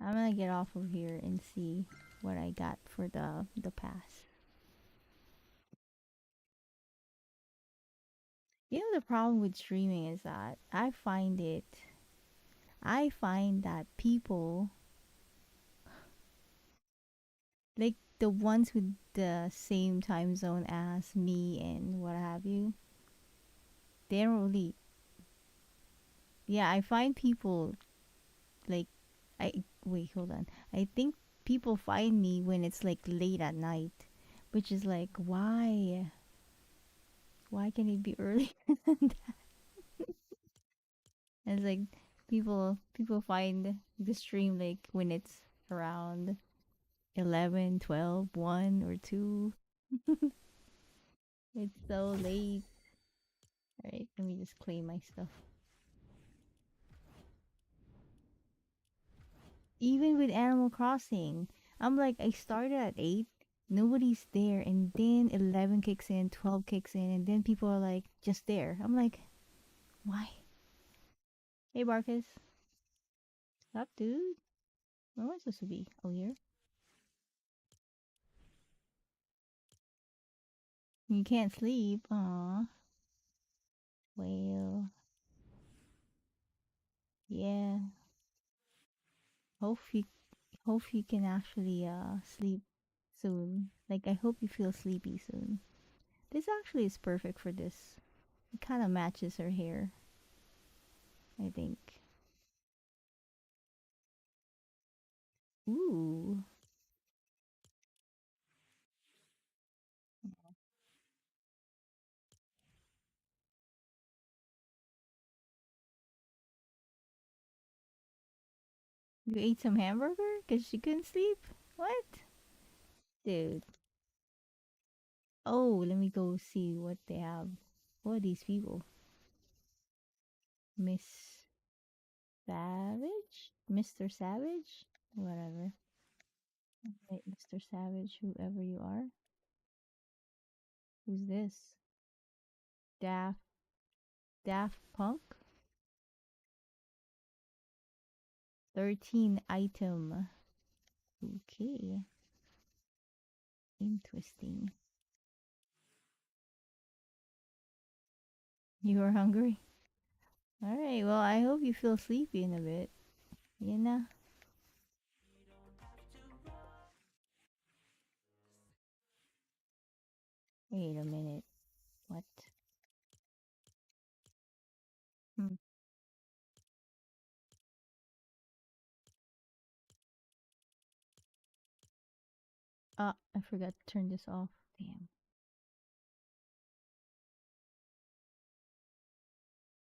I'm gonna get off of here and see what I got for the pass. the problem with streaming is that I find that people, like the ones with the same time zone as me and what have you, they don't really. Yeah, I find people like I wait, hold on. I think people find me when it's like late at night, which is like why? Why can it be early? It's like people find the stream like when it's around 11, 12, 1 or 2. It's so late. All right, let me just claim my stuff. Even with Animal Crossing, I'm like, I started at 8, nobody's there, and then 11 kicks in, 12 kicks in, and then people are like, just there. I'm like, why? Hey, Marcus. Stop, dude. Where am I supposed to be? Oh, here? You can't sleep. Aw. Well, yeah. Hope you, hope you can actually sleep soon. Like, I hope you feel sleepy soon. This actually is perfect for this. It kind of matches her hair, I think. Ooh. You ate some hamburger because you couldn't sleep? What? Dude. Oh, let me go see what they have. What are these people? Miss Savage? Mr. Savage? Whatever. Right, Mr. Savage, whoever you are. Who's this? Daft Daft Punk? 13 item. Okay. Interesting. You are hungry? Alright, well, I hope you feel sleepy in a bit. You know? Wait a minute. What? Hmm. I forgot to turn this off. Damn.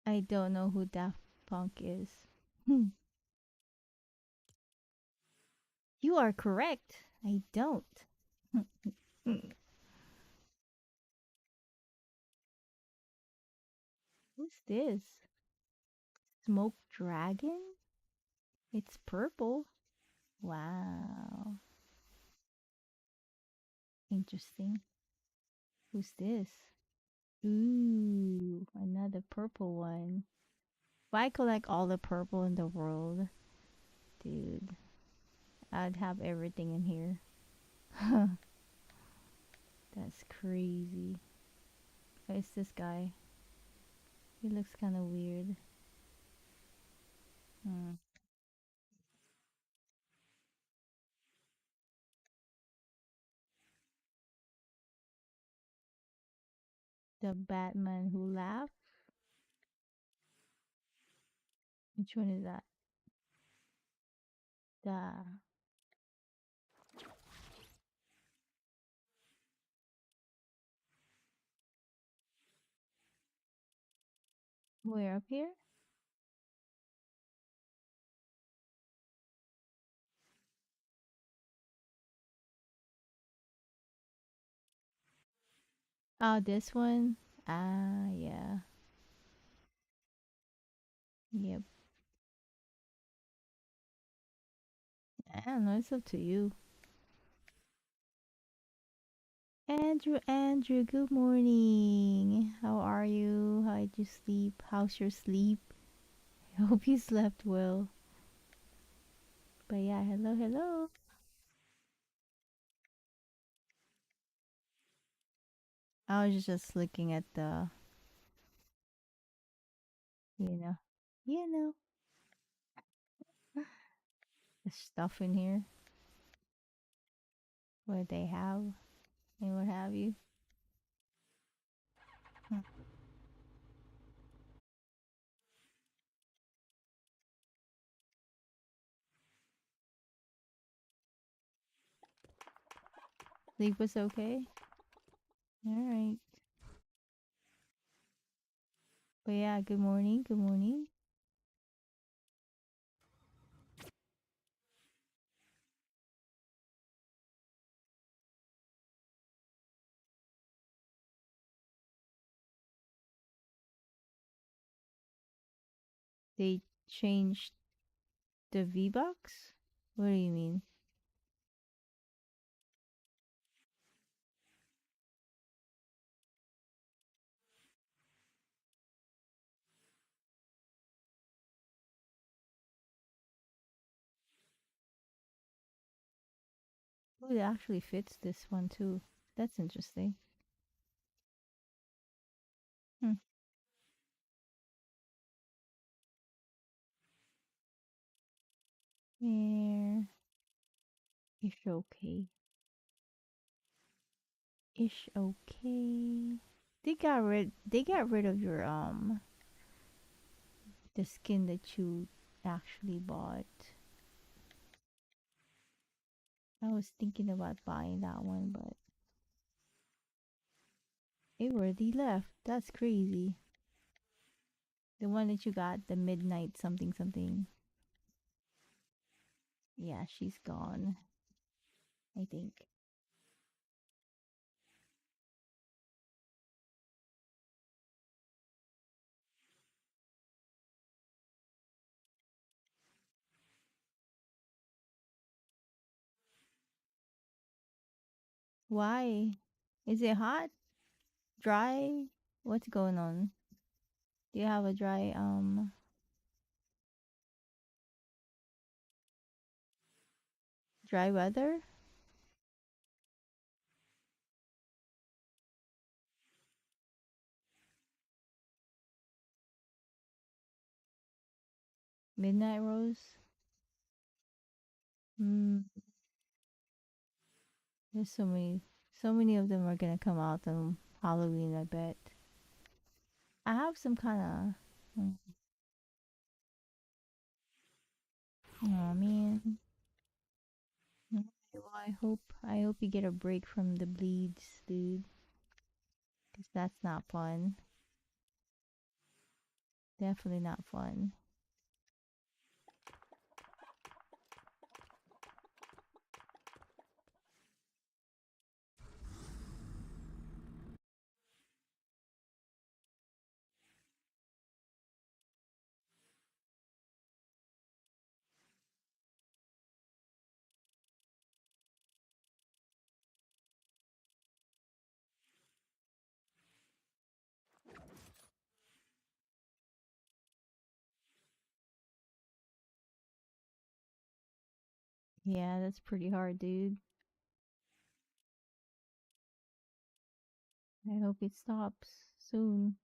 I don't know who Daft Punk is. Hmm. You are correct. I don't. Who's this? Smoke Dragon? It's purple. Wow. Interesting. Who's this? Ooh, another purple one. If I collect all the purple in the world, dude, I'd have everything in here. That's crazy. Who's this guy? He looks kind of weird. Hmm. The Batman who laughed? Which one is that? The where up here? Oh, this one? Ah, yeah. Yep. I don't know, it's up to you. Andrew, good morning. How are you? How did you sleep? How's your sleep? I hope you slept well. But yeah, hello. I was just looking at You know. You know. The stuff in here. What they have. And what have you. Hmm. Sleep was okay? Alright. But yeah, good morning. Good morning. They changed the V-Bucks? What do you mean? Oh, it actually fits this one too. That's interesting. Hmm. Yeah. Ish okay. Ish okay. They got rid of your the skin that you actually bought. I was thinking about buying that one, but it already left. That's crazy. The one that you got, the midnight something something. Yeah, she's gone, I think. Why? Is it hot? Dry? What's going on? Do you have a dry weather? Midnight rose? Mm, there's so many of them are gonna come out on Halloween, I bet. I have some kind of. Oh man. Mm, well, I hope you get a break from the bleeds, dude. Cause that's not fun. Definitely not fun. Yeah, that's pretty hard, dude. I hope it stops soon.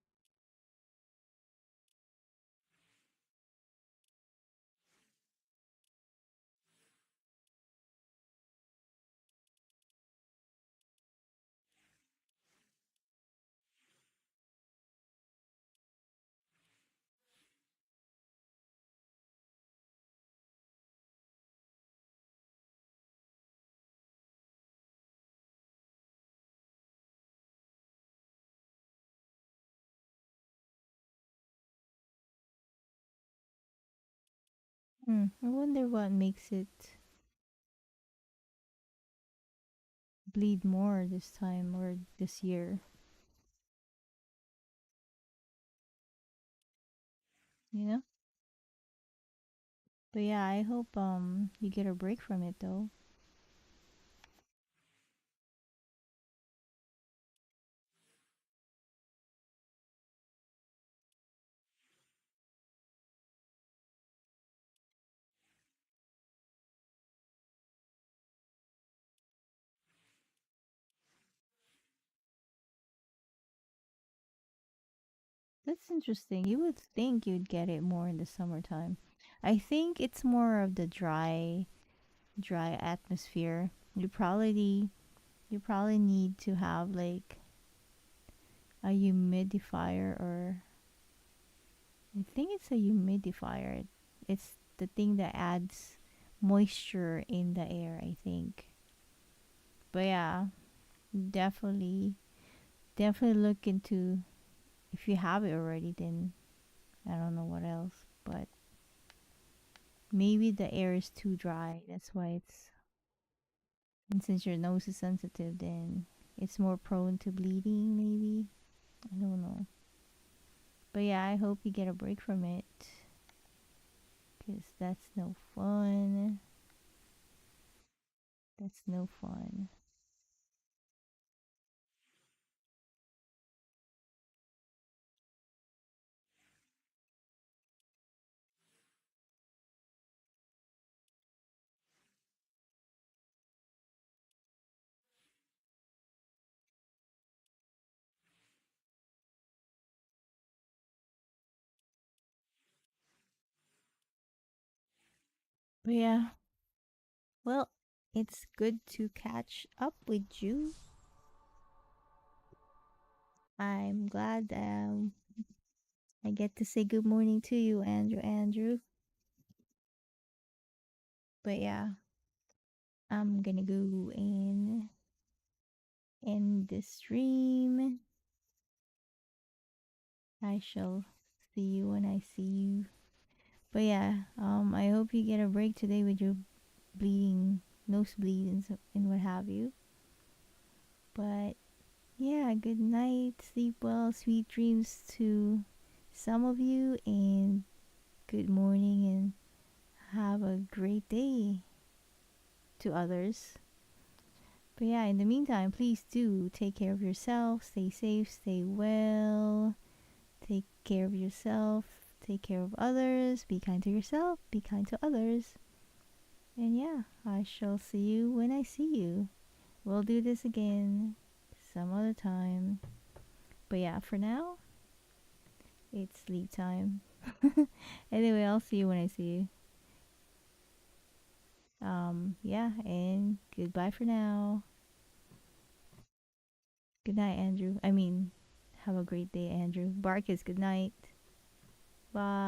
I wonder what makes it bleed more this time or this year, you know? But yeah, I hope you get a break from it though. That's interesting. You would think you'd get it more in the summertime. I think it's more of the dry atmosphere. You probably need to have like a humidifier, or I think it's a humidifier. It's the thing that adds moisture in the air, I think. But yeah, definitely definitely look into, if you have it already, then I don't know what else, but maybe the air is too dry. That's why it's, and since your nose is sensitive, then it's more prone to bleeding, maybe. I don't know. But yeah, I hope you get a break from it, because that's no fun. That's no fun. But yeah, well, it's good to catch up with you. I'm glad I get to say good morning to you, Andrew. But yeah, I'm gonna go and end the stream. I shall see you when I see you. But yeah, I hope you get a break today with your bleeding, nosebleed, and what have you. But yeah, good night, sleep well, sweet dreams to some of you, and good morning, and have a great day to others. But yeah, in the meantime, please do take care of yourself, stay safe, stay well, take care of yourself, take care of others, be kind to yourself, be kind to others. And yeah, I shall see you when I see you. We'll do this again some other time. But yeah, for now, it's sleep time. Anyway, I'll see you when I see you. Yeah, and goodbye for now. Good night, Andrew. I mean, have a great day, Andrew. Barkis, good night. Bye.